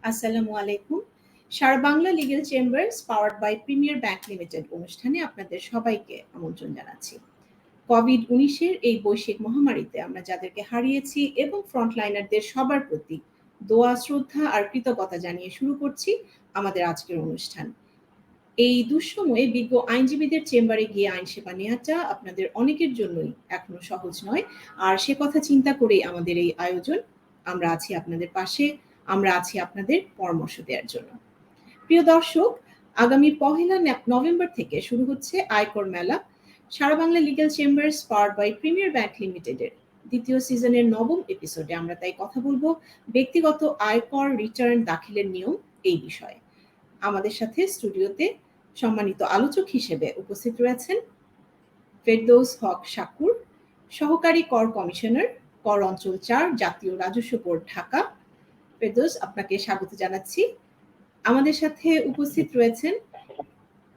আসসালামু আলাইকুম। Sara Bangla Legal Chambers powered by Premier Bank Limited অনুষ্ঠানে আপনাদের সবাইকে আমন্ত্রণ জানাচ্ছি। কোভিড-19 এর এই বৈশ্বিক মহামারীতে আমরা যাদেরকে হারিয়েছি এবং ফ্রন্টলাইনারদের সবার প্রতি দোয়া, শ্রদ্ধা আর কৃতজ্ঞতা জানিয়ে শুরু করছি আমাদের আজকের অনুষ্ঠান। এই দুঃসময়ে বিজ্ঞ আইনজীবীদের চেম্বারে গিয়ে আইন সেবা নেওয়াটা আপনাদের অনেকের জন্যই এখনো সহজ নয়। আর সে কথা চিন্তা করেই আমাদের এই আয়োজন। আমরা আছি আপনাদের পাশে, আমরা আছি আপনাদের পরামর্শ দেওয়ার জন্য। প্রিয় দর্শক, আগামী 1 নভেম্বর থেকে শুরু হচ্ছে আয়কর মেলা। Sara Bangla Legal Chambers powered by Premier Bank লিমিটেডের দ্বিতীয় সিজনের 9ম এপিসোডে আমরা তাই কথা বলবো ব্যক্তিগত আয়কর রিটার্ন দাখিলের নিয়ম এই বিষয়ে। আমাদের সাথে স্টুডিওতে সম্মানিত আলোচক হিসেবে উপস্থিত রয়েছেন ফেরদৌস হক শাকুর, সহকারী কর কমিশনার, কর অঞ্চল 4, জাতীয় রাজস্ব বোর্ড, ঢাকা। ফেরদৌস, আপনাকে স্বাগত জানাচ্ছি। আমাদের সাথে উপস্থিত রয়েছেন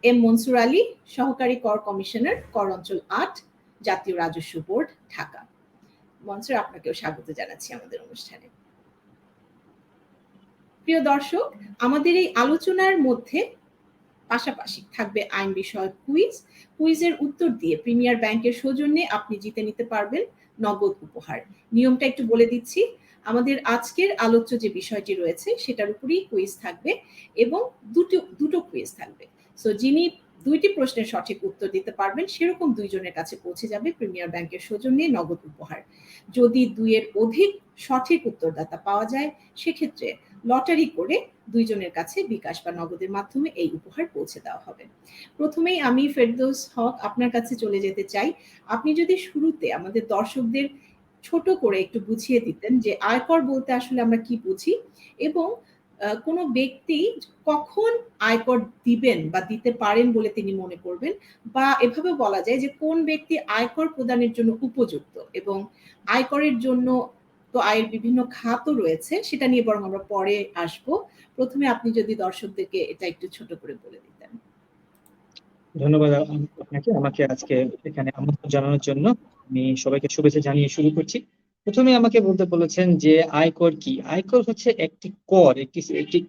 এম মনসুর আলী, সহকারী কর কমিশনার, কর অঞ্চল 8, জাতীয় রাজস্ব বোর্ড, ঢাকা। মনসুর, আপনাকেও স্বাগত জানাচ্ছি আমাদের অনুষ্ঠানে। প্রিয় দর্শক, আমাদের এই আলোচনার মধ্যে পাশাপাশি থাকবে আইন বিষয়ক কুইজের উত্তর দিয়ে প্রিমিয়ার ব্যাংকের সৌজন্যে আপনি জিতে নিতে পারবেন নগদ উপহার। নিয়মটা একটু বলে দিচ্ছি। আমাদের আজকের আলোচ্য যে বিষয়টি রয়েছে সেটার উপরই কুইজ থাকবে এবং দুটো কুইজ থাকবে। সো যিনি 2টি প্রশ্নের সঠিক উত্তর দিতে পারবেন সেরকম 2 জনের কাছে পৌঁছে যাবে প্রিমিয়ার ব্যাংকের সৌজন্যে নগদ উপহার। যদি 2 এর অধিক সঠিক উত্তরদাতা পাওয়া যায় সেক্ষেত্রে লটারি করে 2 জনের কাছে বিকাশ বা নগদের মাধ্যমে এই উপহার পৌঁছে দেওয়া হবে। প্রথমেই আমি ফেরদৌস হক আপনার কাছে চলে যেতে চাই। আপনি যদি শুরুতে আমাদের দর্শকদের ছোট করে একটু বুঝিয়ে দিতেন যে আয়কর বলতে আসলে আমরা কি বুঝি এবং কোনো ব্যক্তি কখন আয়কর দিবেন বা দিতে পারেন বলে তিনি মনে করবেন, বা এভাবে বলা যায় যে কোন ব্যক্তি আয়কর প্রদানের জন্য উপযুক্ত এবং আয়করের জন্য তো আয়ের বিভিন্ন খাতও রয়েছে, সেটা নিয়ে বরং আমরা পরে আসবো। প্রথমে আপনি যদি দর্শকদেরকে এটা একটু ছোট করে বলে দিতেন। ধন্যবাদ আপনাকে আমাকে আজকে এখানে আমন্ত্রণ জানানোর জন্য। আমি সবাইকে শুভেচ্ছা জানিয়ে শুরু করছি। প্রথমে আমাকে বলতে বলেছেন যে আয়কর কি। আয়কর হচ্ছে একটি কর,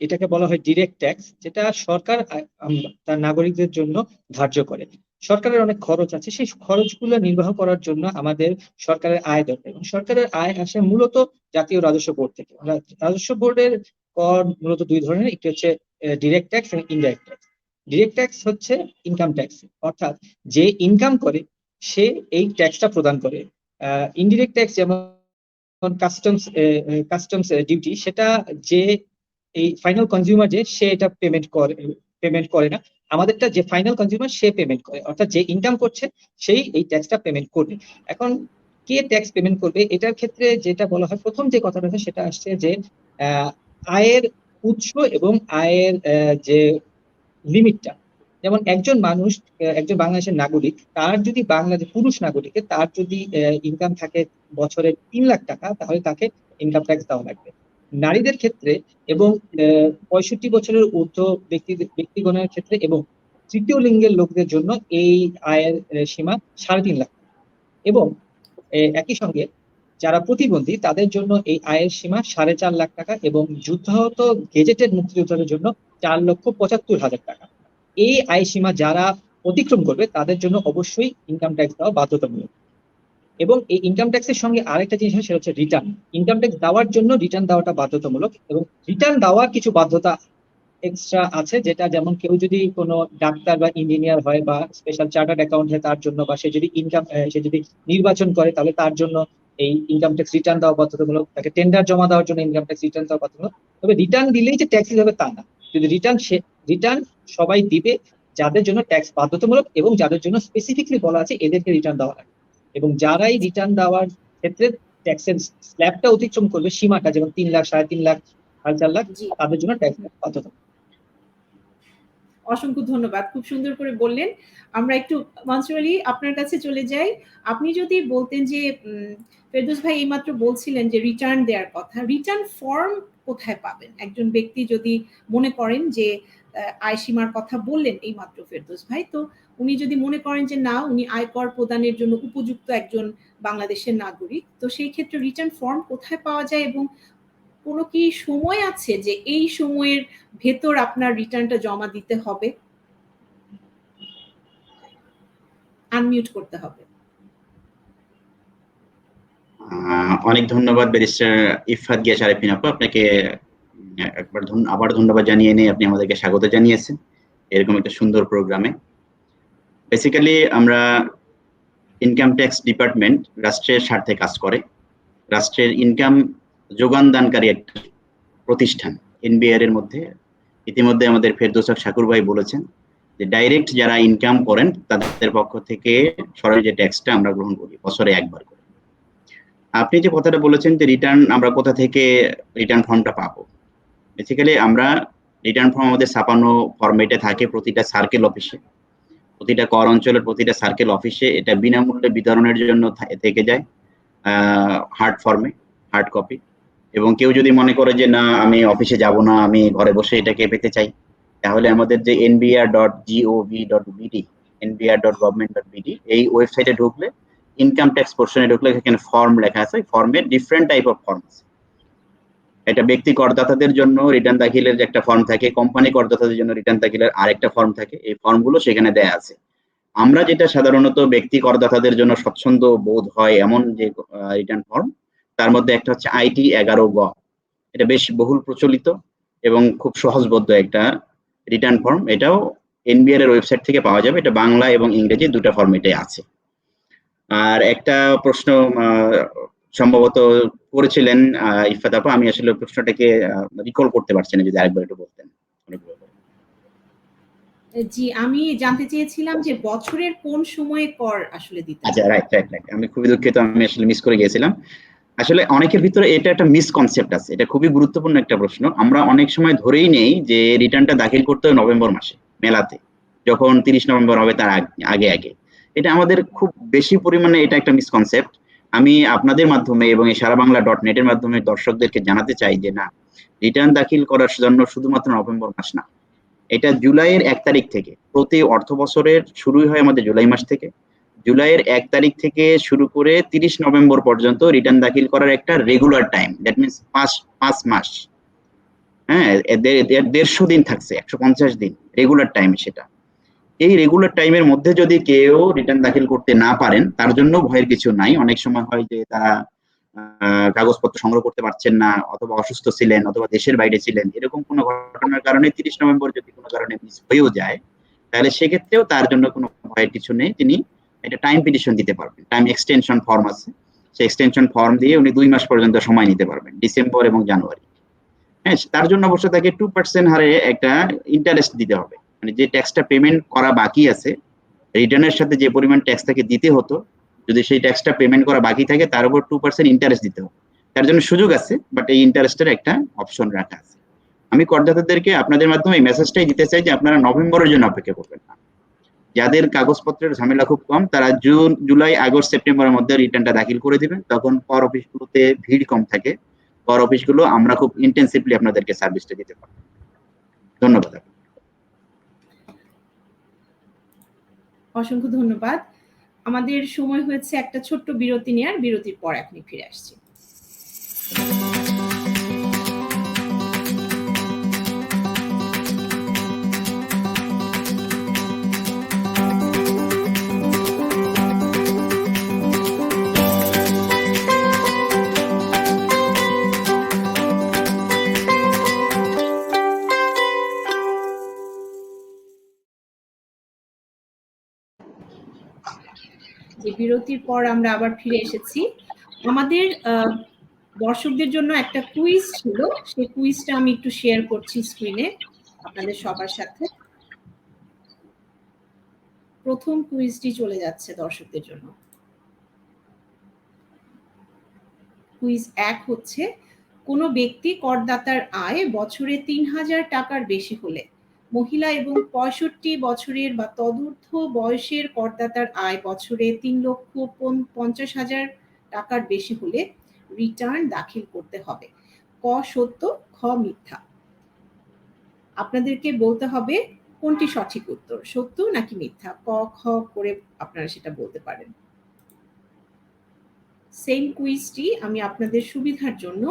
এটাকে বলা হয় ডিরেক্ট ট্যাক্স, যেটা সরকার তার নাগরিকদের জন্য ধার্য করে। সরকারের অনেক খরচ আছে, সেই খরচগুলো নির্বাহ করার জন্য আমাদের সরকারের আয় দরকার, এবং সরকারের আয় আসে মূলত জাতীয় রাজস্ব বোর্ড থেকে। রাজস্ব বোর্ডের কর মূলত 2 ধরনের, একটি হচ্ছে ডিরেক্ট ট্যাক্স এবং ইনডাইরেক্ট ট্যাক্স। ডিরেক্ট ট্যাক্স হচ্ছে ইনকাম ট্যাক্স, অর্থাৎ যে ইনকাম করে সে এই ট্যাক্সটা প্রদান করে। ইনডিরেক্ট ট্যাক্স যেমন কাস্টমস ডিউটি, সেটা যে এই ফাইনাল কনজিউমার যে সে এটা পেমেন্ট করে না। আমাদেরটা যে ফাইনাল কনজিউমার সে পেমেন্ট করে, অর্থাৎ যে ইনকাম করছে সেই এই ট্যাক্সটা পেমেন্ট করবে। এখন কে ট্যাক্স পেমেন্ট করবে, এটার ক্ষেত্রে যেটা বলা হয়, প্রথম যে কথাটা সেটা আসছে যে আয়ের উৎস এবং আয়ের যে লিমিটটা। যেমন একজন মানুষ, একজন বাংলাদেশের নাগরিক, তার যদি পুরুষ নাগরিকের তার যদি ইনকাম থাকে বছরে 3 লাখ টাকা, তাহলে তাকে ইনকাম ট্যাক্স দেওয়া লাগবে। নারীদের ক্ষেত্রে এবং 65 বছরের ঊর্ধ্ব ব্যক্তিগণের ক্ষেত্রে এবং তৃতীয় লিঙ্গের লোকদের জন্য এই আয়ের সীমা 3.5 লাখ। এবং একই সঙ্গে যারা প্রতিবন্ধী তাদের জন্য এই আয়ের সীমা 4.5 লাখ টাকা, এবং যুদ্ধাহত গেজেটেড মুক্তিযোদ্ধাদের জন্য 4,75,000 টাকা। এই আয় সীমা যারা অতিক্রম করবে তাদের জন্য অবশ্যই ইনকাম ট্যাক্স দেওয়া বাধ্যতামূলক। এবং এই ইনকাম ট্যাক্সের সঙ্গে আরেকটা জিনিস সেটা হচ্ছে রিটার্ন। ইনকাম ট্যাক্স দেওয়ার জন্য রিটার্ন দেওয়াটা বাধ্যতামূলক, এবং রিটার্ন দেওয়ার কিছু বাধ্যতা এক্সট্রা আছে, যেটা যেমন কেউ যদি কোনো ডাক্তার বা ইঞ্জিনিয়ার হয় বা স্পেশাল চার্টার্ড অ্যাকাউন্ট হয় তার জন্য, বা সে যদি নির্বাচন করে তাহলে তার জন্য এই ইনকাম ট্যাক্স রিটার্ন দেওয়া বাধ্যতামূলক। তাকে টেন্ডার জমা দেওয়ার জন্য ইনকাম ট্যাক্স রিটার্ন দেওয়া বাধ্যতামূলক। তবে রিটার্ন দিলেই যে ট্যাক্স হবে তা না। যদি রিটার্ন সবাই দিবে যাদের জন্য ট্যাক্স বাধ্যতামূলক এবং যাদের জন্য স্পেসিফিকলি বলা আছে এদেরকে রিটার্ন দেওয়া লাগে। এবং যারাই রিটার্ন দেওয়ার ক্ষেত্রে ট্যাক্সের স্ল্যাবটা অতিক্রম করবে, সীমাটা, যেমন 3 লাখ, 3.5 লাখ, 4.5 লাখ, তাদের জন্য ট্যাক্স বাধ্যতামূলক। অসংখ্য ধন্যবাদ, খুব সুন্দর করে বললেন। আমরা একটু মনসুর আলী আপনার কাছে চলে যাই। আপনি যদি বলতেন যে ফেরদৌস ভাই এইমাত্র বলছিলেন যে রিটার্ন দেওয়ার কথা, রিটার্ন ফর্ম কোথায় পাবেন? একজন ব্যক্তি যদি মনে করেন যে আয় সীমার কথা বললেন এইমাত্র ফেরদৌস ভাই, তো উনি যদি মনে করেন যে না, উনি আয়কর প্রদানের জন্য উপযুক্ত একজন বাংলাদেশের নাগরিক, তো সেই ক্ষেত্রে রিটার্ন ফর্ম কোথায় পাওয়া যায় এবং কোনো কি সময় আছে যে এই সময়ের ভেতর আপনার রিটার্নটা জমা দিতে হবে? আনমিউট করতে হবে। অনেক ধন্যবাদ ব্যারিস্টার ইফফাত গিয়া শারিফিন আপু, আপনাকে আবার ধন্যবাদ জানিয়ে নিয়ে আপনি আমাদেরকে স্বাগত জানিয়েছেন এরকম একটা সুন্দর প্রোগ্রামে। বেসিক্যালি আমরা ইনকাম ট্যাক্স ডিপার্টমেন্ট রাষ্ট্রের স্বার্থে কাজ করে। রাষ্ট্রের ইনকাম যোগান দানকারী একটা প্রতিষ্ঠান এনবিআর এর মধ্যে। ইতিমধ্যে আমাদের ফেরদৌস হক শাকুর ভাই বলেছেন যে ডাইরেক্ট যারা ইনকাম করেন তাদের পক্ষ থেকে সরাসরি যে ট্যাক্সটা আমরা গ্রহণ করি বছরে একবার করে। আপনি যে কথাটা বলেছেন যে রিটার্ন আমরা কোথা থেকে রিটার্ন ফর্মটা পাবো, বেসিক্যালি আমরা রিটার্ন ফর্ম আমাদের ছাপানো ফরম্যাটে থাকে প্রতিটা সার্কেল অফিসে, প্রতিটা কর অঞ্চলের প্রতিটা সার্কেল অফিসে এটা বিনামূল্যে বিতরণের জন্য থেকে যায় হার্ড ফর্মে, হার্ড কপি। এবং কেউ যদি মনে করে যে না আমি অফিসে যাব না, আমি ঘরে বসে এটাকে পেতে চাই, তাহলে আমাদের যে nbr.gov.bd nbr.government.bd এই ওয়েবসাইটে ঢুকলে ইনকাম ট্যাক্স পোর্শনে ঢুকলে এখানে ফর্ম লেখা আছে, ফর্মে ডিফারেন্ট টাইপ অফ ফর্ম আছে। এটা ব্যক্তি করদাতাদের জন্য রিটার্ন দাখিলের যে একটা ফর্ম থাকে, কোম্পানি করদাতাদের জন্য রিটার্ন দাখিলের আরেকটা ফর্ম থাকে, এই ফর্মগুলো সেখানে দেয়া আছে। আমরা যেটা সাধারণত ব্যক্তি করদাতাদের জন্য স্বচ্ছন্দ বোধ হয় এমন যে রিটার্ন ফর্ম, তার মধ্যে একটা হচ্ছে আইটি 11 গ। এটা বেশ বহুল প্রচলিত এবং খুব সহজবোধ্য একটা রিটার্ন ফর্ম। এটাও এনবিআর এর ওয়েবসাইট থেকে পাওয়া যাবে। এটা বাংলা এবং ইংরেজি দুটো ফরম্যাটে আছে। আর একটা প্রশ্ন সম্ভবত করেছিলেন ইফফাত আপা, আমি আসলে প্রশ্নটাকে রিকল করতে পারছি না, যদি আরেকবার একটু বলতেন। জি, আমি জানতে চেয়েছিলাম যে বছরের কোন সময়ে কর আসলে দিতে হবে। আচ্ছা, রাইট রাইট রাইট, আমি খুবই দুঃখিত, আমি আসলে মিস করে গিয়েছিলাম। আসলে অনেকের ভিতরে এটা একটা মিসকনসেপ্ট আছে, এটা খুবই গুরুত্বপূর্ণ একটা প্রশ্ন। আমরা অনেক সময় ধরেই নেই যে রিটার্নটা দাখিল করতে হবে নভেম্বর মাসে, মেলাতে, যখন 30 নভেম্বর হবে তার আগে আগে। এটা আমাদের খুব বেশি পরিমাণে এটা একটা মিসকনসেপ্ট। আমি আপনাদের মাধ্যমে এবং এই সারা বাংলা .net এর মাধ্যমে দর্শকদেরকে জানাতে চাই যে না, রিটার্ন দাখিল করার জন্য শুধুমাত্র নভেম্বর মাস না, এটা জুলাইয়ের 1 তারিখ থেকে, প্রতি অর্থ বছরের শুরুই হয় আমাদের জুলাই মাস থেকে। জুলাইয়ের 1 তারিখ থেকে শুরু করে 30 নভেম্বর পর্যন্ত রিটার্ন দাখিল করার একটা রেগুলার টাইম, দ্যাট মিনস 5 মাস। হ্যাঁ, 150 দিন থাকছে, 150 দিন রেগুলার টাইম। সেটা এই রেগুলার টাইমের মধ্যে যদি কেউ রিটার্ন দাখিল করতে না পারেন, তার জন্য ভয়ের কিছু নাই। অনেক সময় হয় যে তারা কাগজপত্র সংগ্রহ করতে পারছেন না, অথবা অসুস্থ ছিলেন, অথবা দেশের বাইরে ছিলেন, এরকম কোনো ঘটনার কারণে 30 নভেম্বর যদি কোনো কারণে মিস হয়েও যায়, তাহলে সেক্ষেত্রেও তার জন্য কোনো ভয়ের কিছু নেই। তিনি একটা টাইম পিটিশন দিতে পারবেন, টাইম এক্সটেনশন ফর্ম আছে, সেই এক্সটেনশন ফর্ম দিয়ে উনি 2 মাস পর্যন্ত সময় নিতে পারবেন, ডিসেম্বর এবং জানুয়ারি। হ্যাঁ, তার জন্য অবশ্য তাকে 2% হারে একটা ইন্টারেস্ট দিতে হবে। মানে যে ট্যাক্সটা পেমেন্ট করা বাকি আছে, রিটার্নের সাথে যে পরিমাণ ট্যাক্স তাকে দিতে হতো, যদি সেই ট্যাক্সটা পেমেন্ট করা বাকি থাকে তার উপর 2% ইন্টারেস্ট দিতে হবে। তার জন্য সুযোগ আছে, বাট এই ইন্টারেস্টের একটা অপশন রাখা আছে। আমি করদাতাদেরকে আপনাদের মাধ্যমে এই মেসেজটাই দিতে চাই যে আপনারা নভেম্বরের জন্য অপেক্ষা করবেন না। যাদের কাগজপত্রের ঝামেলা খুব কম, তারা জুন, জুলাই, আগস্ট, সেপ্টেম্বরের মধ্যে রিটার্নটা দাখিল করে দিবেন। তখন কর অফিসগুলোতে ভিড় কম থাকে, কর অফিসগুলো আমরা খুব ইন্টেন্সিভলি আপনাদেরকে সার্ভিসটা দিতে পারবো। ধন্যবাদ। অসংখ্য ধন্যবাদ। আমাদের সময় হয়েছে একটা ছোট্ট বিরতি নেওয়ার, বিরতির পর এখনই ফিরে আসছি। বিরতির পর আমরা আবার ফিরে এসেছি। আমাদের দর্শকদের জন্য একটা কুইজ ছিল, সেই কুইজটা আমি একটু শেয়ার করছি স্ক্রিনে আপনাদের সবার সাথে। প্রথম কুইজটি চলে যাচ্ছে দর্শকদের জন্য। কুইজ 1 হচ্ছে, কোনো ব্যক্তি করদাতার আয় বছরে 3000 টাকার বেশি হলে, মহিলা এবং 65 বছরের বা তদূর্ধ্ব বয়সের করদাতার আয় বছরে 3,50,000 টাকার বেশি হলে রিটার্ন দাখিল করতে হবে। ক সত্য, খ মিথ্যা। আপনাদেরকে বলতে হবে কোনটি সঠিক উত্তর, সত্য নাকি মিথ্যা। ক খ করে আপনারা সেটা বলতে পারেন। সেম কুইজটি আমি আপনাদের সুবিধার জন্য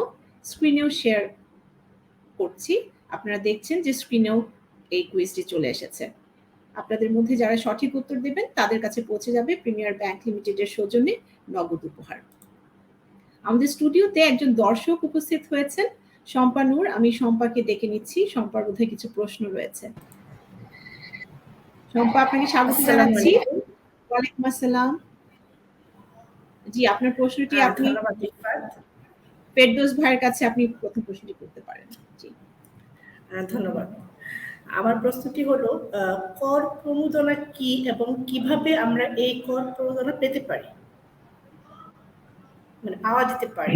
স্ক্রিনেও শেয়ার করছি। আপনারা দেখছেন যে স্ক্রিনেও এই কুইজটি চলে এসেছে। আপনাদের মধ্যে যারা সঠিক উত্তর দেবেন তাদের কাছে পৌঁছে যাবে প্রিমিয়ার ব্যাংক লিমিটেডের সৌজন্যে নগদ উপহার। আমাদের স্টুডিওতে একজন দর্শক উপস্থিত হয়েছেন, শম্পা নূর। আমি শম্পাকে ডেকে নিচ্ছি। শম্পার বোধহয় কিছু প্রশ্ন রয়েছে। শম্পা, আপনাকে স্বাগত জানাচ্ছি। ওয়ালাইকুম আসসালাম। জি, আপনার প্রশ্নটি আপনি ফেরদৌস ভাইয়ের কাছে আপনি প্রথম প্রশ্নটি করতে পারেন। জি, ধন্যবাদ। আমার প্রশ্নটি হলো, কর প্রণোদনা কি এবং কিভাবে আমরা এই কর প্রণোদনা পেতে পারি, মানে পাওয়া যেতে পারে?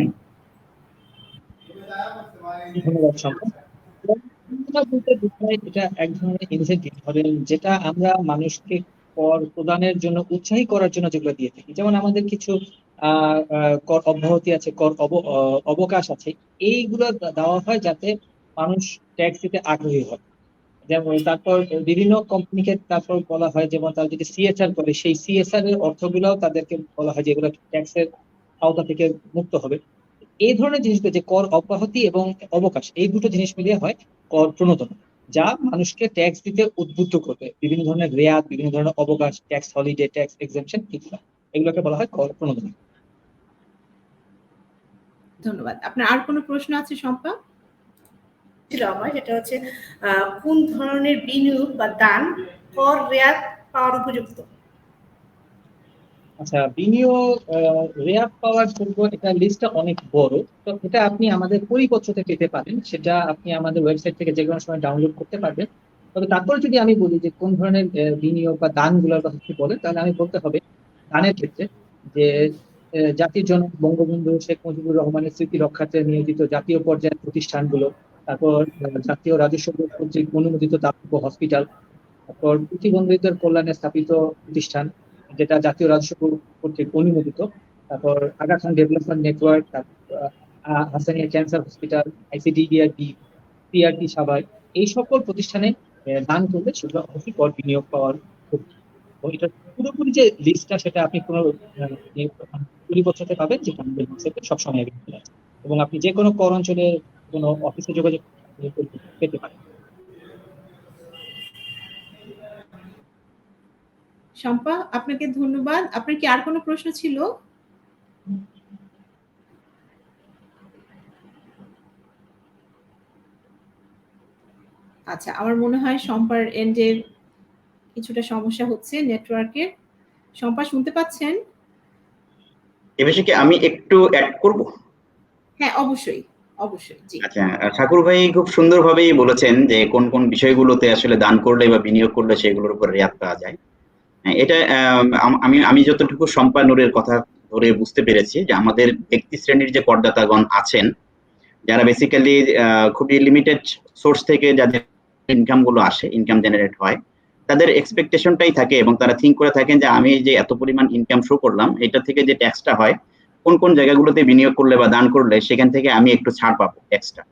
ধন্যবাদ শম্পা। এটা এক ধরনের ইনসেন্টিভ, ধরেন যেটা আমরা মানুষকে কর প্রদানের জন্য উৎসাহী করার জন্য যেগুলো দিয়ে থাকি। যেমন আমাদের কিছু কর অব্যাহতি আছে, কর অবকাশ আছে, এইগুলো দেওয়া হয় যাতে মানুষ ট্যাক্স দিতে আগ্রহী হয়। যেমন তারপর বিভিন্ন কোম্পানিকে তারপর বলা হয়, যেমন তারা যদি সিএসআর করে, সেই সিএসআর এর অর্থগুলো তাদেরকে বলা হয় যে এগুলো ট্যাক্সের আওতা থেকে মুক্ত হবে। এই ধরনের জিনিসগুলো, যে কর অব্যাহতি এবং অবকাশ, এই দুটো জিনিস মিলিয়ে হয় কর প্রণোদনা, যা মানুষকে ট্যাক্স দিতে উদ্বুদ্ধ করবে। বিভিন্ন ধরনের রেয়াত, বিভিন্ন ধরনের অবকাশ, ট্যাক্স হলিডে, ট্যাক্স এক্সেম্পশন, এগুলোকে বলা হয় কর প্রণোদনা। ধন্যবাদ। আপনার আর কোনো প্রশ্ন আছে শম্পা? ছিল আমার, যেটা হচ্ছে কোন ধরনের বিনিয়োগ বা দান কর রেয়াত পাওয়ার উপযুক্ত? আচ্ছা, বিনিয়োগ রেয়াত পাওয়ার জন্য এটা লিস্টটা অনেক বড়। তো এটা আপনি আমাদের পরিপত্রতে পেতে পারেন, সেটা আপনি আমাদের ওয়েবসাইট থেকে যে কোনো সময় ডাউনলোড করতে পারবেন। তবে তারপর যদি আমি বলি যে কোন ধরনের বিনিয়োগ বা দানগুলোর কথা কি বলে, তাহলে আমি বলতে হবে দানের ক্ষেত্রে যে জাতির জনক বঙ্গবন্ধু শেখ মুজিবুর রহমানের স্মৃতি রক্ষার্থে নিয়োজিত জাতীয় পর্যায়ের প্রতিষ্ঠানগুলো, তারপর জাতীয় রাজস্ব বোর্ড কর্তৃক অনুমোদিত দাতব্য হসপিটাল, তারপর প্রতিবন্ধীদের কল্যাণে স্থাপিত প্রতিষ্ঠান যেটা জাতীয় রাজস্ব বোর্ড কর্তৃক অনুমোদিত, তারপর Aga Khan Development Network, Hasania Cancer Hospital, ICDDRB, CRT Savar, এই সকল প্রতিষ্ঠানে দান করলে সেগুলো অবশ্যই কর বিনিয়োগ পাওয়ার যোগ্য। এবং এটা পুরোপুরি যে লিস্টটা, সেটা আপনি কোনো পরিপত্রতে পাবেন, যেটা আমাদের ওয়েবসাইটে সবসময় অ্যাভেলেবল আছে, এবং আপনি যে কোনো কর অঞ্চলে কোনো অফিসে যোগাযোগ পেতে পারেন। শম্পা, আপনাকে ধন্যবাদ। আপনার কি আর কোনো প্রশ্ন ছিল? আচ্ছা, আমার মনে হয় শম্পার এন্ডের কিছুটা সমস্যা হচ্ছে নেটওয়ার্কের। শম্পা, শুনতে পাচ্ছেন? এ বিষয়ে কি আমি একটু অ্যাড করব? হ্যাঁ, অবশ্যই অবশ্যই। জি, আচ্ছা, ঠাকুর ভাই খুব সুন্দরভাবেই বলেছেন যে কোন কোন বিষয়গুলোতে আসলে দান করলে বা বিনিয়োগ করলে সেগুলোর উপর রেয়াত পাওয়া যায়। এটা আমি যতটুকু শম্পা নূরের কথা ধরে বুঝতে পেরেছি যে আমাদের ব্যক্তি শ্রেণীর যে করদাতাগণ আছেন, যারা বেসিক্যালি খুবই লিমিটেড সোর্স থেকে যাদের ইনকাম গুলো আসে, ইনকাম জেনারেট হয়, তাদের এক্সপেকটেশনটাই থাকে এবং তারা থিঙ্ক করে থাকেন যে আমি যে এত পরিমাণ ইনকাম শো করলাম, এটা থেকে যে ট্যাক্সটা হয়, কোন কোন জায়গাগুলোতে বিনিয়োগ করলে বা দান করলে সেখান থেকে আমি একটু ছাড় পাবো ট্যাক্সটা।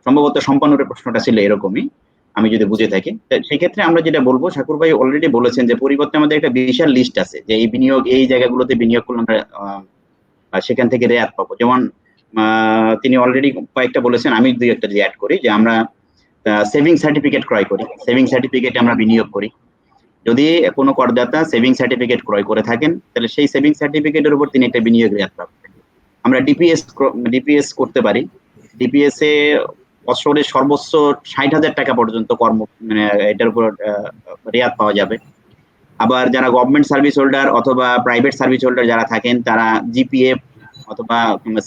সম্ভবত সম্পাদনের প্রশ্নটা ছিল এরকমই, আমি যদি বুঝে থাকি। সেক্ষেত্রে আমরা যেটা বলবো, ঠাকুর ভাই অলরেডি বলেছেন যে পরিবর্তে আমাদের একটা বিশাল লিস্ট আছে যে এই বিনিয়োগ, এই জায়গাগুলোতে বিনিয়োগ করলে আমরা সেখান থেকে রেয়াত পাবো। যেমন তিনি অলরেডি কয়েকটা বলেছেন, আমি দুই একটা যে অ্যাড করি, যে আমরা সেভিং সার্টিফিকেট ক্রয় করি, সেভিং সার্টিফিকেটে আমরা বিনিয়োগ করি। যদি কোনো করদাতা সেভিং সার্টিফিকেট ক্রয় করে থাকেন, তাহলে সেই সেভিং সার্টিফিকেটের উপর তিনি একটা বিনিয়োগ রেয়াত পাবেন। আমরা ডিপিএস করতে পারি। ডিপিএস এ বছরে সর্বোচ্চ 60,000 টাকা পর্যন্ত মানে এটার উপর রেয়াত পাওয়া যাবে। আবার যারা গভর্নমেন্ট সার্ভিস হোল্ডার অথবা প্রাইভেট সার্ভিস হোল্ডার যারা থাকেন, তারা জিপিএফ অথবা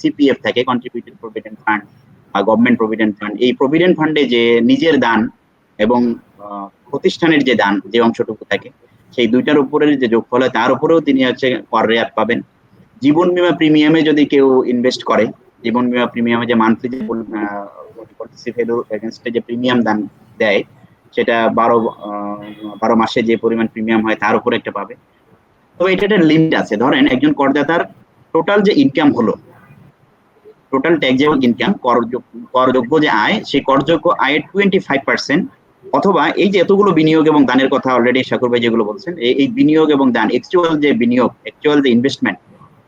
সিপিএফ থাকে, কন্ট্রিবিউটেড প্রভিডেন্ট ফান্ড বা গভর্নমেন্ট প্রভিডেন্ট ফান্ড, এই প্রভিডেন্ট ফান্ডে যে নিজের দান এবং প্রতিষ্ঠানের যে দান, যে অংশটুকু থাকে, সেই দুইটার উপরের যে যোগফল হয় তার উপরেও তিনি হচ্ছে কর রেয়াত পাবেন। জীবন বীমা প্রিমিয়ামে যদি কেউ ইনভেস্ট করে, জীবন বীমা প্রিমিয়ামে যে মান্থলি যে পলিসি ভ্যালুর এগেইনস্টে যে প্রিমিয়াম দান দেয়, সেটা 12 মাসে যে পরিমাণ প্রিমিয়াম হয় তার উপরে একটা পাবে। তবে এটা একটা লিমিট আছে। ধরেন একজন করদাতার টোটাল যে ইনকাম হলো, টোটাল ট্যাক্সেবল ইনকাম, করযোগ্য যে আয়, সেই করযোগ্য আয়ের 25% অথবা এই যে এতগুলো বিনিয়োগ এবং দানের কথা অলরেডি শাকুর ভাই যেগুলো বলছেন, এই বিনিয়োগ এবং দান, অ্যাকচুয়াল যে বিনিয়োগ, অ্যাকচুয়াল যে ইনভেস্টমেন্ট,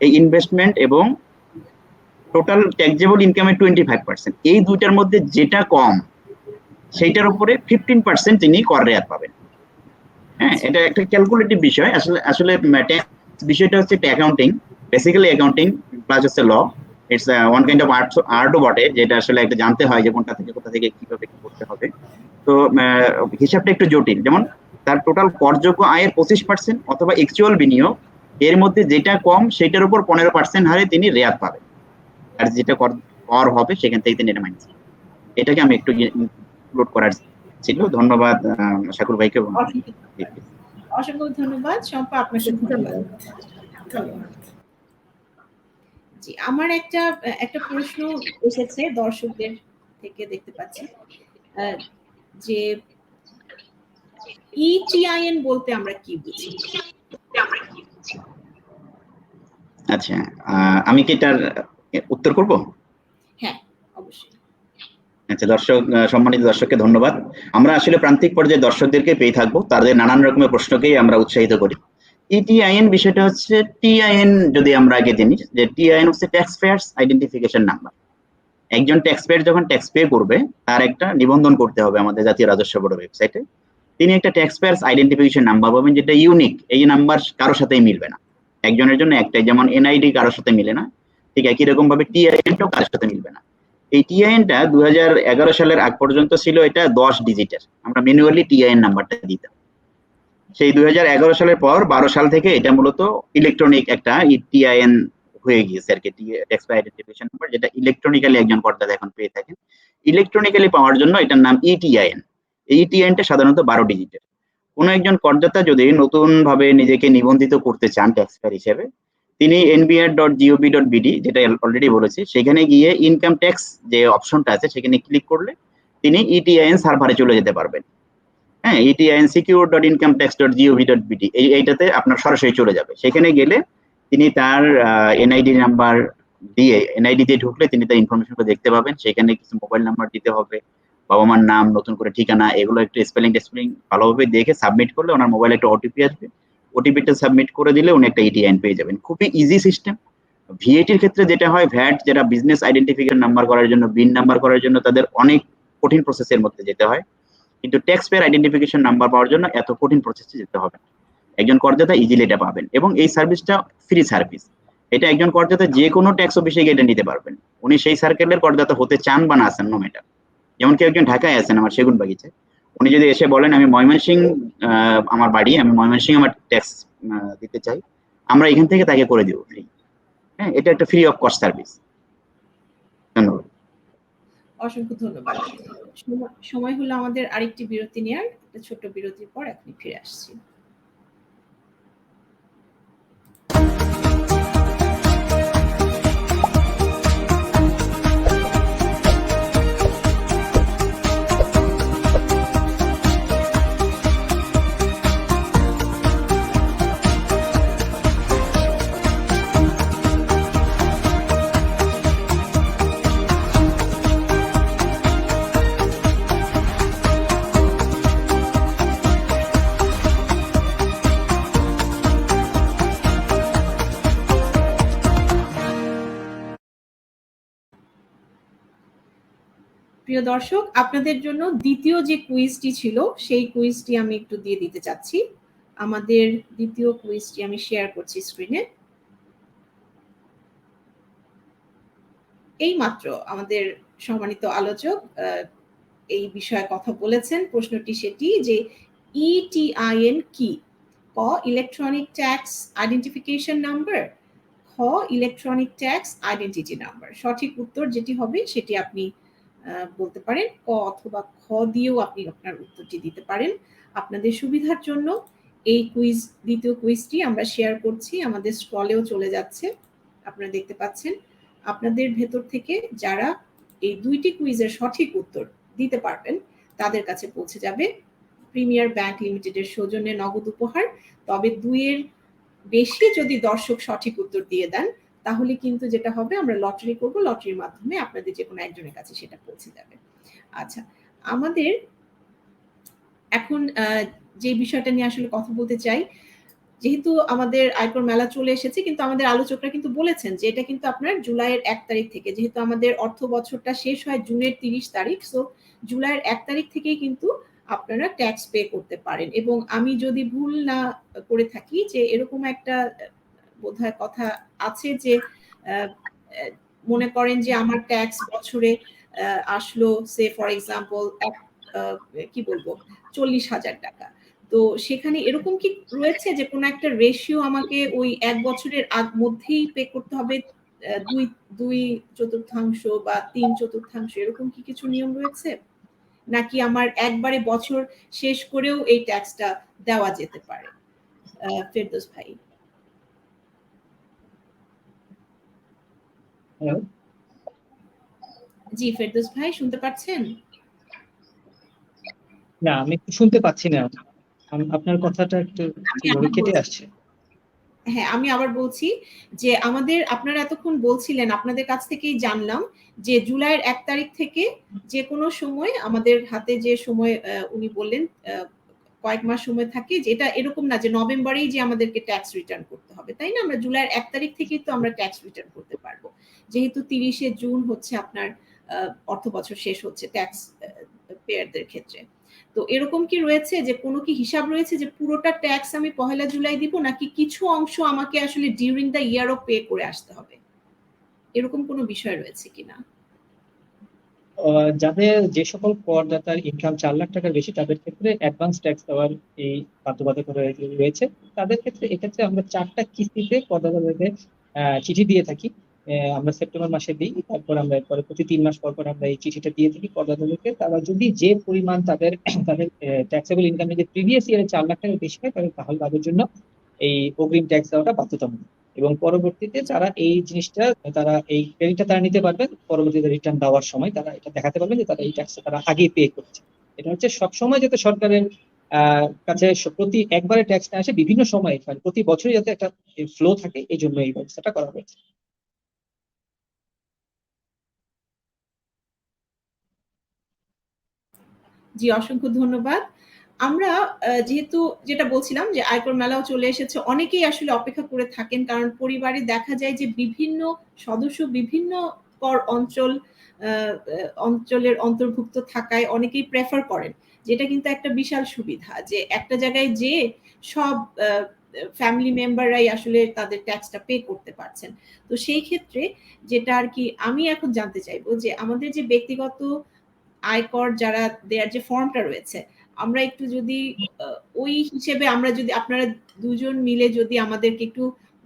এই ইনভেস্টমেন্ট এবং টোটাল ট্যাক্সেবল ইনকামের 25%। এই দুইটার মধ্যে যেটা কম সেইটার উপরে 15% তিনি কর রেয়াত পাবেন। হ্যাঁ, এটা একটা ক্যালকুলেটিভ বিষয়। আসলে আসলে ট্যাক্স বিষয়টা হচ্ছে অ্যাকাউন্টিং, বেসিক্যালি অ্যাকাউন্টিং প্লাস হচ্ছে ল। ইটস ওয়ান কাইন্ড অফ আর্টও বটে, যেটা আসলে একটা জানতে হয় যে কোনটা থেকে কোথা থেকে কিভাবে কি করতে হবে। তো হিসাবটা একটু জটিল। যেমন তার টোটাল করযোগ্য আয়ের 25% অথবা অ্যাকচুয়াল বিনিয়োগ, এর মধ্যে যেটা কম সেটার উপর 15% হারে তিনি রেয়াত পাবেন, আর যেটা কর হবে সেখান থেকে তিনি এটা মাইনাস। এটাকে আমি একটু ইনক্লুড করার ছিল। ধন্যবাদ শাকুর ভাইকে। অসংখ্য ধন্যবাদ শম্পা, আপনাকে ধন্যবাদ। জি, আমার একটা প্রশ্ন এসেছে দর্শকদের থেকে, দেখতে পাচ্ছি যে ইটিআইএন বলতে আমরা কি বুঝি? আচ্ছা, আমি কি এটার উত্তর করব? হ্যাঁ, অবশ্যই। আচ্ছা, সম্মানিত দর্শককে ধন্যবাদ। আমরা আসলে প্রান্তিক পর্যায়ে দর্শকদেরকে পেয়ে থাকবো, তাদের নানান রকমের প্রশ্নকেই আমরা উৎসাহিত করি। ইটিআইএন বিষয়টা হচ্ছে, টিআইএন যদি আমরা আগে জানি, যে টিআইএন হচ্ছে ট্যাক্স পেয়ার্স আইডেন্টিফিকেশন নাম্বার। একজন ট্যাক্স পেয়ার যখন ট্যাক্স পে করবে, তার একটা নিবন্ধন করতে হবে আমাদের জাতীয় রাজস্ব বোর্ড ওয়েবসাইটে। তিনি একটা ট্যাক্স পেয়ার্স আইডেন্টিফিকেশন নাম্বার পাবেন, যেটা ইউনিক। এই নাম্বার কারোর সাথেই মিলবে না, একজনের জন্য একটাই। যেমন এনআইডি কারোর সাথে মিলে না, ঠিক একই রকম ভাবে টিআইএনটাও কারোর সাথে মিলবে না। এই টিআইএনটা 2011 সালের আগ পর্যন্ত ছিল এটা 10 ডিজিটের। আমরা ম্যানুয়ালি টিআইএন নাম্বারটা দিতাম। সেই 2011 সালের পর 12 সাল থেকে এটা মূলত ইলেকট্রনিক একটা টিআইএন হয়ে গিয়েছে আর কি, ট্যাক্স আইডেন্টিফিকেশন নাম্বার, যেটা ইলেকট্রনিক্যালি একজন করদাতা এখন পেয়ে থাকেন। ইলেকট্রনিক্যালি পাওয়ার জন্য এটার নাম ইটিআইএন। এই ইটিআইএনটা সাধারণত 12 ডিজিটের। কোন একজন করদাতা যদি নতুন ভাবে নিজেকে নিবন্ধিত করতে চান ট্যাক্স পেয়ার হিসেবে, তিনি nbr.gov.bd, যেটা অলরেডি বলেছি, সেখানে গিয়ে ইনকাম ট্যাক্স যে অপশনটা আছে সেখানে ক্লিক করলে তিনি ইটিআইএন সার্ভারে চলে যেতে পারবেন। হ্যাঁ, ইটিআইএন secure.incometax.gov.bd, এইটাতে আপনার সরাসরি চলে যাবে। সেখানে গেলে তিনি তার এনআইডি নাম্বার দিয়ে, এনআইডি দিয়ে ঢুকলে তিনি তার ইনফরমেশনটা দেখতে পাবেন। সেখানে কিছু মোবাইল নাম্বার দিতে হবে, বাবা মার নাম, নতুন করে ঠিকানা, এগুলো একটু স্পেলিং ভালোভাবে দেখে সাবমিট করলে ওনার মোবাইলে একটা ওটিপি আসবে। ওটিপিটা সাবমিট করে দিলে উনি একটা ইটিআইএন পেয়ে যাবেন। খুবই ইজি সিস্টেম। ভিএটির ক্ষেত্রে যেটা হয়, ভ্যাট যারা বিজনেস আইডেন্টিফিকেশন নাম্বার করার জন্য, বিন নাম্বার করার জন্য, তাদের অনেক কঠিন প্রসেসের মধ্যে যেতে হয়। কিন্তু ট্যাক্স পেয়ার আইডেন্টিফিকেশন নাম্বার পাওয়ার জন্য এত কঠিন প্রসেসে যেতে হবে না। একজন করদাতা ইজিলি এটা পাবেন, এবং এই সার্ভিসটা ফ্রি সার্ভিস। এটা একজন করদাতা যে কোনো ট্যাক্স অফিসে গিয়ে এটা নিতে পারবেন। উনি সেই সার্কেলের করদাতা হতে চান বা না চান, নো ম্যাটার। যেমন কেউ একজন ঢাকায় আছেন, আমার সেগুনবাগিচায়, উনি যদি এসে বলেন আমি ময়মনসিংহ আমার বাড়ি, আমি ময়মনসিংহ আমার ট্যাক্স দিতে চাই, আমরা এখান থেকে তাকে করে দিব ফ্রি। হ্যাঁ, এটা একটা ফ্রি অফ কস্ট সার্ভিস। ধন্যবাদ। অসংখ্য ধন্যবাদ। সময় হলো আমাদের আরেকটি বিরতি নেওয়ার। একটা ছোট্ট বিরতির পর এখনই ফিরে আসছি। প্রিয় দর্শক, আপনাদের জন্য দ্বিতীয় যে কুইজটি ছিল সেই কুইজটি আমি একটু দিয়ে দিতে চাচ্ছি। আমাদের দ্বিতীয় কুইজটি আমি শেয়ার করছি স্ক্রিনে। এই মাত্র আমাদের সম্মানিত আলোচক এই বিষয়ে কথা বলেছেন। প্রশ্নটি সেটি যে ইটিআইএন কি? ক, ইলেকট্রনিক ট্যাক্স আইডেন্টিফিকেশন নাম্বার, খ, ইলেকট্রনিক ট্যাক্স আইডেন্টিটি নাম্বার। সঠিক উত্তর যেটি হবে সেটি আপনি বলতে পারেন। ক অথবা খ দিয়েও আপনি আপনার উত্তরটি দিতে পারেন। আপনাদের সুবিধার জন্য এই দ্বিতীয় কুইজটি আমরা শেয়ার করছি, আমাদের স্ক্রলেও চলে যাচ্ছে, আপনারা দেখতে পাচ্ছেন। আপনাদের ভেতর থেকে যারা এই দুইটি কুইজের সঠিক উত্তর দিতে পারবেন তাদের কাছে পৌঁছে যাবে প্রিমিয়ার ব্যাংক লিমিটেডের সৌজন্যে নগদ উপহার। তবে 2-এর বেশি যদি দর্শক সঠিক উত্তর দিয়ে দেন তাহলে কিন্তু যেটা হবে, আমরা লটারি করব, লটারির মাধ্যমে আপনাদের যে কোনো একজনের কাছে সেটা পৌঁছে যাবে। আচ্ছা, আমাদের এখন যে বিষয়টা নিয়ে আসলে কথা বলতে চাই, যেহেতু আমাদের আয়কর মেলা চলে এসেছে, কিন্তু আমাদের আলোচকরা কিন্তু বলেছেন যে এটা কিন্তু আপনার জুলাইয়ের 1 তারিখ থেকে, যেহেতু আমাদের অর্থ বছরটা শেষ হয় জুনের 30 তারিখ, সো জুলাইয়ের 1 তারিখ থেকেই কিন্তু আপনারা ট্যাক্স পে করতে পারেন। এবং আমি যদি ভুল না করে থাকি যে এরকম একটা বোধহয় কথা আছে যে মনে করেন যে আমার ট্যাক্স বছরে আসলো সে ফর এক্সাম্পল কি বলবো 40,000 টাকা, তো সেখানে এরকম কি রয়েছে যে কোনো একটা রেশিও আমাকে ওই 1 বছরের মধ্যেই পে করতে হবে, 2/4 বা 3/4 এরকম কি কিছু নিয়ম রয়েছে, নাকি আমার একবারে বছর শেষ করেও এই ট্যাক্সটা দেওয়া যেতে পারে? ফেরদৌস ভাই। হ্যালো, জি ফেরদৌস ভাই, শুনতে পাচ্ছেন? না আমি একটু শুনতে পাচ্ছি না, আপনার কথাটা একটু আমি কিভাবে আবার কেটে বলছি, আসছে। হ্যাঁ আমি আবার বলছি যে আপনারা এতক্ষণ বলছিলেন, আপনাদের কাছ থেকেই জানলাম যে জুলাইয়ের 1 তারিখ থেকে যে কোনো সময় আমাদের হাতে যে সময় উনি বললেন কয়েক মাস সময় থাকে, যেটা এরকম না যে নভেম্বরেই যে আমাদেরকে ট্যাক্স রিটার্ন করতে হবে, তাই না? আমরা জুলাইয়ের 1 তারিখ থেকেই তো আমরা ট্যাক্স রিটার্ন করতে পারবো, যেহেতু 30শে জুন হচ্ছে আপনার অর্থ বছর শেষ হচ্ছে ট্যাক্স পেয়ারদের ক্ষেত্রে। তো এরকম কি রয়েছে যে কোনো কি হিসাব রয়েছে যে পুরোটা ট্যাক্স আমি 1 জুলাই দিব, নাকি কিছু অংশ আমাকে আসলে during the year of pay করে আসতে হবে? এরকম কোনো বিষয় রয়েছে কিনা? যাদের যে সকল করদাতার ইনকাম 4 লাখ টাকার বেশি তাদের ক্ষেত্রে অ্যাডভান্স ট্যাক্স দেওয়ার এই বাধ্যবাধকতা রয়েছে। তাদের ক্ষেত্রে এক্ষেত্রে আমরা 4টা কিস্তিতে করদাতাদেরকে চিঠি দিয়ে থাকি। আমরা সেপ্টেম্বর মাসে দিই, তারপর আমরা এরপরে প্রতি 3 মাস পর পর আমরা এই চিঠিটা দিয়ে থাকি করদাতাদেরকে। তারা যদি যে পরিমাণ তাদের তাদের ট্যাক্সেবল ইনকামের যে প্রিভিয়াস ইয়ারে 4 লাখ টাকার বেশি হয় তাহলে তাদের জন্য এই অগ্রিম ট্যাক্স দেওয়াটা বাধ্যতামূলক। এবং পরবর্তীতে তারা এই জিনিসটা তারা এই ক্রেডিটটা তারা নিতে পারবেন, পরবর্তীতে রিটার্ন দেওয়ার সময় তারা এটা দেখাতে পারবেন যে তারা এই ট্যাক্সটা তারা আগেই পে করেছে। এটা হচ্ছে সবসময় যাতে সরকারের কাছে প্রতি একবারে ট্যাক্স না আসে, বিভিন্ন সময়ে প্রতি বছরই যাতে একটা ফ্লো থাকে, এই জন্য এই ব্যবস্থাটা করা হয়েছে। জি অসংখ্য ধন্যবাদ। আমরা যেহেতু যেটা বলছিলাম যে আয়কর মেলাও চলে এসেছে, অনেকেই আসলে অপেক্ষা করে থাকেন, কারণ পরিবারে দেখা যায় যে বিভিন্ন সদস্য বিভিন্ন কর অঞ্চলের অন্তর্ভুক্ত থাকায় অনেকেই প্রেফার করেন, যেটা কিন্তু একটা বিশাল সুবিধা যে একটা জায়গায় যে সব ফ্যামিলি মেম্বাররাই আসলে তাদের ট্যাক্সটা পে করতে পারছেন। তো সেই ক্ষেত্রে যেটা আর কি আমি এখন জানতে চাইবো যে আমাদের যে ব্যক্তিগত আয়কর যারা দেয়ার যে ফর্মটা রয়েছে, আমরা একটু যদি ওই হিসেবে আমরা যদি আপনারা দুজন মিলে যদি আমাদেরকে একটু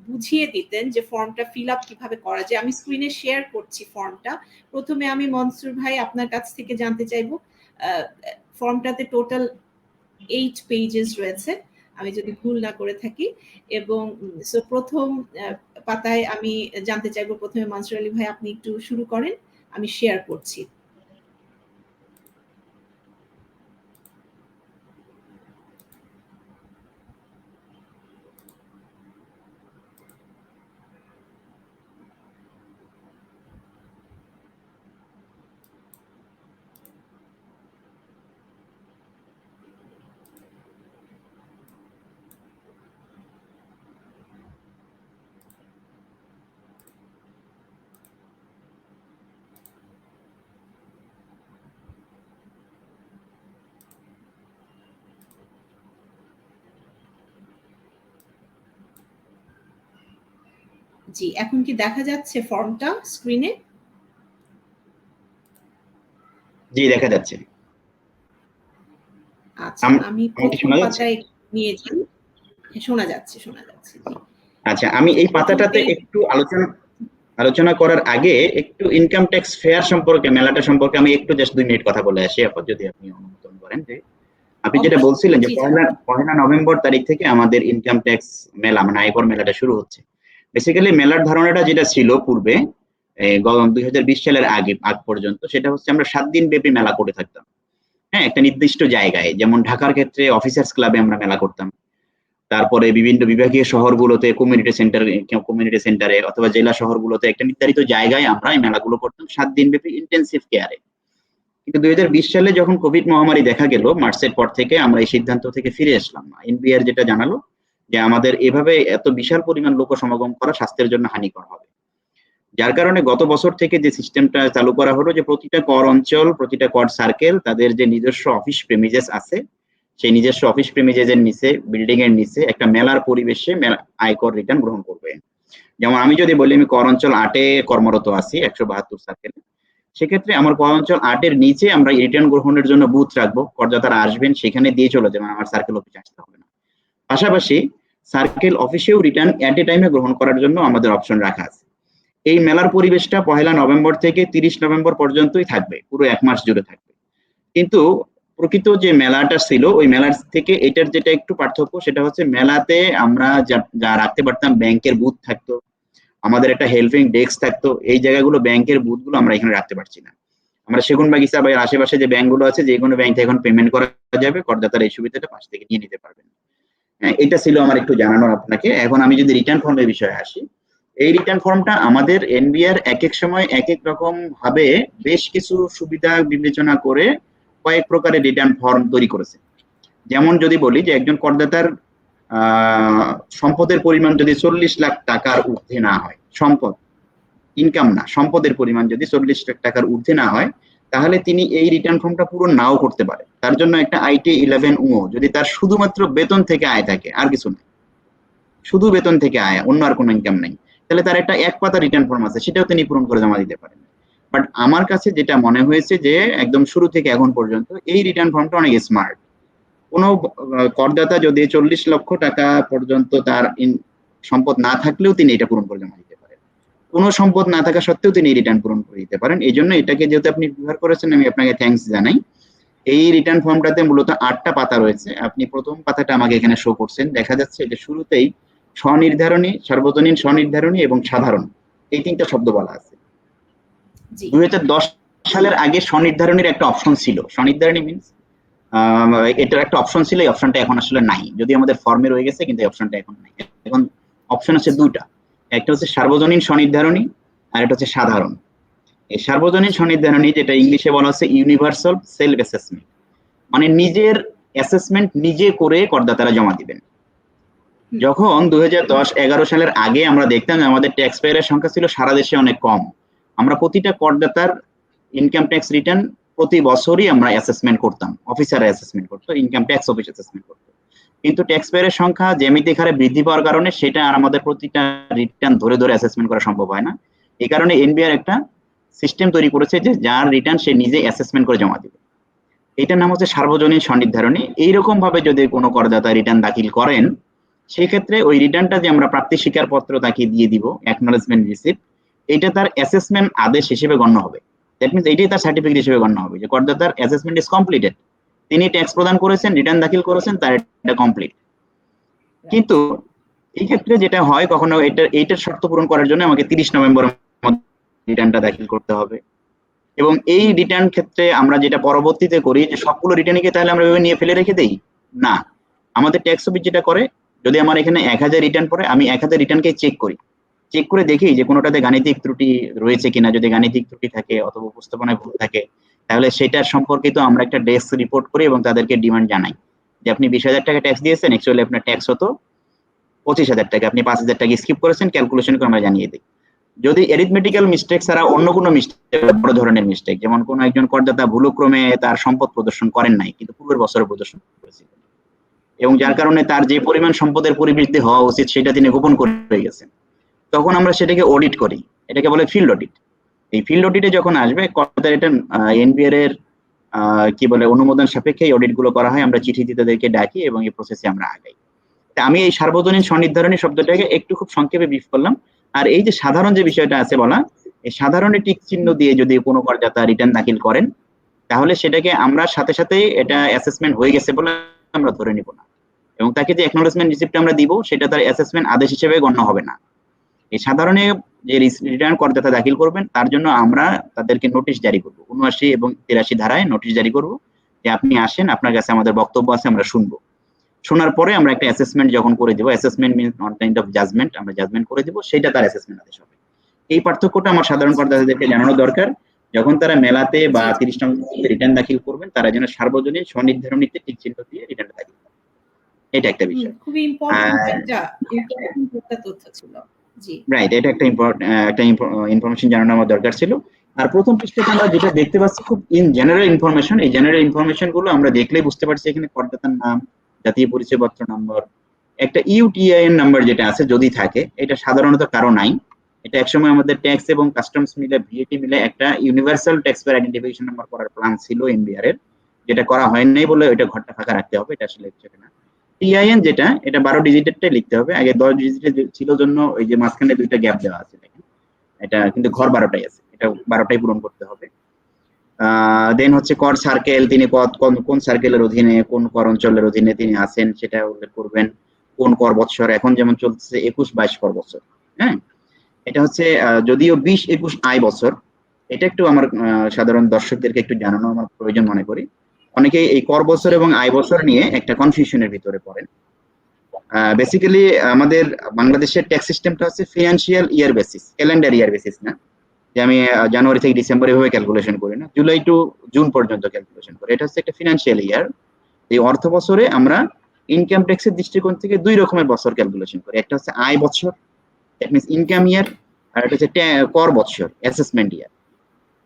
বুঝিয়ে দিতেন যে ফর্মটা ফিল আপ কিভাবে করা যায়। আমি স্ক্রিনে শেয়ার করছি ফর্মটা। প্রথমে আমি মনসুর ভাই আপনার কাছ থেকে জানতে চাইবো, ফর্মটাতে টোটাল 8 পেজেস রয়েছে আমি যদি ভুল না করে থাকি, এবং সো প্রথম পাতায় আমি জানতে চাইবো, প্রথমে মনসুর আলী ভাই আপনি একটু শুরু করেন, আমি শেয়ার করছি। জি, এখন কি দেখা যাচ্ছে ফর্মটা স্ক্রিনে? জি দেখা যাচ্ছে। আচ্ছা, আমি আমাকে প্রথম শোনা যাচ্ছে? পাতায় নিয়ে যাই। শোনা যাচ্ছে, শোনা যাচ্ছে। জি। আচ্ছা, আমি এই প্রথম পাতাটাতে পেজ। একটু আলোচনা করার আগে একটু ইনকাম ট্যাক্স ফেয়ার সম্পর্কে, মেলাটা সম্পর্কে আমি একটু জাস্ট 2 মিনিট কথা বলে আসি, যদি আপনি অনুমোদন করেন। যে আপনি যেটা অবশ্যই। বলছিলেন যে জি, পহেলা নভেম্বর তারিখ থেকে আমাদের ইনকাম ট্যাক্স মেলা মানে আয়কর মেলাটা শুরু হচ্ছে। বেসিক্যালি মেলার ধারণাটা যেটা ছিল পূর্বে 2020 সালের আগ পর্যন্ত, সেটা হচ্ছে আমরা 7 দিন ব্যাপী মেলা করে থাকতাম। হ্যাঁ, একটা নির্দিষ্ট জায়গায়, যেমন ঢাকার ক্ষেত্রে অফিসার্স ক্লাবে আমরা মেলা করতাম, তারপরে বিভিন্ন বিভাগীয় শহরগুলোতে কমিউনিটি সেন্টারে অথবা জেলা শহরগুলোতে একটা নির্ধারিত জায়গায় আমরা এই মেলাগুলো করতাম 7 দিন ব্যাপী ইন্টেন্সিভ কেয়ারে। কিন্তু 2020 সালে যখন কোভিড মহামারী দেখা গেল, মার্চের পর থেকে আমরা এই সিদ্ধান্ত থেকে ফিরে আসলাম। এনবিআর যেটা জানালো যে আমাদের এভাবে এত বিশাল পরিমাণ লোক সমাগম করা স্বাস্থ্যের জন্য হানিকর হবে। যার কারণে গত বছর থেকে যে সিস্টেমটা চালু করা হলো যে প্রতিটা কর অঞ্চল, প্রতিটা কর সার্কেল তাদের যে নিজস্ব অফিস প্রেমিজেস আছে, সেই নিজস্ব অফিস প্রেমিজেসের নিচে, বিল্ডিং এর নিচে একটা মেলার পরিবেশে আয়কর রিটার্ন গ্রহণ করবে। যেমন আমি যদি বলি আমি কর অঞ্চল 8 এ কর্মরত আছি 172 সার্কেলে, সেক্ষেত্রে আমার কর অঞ্চল 8 এর নিচে আমরা রিটার্ন গ্রহণের জন্য বুথ রাখবো, করদাতারা আসবেন সেখানে দিয়ে চলে যাবেন, আমার সার্কেল অফিসে আসতে হবে না। পাশাপাশি সার্কেল অফিসেও রিটার্ন এট এ টাইমে গ্রহণ করার জন্য আমাদের অপশন রাখা আছে। এই মেলার পরিবেশটা 1 নভেম্বর থেকে 30 নভেম্বর পর্যন্তই থাকবে, পুরো 1 মাস জুড়ে থাকবে। কিন্তু প্রকৃত যে মেলাটা ছিল ওই মেলার থেকে এটার যেটা একটু পার্থক্য সেটা হচ্ছে মেলাতে আমরা যা রাখতে পারতাম, ব্যাংকের বুথ থাকতো, আমাদের একটা হেল্পিং ডেস্ক থাকতো, এই জায়গাগুলো ব্যাংকের বুথগুলো আমরা এখানে রাখতে পারছি না। আমরা সেগুনবাগিচা বা আশেপাশে যে ব্যাংকগুলো আছে যে কোনো ব্যাংকে এখন পেমেন্ট করা যাবে, করদাতারা এই সুবিধাটা পাশ থেকে নিয়ে নিতে পারবেন। এটা ছিল আমার একটু জানানোর আপনাকে। এখন আমি যদি রিটার্ন ফর্মের বিষয়ে আসি, এই রিটার্ন ফর্মটা আমাদের এনবিআর এক এক সময় এক এক রকম ভাবে বেশ কিছু সুবিধা বিবেচনা করে কয়েক প্রকারের রিটার্ন ফর্ম তৈরি করেছে। যেমন যদি বলি যে একজন করদাতার সম্পদের পরিমাণ যদি 40 লাখ টাকার ঊর্ধ্বে না হয়, সম্পদ ইনকাম না, সম্পদের পরিমাণ যদি 40 লাখ টাকার ঊর্ধ্বে না হয়, তাহলে তিনি এই রিটার্ন ফর্মটা পূরণ নাও করতে পারে। তার জন্য একটা আইটি 11 যদি তার শুধুমাত্র বেতন থেকে আয় থাকে, আর কিছু না, শুধু বেতন থেকে আয়, অন্য আর কোনো ইনকাম নেই, তাহলে তার একটা 1 পাতা রিটার্ন ফর্ম আছে, সেটাও তিনি পূরণ করে জমা দিতে পারেন। বাট আমার কাছে যেটা মনে হয়েছে যে একদম শুরু থেকে এখন পর্যন্ত এই রিটার্ন ফর্মটা অনেক স্মার্ট। কোনো করদাতা যদি 40 লক্ষ টাকা পর্যন্ত তার সম্পদ না থাকলেও তিনি এটা পূরণ করে জমা দিতে পারেন, কোনো সম্পদ না থাকা সত্ত্বেও তিনি রিটার্ন পূরণ করে দিতে পারেন। এই জন্য এটাকে যেহেতু আপনি ব্যবহার করেছেন, আমি আপনাকে থ্যাঙ্কস জানাই। এই রিটার্ন ফর্মটাতে মূলত 8টা পাতা রয়েছে। আপনি প্রথম পাতাটা আমাকে এখানে শো করছেন, দেখা যাচ্ছে যে শুরুতেই স্বনির্ধারণী, সার্বজনীন স্বনির্ধারণী এবং সাধারণ, এই 3টা শব্দ বলা আছে। 2010 সালের আগে স্বনির্ধারণীর একটা অপশন ছিল, স্বনির্ধারণী মিনস এটার একটা অপশন ছিল, এই অপশনটা এখন আসলে নাই, যদি আমাদের ফর্মে রয়ে গেছে কিন্তু এই অপশনটা এখন নাই। এখন অপশন আছে 2টা, একটা হচ্ছে সার্বজনীন স্বনির্ধারণী আর একটা হচ্ছে সাধারণ। এই সার্বজনীন স্বনির্ধারণী, যেটা ইংলিশে বলা হচ্ছে ইউনিভার্সাল সেলফ অ্যাসেসমেন্ট, মানে নিজের অ্যাসেসমেন্ট নিজে করে করদাতারা জমা দিবেন। যখন 2010-11 সালের আগে আমরা দেখতাম আমাদের ট্যাক্স পেয়ারের সংখ্যা ছিল সারা দেশে অনেক কম, আমরা প্রতিটা করদাতার ইনকাম ট্যাক্স রিটার্ন প্রতি বছরই আমরা অ্যাসেসমেন্ট করতাম, অফিসার অ্যাসেসমেন্ট করতো, ইনকাম ট্যাক্স অফিস অ্যাসেসমেন্ট করতো। কিন্তু ট্যাক্স পেয়ারের সংখ্যা জ্যামিতিক হারে বৃদ্ধি পাওয়ার কারণে সেটা আর আমাদের প্রতিটা রিটার্ন ধরে ধরে অ্যাসেসমেন্ট করা সম্ভব হয় না। এই কারণে এনবিআর একটা সিস্টেম তৈরি করেছে যে যার রিটার্ন সে নিজে অ্যাসেসমেন্ট করে জমা দিবে, এটার নাম হচ্ছে সার্বজনীন স্বনির্ধারণী। এইরকম ভাবে যদি কোনো করদাতা রিটার্ন দাখিল করেন, সেই ক্ষেত্রে ওই রিটার্নটা যে আমরা প্রাপ্তি স্বীকারপত্র তাকে দিয়ে দিব, অ্যাকনলেজমেন্ট রিসিপ্ট, এটা তার অ্যাসেসমেন্ট আদেশ হিসেবে গণ্য হবে। দ্যাট মিনস এইটাই তার সার্টিফিকেট হিসেবে গণ্য হবে যে করদাতার অ্যাসেসমেন্ট ইজ কমপ্লিটেড, তিনি ট্যাক্স প্রদান করেছেন, রিটার্ন দাখিল করেছেন, তার এটা কমপ্লিট। কিন্তু এই ক্ষেত্রে যেটা হয়, কখনো এইটার শর্ত পূরণ করার জন্য আমাকে 30 নভেম্বরের মধ্যে রিটার্নটা দাখিল করতে হবে। এবং এই রিটার্ন ক্ষেত্রে আমরা যেটা পরবর্তীতে করি যে সবগুলো রিটার্নকে তাহলে আমরা এভাবে নিয়ে ফেলে রেখে দেই না, আমাদের ট্যাক্স অফিস যেটা করে, যদি আমার এখানে 1000 রিটার্ন পড়ে, আমি 1000 রিটার্নকে চেক করি, চেক করে দেখি যে কোনোটাতে গাণিতিক ত্রুটি রয়েছে কিনা। যদি গাণিতিক ত্রুটি থাকে অথবা উপস্থাপনায় ভুল থাকে, তাহলে সেটার সম্পর্কিত আমরা একটা ডেস্ক রিপোর্ট করি এবং তাদেরকে ডিমান্ড জানাই যে আপনি 20,000 টাকা ট্যাক্স দিয়েছেন, অ্যাকচুয়ালি আপনার ট্যাক্স হতো 25,000 টাকা, আপনি 5,000 টাকা স্কিপ করেছেন, ক্যালকুলেশন করে আমরা জানিয়ে দিই। যদি এরিথমেটিক্যাল মিস্টেক ছাড়া অন্য কোনো মিস্টেক, বড় ধরনের মিস্টেক, যেমন কোনো একজন করদাতা ভুলক্রমে তার সম্পদ প্রদর্শন করেন নাই কিন্তু পূর্বের বছরে প্রদর্শন করেছিল, এবং যার কারণে তার যে পরিমাণ সম্পদের পরিবৃদ্ধি হওয়া উচিত সেটা তিনি গোপন করে গেছেন, তখন আমরা সেটাকে অডিট করি, এটাকে বলে ফিল্ড অডিট। এই ফিল্ড অডিটে যখন আসবে করদাতার এটা এনবিআর এর কি বলে অনুমোদন সাপেক্ষে এই অডিট গুলো করা হয়, আমরা চিঠি দিতে তাদেরকে ডাকি এবং এই প্রসেসে আমরা আগাই। আমি এই সার্বজনীন স্বনির্ধারণী শব্দটাকে একটু খুব সংক্ষেপে ব্রিফ করলাম। আর এই যে সাধারণ যে বিষয়টা আছে বলা, এই সাধারণে টিক চিহ্ন দিয়ে যদি কোনো করদাতা রিটার্ন দাখিল করেন, তাহলে সেটাকে আমরা সাথে সাথেই এটা অ্যাসেসমেন্ট হয়ে গেছে বলে আমরা ধরে নিব না, এবং তাকে যে অ্যাকনলেজমেন্ট রিসিপ্ট আমরা দিব সেটা তার অ্যাসেসমেন্ট আদেশ হিসেবে গণ্য হবে না। এই সাধারণে যে রিটার্ন করদাতা দাখিল করবেন তার জন্য আমরা তাদেরকে নোটিশ জারি করব, 79 এবং 83 ধারায় নোটিশ জারি করব যে আপনি আসেন, আপনার কাছে আমাদের বক্তব্য আছে, আমরা শুনবো। শোনার পরে আমরা একটা অ্যাসেসমেন্ট যখন করে দেব, assessment means not kind of judgement, আমরা জাজমেন্ট করে দেব, সেটা তার অ্যাসেসমেন্ট আদেশ হবে। এই পার্থক্যটা আমার সাধারণ করদাতাদেরকে জানানো দরকার, যখন তারা মেলাতে বা 30 নম্বর রিটার্ন দাখিল করবেন, তারা যেন সার্বজনীন স্বনির্ধারণীতে টিক চিহ্ন দিয়ে রিটার্ন দাখিল করেন। এটা একটা বিষয়। খুবই ইম্পর্টেন্ট একটা তথ্য ছিল। জি রাইট, এটা একটা ইনফরমেশন জানানো আমার দরকার ছিল। আর প্রথম পৃষ্ঠাতে আমরা যেটা দেখতে পাচ্ছি খুব জেনারেল ইনফরমেশন, এই জেনারেল ইনফরমেশন গুলো আমরা দেখলেই বুঝতে পারছি এখানে করদাতার নাম, জাতীয় পরিচয়পত্র নম্বর, একটা ইউটিআইএন নাম্বার যেটা আছে যদি থাকে, এটা সাধারণত কারো নাই। এটা একসময় আমাদের ট্যাক্স এবং কাস্টমস মিলে ভিএটি মিলে একটা universal tax payer identification number করার প্ল্যান ছিল এনবিআর এর, যেটা করা হয় নাই বলে ওইটা ঘরটা ফাঁকা রাখতে হবে, এটা আসলে হচ্ছে না। টিআইএন যেটা, এটা 12 ডিজিটেরটাই লিখতে হবে, আগে 10 ডিজিটের ছিল জন্য ওই যে মাঝখানে দুইটা গ্যাপ দেওয়া আছে দেখেন, এটা কিন্তু ঘর 12টাই আছে, এটা 12টাই পূরণ করতে হবে। দেন হচ্ছে কর সার্কেল, তিনি কোন সার্কেলের অধীনে কোন কর অঞ্চলের অধীনে তিনি আছেন সেটা উল্লেখ করবেন। কোন কর বৎসর, এখন যেমন চলছে 21-22 কর বছর, হ্যাঁ এটা হচ্ছে যদিও 20-21 আয় বছর, এটা একটু আমার সাধারণ দর্শকদেরকে একটু জানানো আমার প্রয়োজন মনে করি। অনেকেই এই কর বছর এবং আয় বছর নিয়ে একটা কনফিউশনের ভিতরে পড়েন। বেসিক্যালি আমাদের বাংলাদেশের ট্যাক্স সিস্টেমটা হচ্ছে ফিনান্সিয়াল ইয়ার বেসিস, ক্যালেন্ডার ইয়ার বেসিস না, যে আমি জানুয়ারি থেকে ডিসেম্বর এভাবে ক্যালকুলেশন করি না, জুলাই টু জুন পর্যন্ত ক্যালকুলেশন করি। এটা হচ্ছে একটা ফিনান্সিয়াল ইয়ার। এই অর্থ বছরে আমরা ইনকাম ট্যাক্সের দৃষ্টিকোণ থেকে দুই রকমের বছর ক্যালকুলেশন করি, একটা হচ্ছে আয় বছর, দ্যাট মিনস ইনকাম ইয়ার, আর এটা হচ্ছে কর বছর, অ্যাসেসমেন্ট ইয়ার।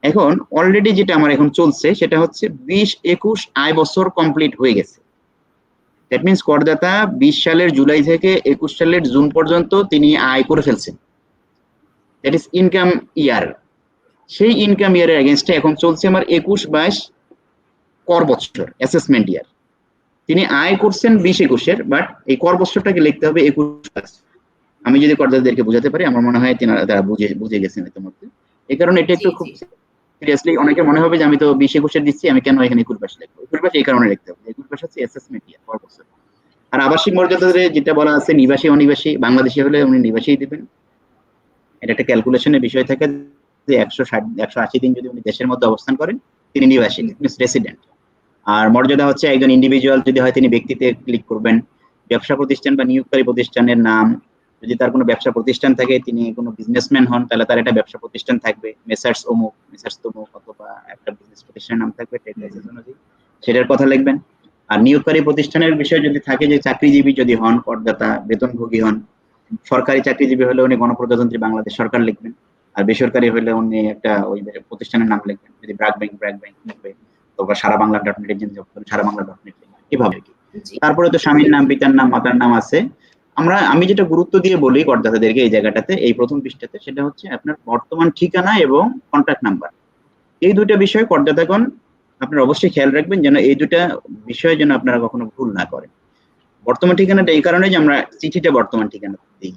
এখন অলরেডি যেটা আমার এখন চলছে সেটা হচ্ছে 20-21 আয় বছর কমপ্লিট হয়ে গেছে। দ্যাট মিনস করদাতা 20 সালের জুলাই থেকে 21 সালের জুন পর্যন্ত তিনি আয় করে ফেলছেন, দ্যাট ইজ ইনকাম ইয়ার। সেই ইনকাম ইয়ারের এগেইনস্টে এখন চলছে আমার 21-22 কর বছর, অ্যাসেসমেন্ট ইয়ার। তিনি আয় করছেন 20-21-এর, বাট এই কর বছরটাকে লিখতে হবে 21-22। আমি যদি করদাতাদেরকে বোঝাতে পারি, আমার মনে হয় তারা বুঝে গেছেন ইতিমধ্যে। এই কারণে এটা একটু খুব সিরিয়াসলি, অনেকে মনে হবে যে আমি তো 20-21-এর দিচ্ছি, আমি কেন এখানে 21-22 লিখবো? 21-22 এই কারণে লিখতে হবে, 21-22 হচ্ছে অ্যাসেসমেন্ট ইয়ার, কর বছর। আর আবাসিক মর্যাদাতে যেটা বলা আছে নিবাসী অনিবাসী, বাংলাদেশি হলে উনি নিবাসী দিবেন। এটা একটা ক্যালকুলেশনের বিষয় থাকে যে 180 দিন যদি উনি দেশের মধ্যে অবস্থান করেন তিনি নিবাসী, মিনস রেসিডেন্ট। আর মর্যাদা হচ্ছে একজন ইন্ডিভিজুয়াল যদি হয় তিনি ব্যক্তিতে ক্লিক করবেন। ব্যবসা প্রতিষ্ঠান বা নিয়োগকারী প্রতিষ্ঠানের নাম, যদি তার কোনো ব্যবসা প্রতিষ্ঠান থাকে, তিনি কোনো বিজনেসম্যান হন, তাহলে তার একটা ব্যবসা প্রতিষ্ঠান থাকবে, মেসার্স অমুক, মেসার্স তমুক, অথবা একটা বিজনেস প্রতিষ্ঠানের নাম থাকবে, ট্রেড লাইসেন্স অনুযায়ী সেটার কথা লিখবেন। আর নিয়োগকারী প্রতিষ্ঠানের বিষয় যদি থাকে যে চাকরিজীবী যদি হন, করদাতা বেতনভোগী হন, সরকারি চাকরিজীবী হলে উনি গণপ্রজাতন্ত্রী বাংলাদেশ সরকার লিখবেন, আর বেসরকারি হলে উনি একটা ওই প্রতিষ্ঠানের নাম লিখবেন, যদি ব্র্যাক ব্যাংক লিখবে, অথবা সারা বাংলা .net সারা বাংলা .net লিখবেন, এভাবে কি। তারপরে তো স্বামীর নাম, পিতার নাম, মাতার নাম আছে। আমি যেটা গুরুত্ব দিয়ে বলি করদাতাদেরকে এই জায়গাটাতে, এই প্রথম পৃষ্ঠাতে, সেটা হচ্ছে আপনার বর্তমান ঠিকানা এবং কন্ট্যাক্ট নাম্বার। এই দুইটা বিষয় করদাতাগণ আপনারা অবশ্যই খেয়াল রাখবেন, যেন এই দুইটা বিষয়ে যেন আপনারা কখনো ভুল না করেন। বর্তমান ঠিকানাটা এই কারণে যে আমরা চিঠিটা বর্তমান ঠিকানা দিই,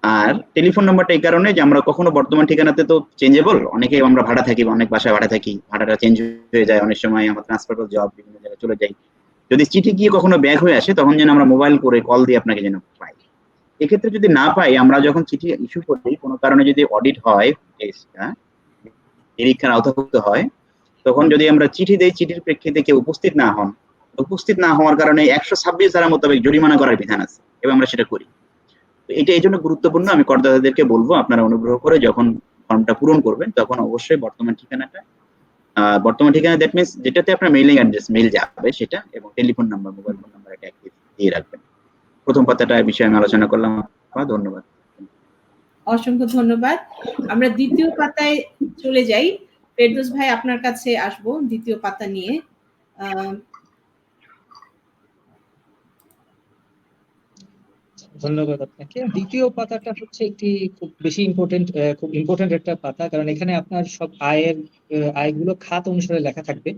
আর টেলিফোন নাম্বারটা এই কারণে যে আমরা কখনো বর্তমান ঠিকানাতে তো চেঞ্জেবল, অনেকে আমরা ভাড়া থাকি, অনেক বাসায় ভাড়া থাকি, ভাড়াটা চেঞ্জ হয়ে যায়, অনেক সময় আমার ট্রান্সফারেবল জব বিভিন্ন জায়গায় চলে যাই, যদি চিঠি গিয়ে কখনো ব্যাক হয়ে আসে তখন যেন আমরা মোবাইল করে কল দিয়ে আপনাকে যেন পাই। এক্ষেত্রে যদি না পাই, আমরা যখন চিঠি ইস্যু করি, কোনো কারণে যদি অডিট হয়, নিরীক্ষার আওতাভুক্ত হয়, তখন যদি আমরা চিঠি দেই, চিঠির প্রেক্ষিতে কেউ উপস্থিত না হন, উপস্থিত না হওয়ার কারণে 126 ধারা মোতাবেক জরিমানা করার বিধান আছে, এবং আমরা সেটা করি। এটা এই জন্য গুরুত্বপূর্ণ, আমি করদাতাদেরকে বলবো আপনারা অনুগ্রহ করে যখন ফর্মটা পূরণ করবেন তখন অবশ্যই বর্তমান ঠিকানা দ্যাট মিনস যেটাতে আপনার মেইলিং অ্যাড্রেস মেইল যাবে সেটা, এবং telephone number, mobile phone number এটা অ্যাক্টিভ দিয়ে রাখবেন। প্রথম পাতাটা বিষয়ে আমি আলোচনা করলাম। ধন্যবাদ। অসংখ্য ধন্যবাদ। আমরা দ্বিতীয় পাতায় চলে যাই। ফেরদৌস ভাই, আপনার কাছে আসবো দ্বিতীয় পাতা নিয়ে। ধন্যবাদ আপনাকে। দ্বিতীয় পাতাটা হচ্ছে একটি খুব ইম্পর্টেন্ট একটা পাতা, কারণ এখানে আপনার সব আয়গুলো খাত অনুসারে লেখা থাকবে।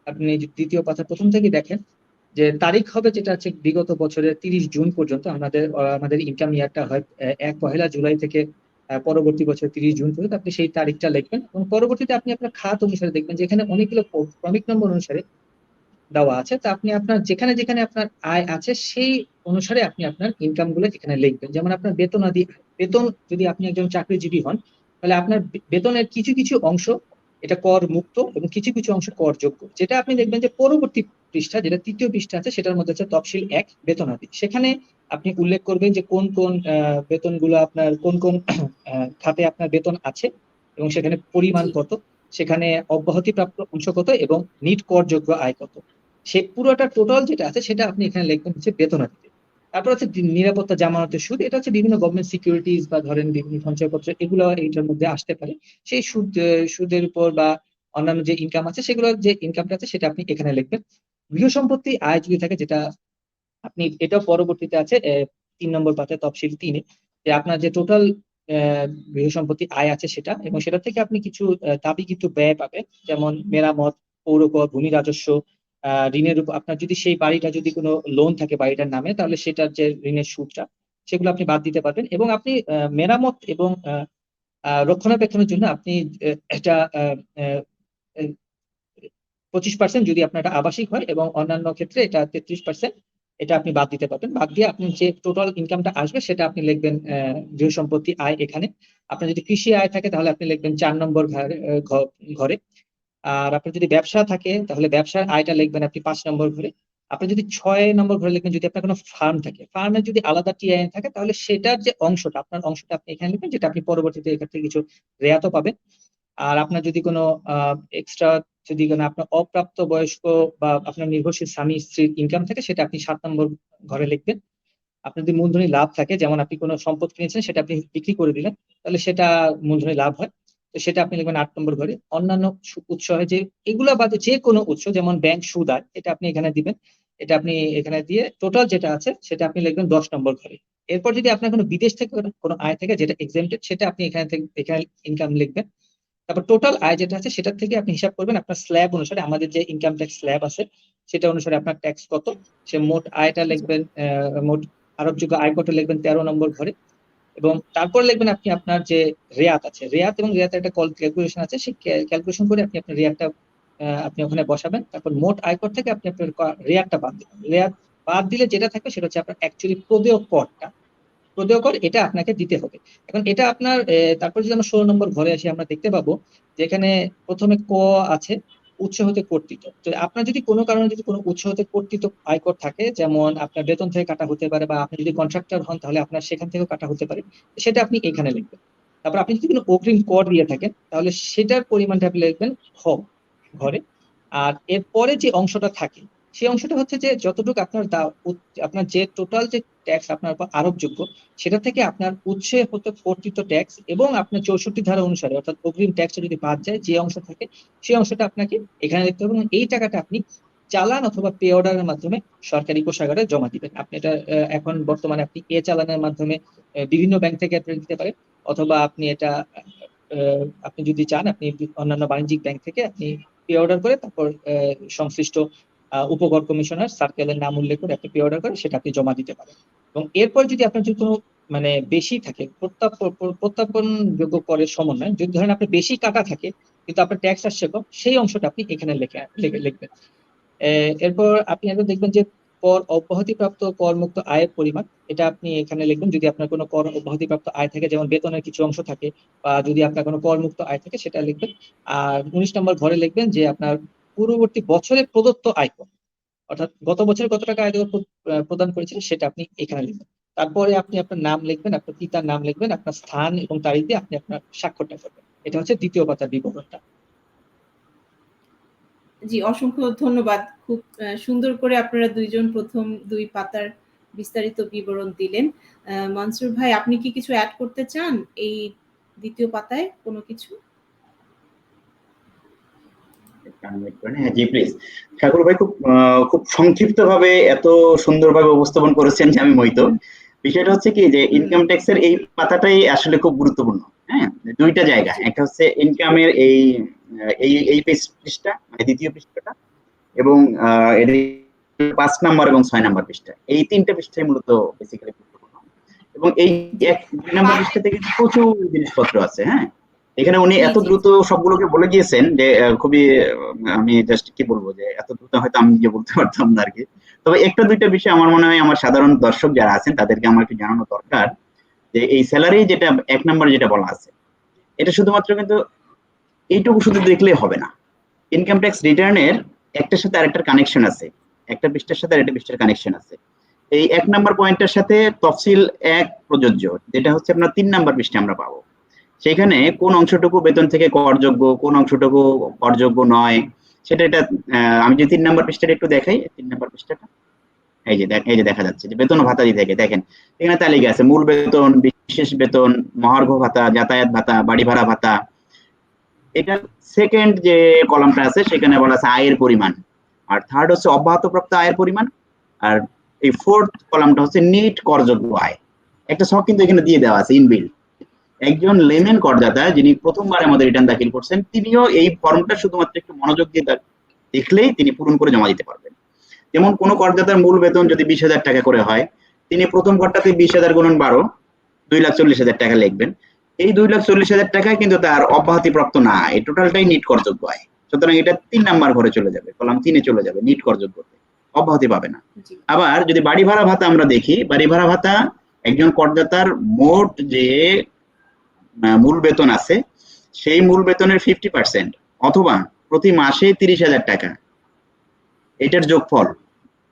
আপনি দ্বিতীয় পাতা প্রথম থেকে দেখেন যে তারিখ হবে যেটা হচ্ছে বিগত বছরের 30 জুন পর্যন্ত। আমাদের ইনকাম ইয়ারটা হয় 1 জুলাই থেকে পরবর্তী বছর 30 জুন পর্যন্ত। আপনি সেই তারিখটা লিখবেন, এবং পরবর্তীতে আপনি আপনার খাত অনুসারে দেখবেন যে এখানে অনেকগুলো ক্রমিক নম্বর অনুসারে দেওয়া আছে। তা আপনি আপনার যেখানে যেখানে আপনার আয় আছে সেই অনুসারে আপনি আপনার ইনকাম গুলো এখানে লিখবেন। যেমন আপনার বেতন, যদি আপনি একজন চাকরিজীবী হন, তাহলে আপনার বেতনের কিছু কিছু অংশ এটা কর মুক্ত এবং কিছু কিছু অংশ করযোগ্য। যেটা আপনি দেখবেন যে পরবর্তী পৃষ্ঠা, যেটা তৃতীয় পৃষ্ঠা আছে, সেটার মধ্যে হচ্ছে তফসিল 1 বেতনাদি। সেখানে আপনি উল্লেখ করবেন যে কোন কোন বেতনগুলো আপনার কোন কোন খাতে আপনার বেতন আছে, এবং সেখানে পরিমাণ কত, সেখানে অব্যাহতি প্রাপ্ত অংশ কত, এবং নিট করযোগ্য আয় কত। সেই পুরোটা টোটাল যেটা আছে সেটা আপনি এখানে লিখবেন হচ্ছে বেতনাতিতে। তারপর হচ্ছে নিরাপত্তা জামানতের সুদ, এটা হচ্ছে বিভিন্ন গভর্নমেন্ট সিকিউরিটিজ বা ধরেন বিভিন্ন সঞ্চয়পত্র, এগুলো এইটার মধ্যে আসতে পারে। সেই সুদের উপর বা অন্যান্য যে ইনকাম আছে, সেগুলোর যে ইনকামটা আছে সেটা আপনি এখানে লিখবেন। গৃহ সম্পত্তি আয় যদি থাকে, যেটা আপনি এটাও পরবর্তীতে আছে 3 নম্বর পাতে তফসিল 3-এ, যে আপনার যে টোটাল গৃহ সম্পত্তি আয় আছে সেটা, এবং সেটা থেকে আপনি কিছু দাবিকৃত ব্যয় পাবেন, যেমন মেরামত, পৌরকর, ভূমি রাজস্ব, ঋণের উপর আপনার যদি সেই বাড়িটা যদি কোনো লোন থাকে বাড়িটার নামে, তাহলে সেটার যে ঋণের সুদটা সেগুলো আপনি বাদ দিতে পারবেন। এবং আপনি মেরামত এবং রক্ষণাবেক্ষণের জন্য আপনি এটা 25% যদি আপনার এটা আবাসিক হয়, এবং অন্যান্য ক্ষেত্রে এটা 33% এটা আপনি বাদ দিতে পারবেন। বাদ দিয়ে আপনি যে টোটাল ইনকামটা আসবে সেটা আপনি লিখবেন গৃহ সম্পত্তি আয় এখানে। আপনার যদি কৃষি আয় থাকে তাহলে আপনি লিখবেন 4 নম্বর ঘরে। আর আপনার যদি ব্যবসা থাকে তাহলে ব্যবসার আয়টা লিখবেন আপনি 5 নম্বর ঘরে। আপনি যদি 6 নম্বর ঘরে লিখবেন যদি আপনার কোনো ফার্ম থাকে, ফার্মের যদি আলাদা টিআইএন থাকে, তাহলে সেটার যে অংশটা, আপনার অংশটা আপনি এখানে লিখবেন, যেটা আপনি পরবর্তীতে এখান থেকে কিছু রেয়াতও পাবেন। আর আপনার যদি কোনো এক্সট্রা, যদি কোনো আপনার অপ্রাপ্ত বয়স্ক বা আপনার নির্ভরশীল স্বামী স্ত্রীর ইনকাম থাকে, সেটা আপনি 7 নম্বর ঘরে লিখবেন। আপনার যদি মূলধনী লাভ থাকে, যেমন আপনি কোনো সম্পদ কিনেছেন সেটা আপনি বিক্রি করে দিলেন, তাহলে সেটা মূলধনী লাভ হয়, তো সেটা আপনি লিখবেন 8 নম্বর ঘরে। অন্যান্য উৎস হয় যে এগুলো বাদে যে কোনো উৎস, যেমন ব্যাংক সুদ আয়, এটা আপনি এখানে দিবেন। এটা আপনি এখানে দিয়ে টোটাল যেটা আছে সেটা আপনি লিখবেন 10 নম্বর ঘরে। এরপর যদি আপনার কোনো বিদেশ থেকে কোনো আয় থাকে যেটা এক্সেম্পটেড, সেটা আপনি এখানে ইনকাম লিখবেন। তারপর টোটাল আয় যেটা আছে সেটার থেকে আপনি হিসাব করবেন আপনার স্ল্যাব অনুসারে, আমাদের যে ইনকাম ট্যাক্স স্ল্যাব আছে সেটা অনুসারে আপনার ট্যাক্স কত, সে মোট আয়টা লিখবেন, মোট আরোপযোগ্য আয় কত লিখবেন 13 নম্বর ঘরে। এবং তারপর লিখবেন আপনি আপনার যে রেয়াত আছে, রেয়াত এবং রেয়াতের একটা ক্যালকুলেশন আছে, সেই ক্যালকুলেশন করে আপনি আপনার রেয়াতটা আপনি ওখানে বসাবেন। তারপর মোট আয়কর থেকে আপনি আপনার রেয়াতটা বাদ দিবেন। রেয়াত বাদ দিলে যেটা থাকবে সেটা হচ্ছে আপনার অ্যাকচুয়ালি প্রদেয় করটা, প্রদেয় কর, এটা আপনাকে দিতে হবে। এখন এটা আপনার তারপর যদি আমরা 16 নম্বর ঘরে আসি, আমরা দেখতে পাবো যেখানে প্রথমে ক আছে, উৎস হতে কর্তৃত। তো আপনার যদি কোনো কারণে যদি কোনো উৎস হতে কর্তৃত আয়কর থাকে, যেমন আপনার বেতন থেকে কাটা হতে পারে, বা আপনি যদি কন্ট্রাক্টর হন তাহলে আপনার সেখান থেকেও কাটা হতে পারে, সেটা আপনি এখানে লিখবেন। তারপর আপনি যদি কোনো অগ্রিম কর দিয়ে থাকেন তাহলে সেটার পরিমাণটা আপনি লিখবেন খ ঘরে। আর এরপরে যে অংশটা থাকে সেই অংশটা হচ্ছে যে যতটুকু আপনার আপনার যে টোটাল যে ট্যাক্স আপনার উপর আরোপযোগ্য, সেটা থেকে আপনার উৎসে হতে কর্তৃত্ব ট্যাক্স এবং আপনার 64 ধারা অনুসারে, অর্থাৎ অগ্রিম ট্যাক্স যদি বাদ যায় যে অংশ থাকে, সেই অংশটা আপনাকে এখানে লিখতে হবে। এবং এই টাকাটা আপনি চালান অথবা পে অর্ডারের মাধ্যমে সরকারি কোষাগারে জমা দিবেন। আপনি এটা এখন বর্তমানে আপনি চালানের মাধ্যমে বিভিন্ন ব্যাংক থেকে আপনি দিতে পারেন, অথবা আপনি এটা আপনি যদি চান আপনি অন্যান্য বাণিজ্যিক ব্যাংক থেকে আপনি পে অর্ডার করে তারপর সংশ্লিষ্ট উপকর কমিশনার সার্কেলের নাম উল্লেখ করে আপনি পে অর্ডার করে সেটা আপনি জমা দিতে পারেন। এবং এরপর যদি আপনার যদি কোনো মানে বেশি থাকে, প্রত্যাপন যোগ্য করের সমন্বয়, যদি ধরেন আপনার বেশি কাটা থাকে কিন্তু আপনার ট্যাক্স আসছে কম, সেই অংশটা আপনি এখানে লিখবেন। এরপর আপনি এখন দেখবেন যে কর অব্যাহতিপ্রাপ্ত করমুক্ত আয়ের পরিমাণ, এটা আপনি এখানে লিখবেন যদি আপনার কোনো কর অব্যাহতিপ্রাপ্ত আয় থাকে, যেমন বেতনের কিছু অংশ থাকে, বা যদি আপনার কোনো করমুক্ত আয় থাকে সেটা লিখবেন। আর 19 নম্বর ঘরে লিখবেন যে আপনার পূর্ববর্তী বছরে প্রদত্ত আয়কর, অর্থাৎ গত বছরে কত টাকা আয়কর প্রদান করেছিলেন সেটা আপনি এখানে লিখবেন। তারপরে আপনি আপনার নাম লিখবেন, আপনার পিতার নাম লিখবেন, আপনার স্থান এবং তারিখ দিয়ে আপনি আপনার স্বাক্ষরটা করবেন। এটা হচ্ছে দ্বিতীয় পাতার বিবরণটা। জি, অসংখ্য ধন্যবাদ। খুব সুন্দর করে আপনারা দুইজন প্রথম 2 পাতার বিস্তারিত বিবরণ দিলেন। মনসুর ভাই, আপনি কি কিছু অ্যাড করতে চান এই দ্বিতীয় পাতায় কোনো কিছু? হ্যাঁ জি প্লিজ। ঠাকুর ভাই খুব সংক্ষিপ্ত ভাবে এত সুন্দরভাবে উপস্থাপন করেছেন যে আমি মোহিত। বিষয়টা হচ্ছে কি যে ইনকাম ট্যাক্সের এই পাতাটাই আসলে খুব গুরুত্বপূর্ণ। হ্যাঁ, দুইটা জায়গা, একটা হচ্ছে ইনকামের এই এই পৃষ্ঠা, মানে দ্বিতীয় পৃষ্ঠাটা, এবং এর 5 নাম্বার এবং 6 নাম্বার পৃষ্ঠা, এই 3টে পৃষ্ঠাই মূলত বেসিক্যালি গুরুত্বপূর্ণ। এবং এই 2 নাম্বার পৃষ্ঠা থেকে প্রচুর জিনিসপত্র আছে। হ্যাঁ, এখানে উনি এত দ্রুত সবগুলোকে বলে দিয়েছেন যে খুবই, আমি জাস্ট কি বলবো যে এত দ্রুত হয়তো আমি নিজে বলতে পারতাম না আর কি। তবে একটা দুইটা বিষয় আমার মনে হয় আমার সাধারণ দর্শক যারা আছেন তাদেরকে আমার একটু জানানো দরকার, যে এই স্যালারি যেটা 1 নম্বরে যেটা বলা আছে, এটা শুধুমাত্র কিন্তু এইটুকু শুধু দেখলেই হবে না। ইনকাম ট্যাক্স রিটার্নের একটার সাথে আরেকটার কানেকশন আছে, একটা পৃষ্ঠার সাথে আরেকটা পৃষ্ঠার কানেকশন আছে। এই 1 নাম্বার পয়েন্টের সাথে তফসিল 1 প্রযোজ্য, যেটা হচ্ছে আপনার 3 নাম্বার পৃষ্ঠা আমরা পাবো। সেখানে কোন অংশটুকু বেতন থেকে করযোগ্য, কোন অংশটুকু করযোগ্য নয়, সেটা এটা আমি যে 3 নম্বর পৃষ্ঠাটা একটু দেখাই, 3 নম্বর পৃষ্ঠাটা এই যে দেখা যাচ্ছে যে বেতন ও ভাতা থেকে দেখেন এখানে তালিকা আছে মূল বেতন, বিশেষ বেতন, মহার্ঘ ভাতা, যাতায়াত ভাতা, বাড়ি ভাড়া ভাতা। এটা সেকেন্ড যে কলামটা আছে সেখানে বলা আছে আয়ের পরিমাণ, আর থার্ড হচ্ছে অব্যাহতপ্রাপ্ত আয়ের পরিমাণ, আর এই ফোর্থ কলামটা হচ্ছে নিট করযোগ্য আয়। একটা ছক কিন্তু এখানে দিয়ে দেওয়া আছে ইনবিল্ড। একজন লেমেন করদাতা যিনি প্রথমবার আমাদের রিটার্ন দাখিল করছেন তিনিও এই ফর্মটা শুধুমাত্র একটু মনোযোগ দিয়ে দেখলেই তিনি পূরণ করে জমা দিতে পারবেন। যেমন কোনো করদাতার মূল বেতন যদি 20,000 টাকা করে হয়, তিনি প্রথম ঘরটাতে 20,000 গুণন 12 2,40,000 টাকা লিখবেন। এই 2,40,000 টাকায় কিন্তু তার অব্যাহতিপ্রাপ্ত না, এই টোটালটাই নিট করযোগ্য আয়। সুতরাং এটা 3 নাম্বার ঘরে চলে যাবে, কলাম 3 এ চলে যাবে, নিট করযোগ্য, অব্যাহতি পাবে না। আবার যদি বাড়ি ভাড়া ভাতা আমরা দেখি, বাড়ি ভাড়া ভাতা একজন করদাতার মোট যে মূল বেতন আছে সেই মূল বেতনের 50% অথবা প্রতি মাসে 30,000 টাকা, এটার যোগফল,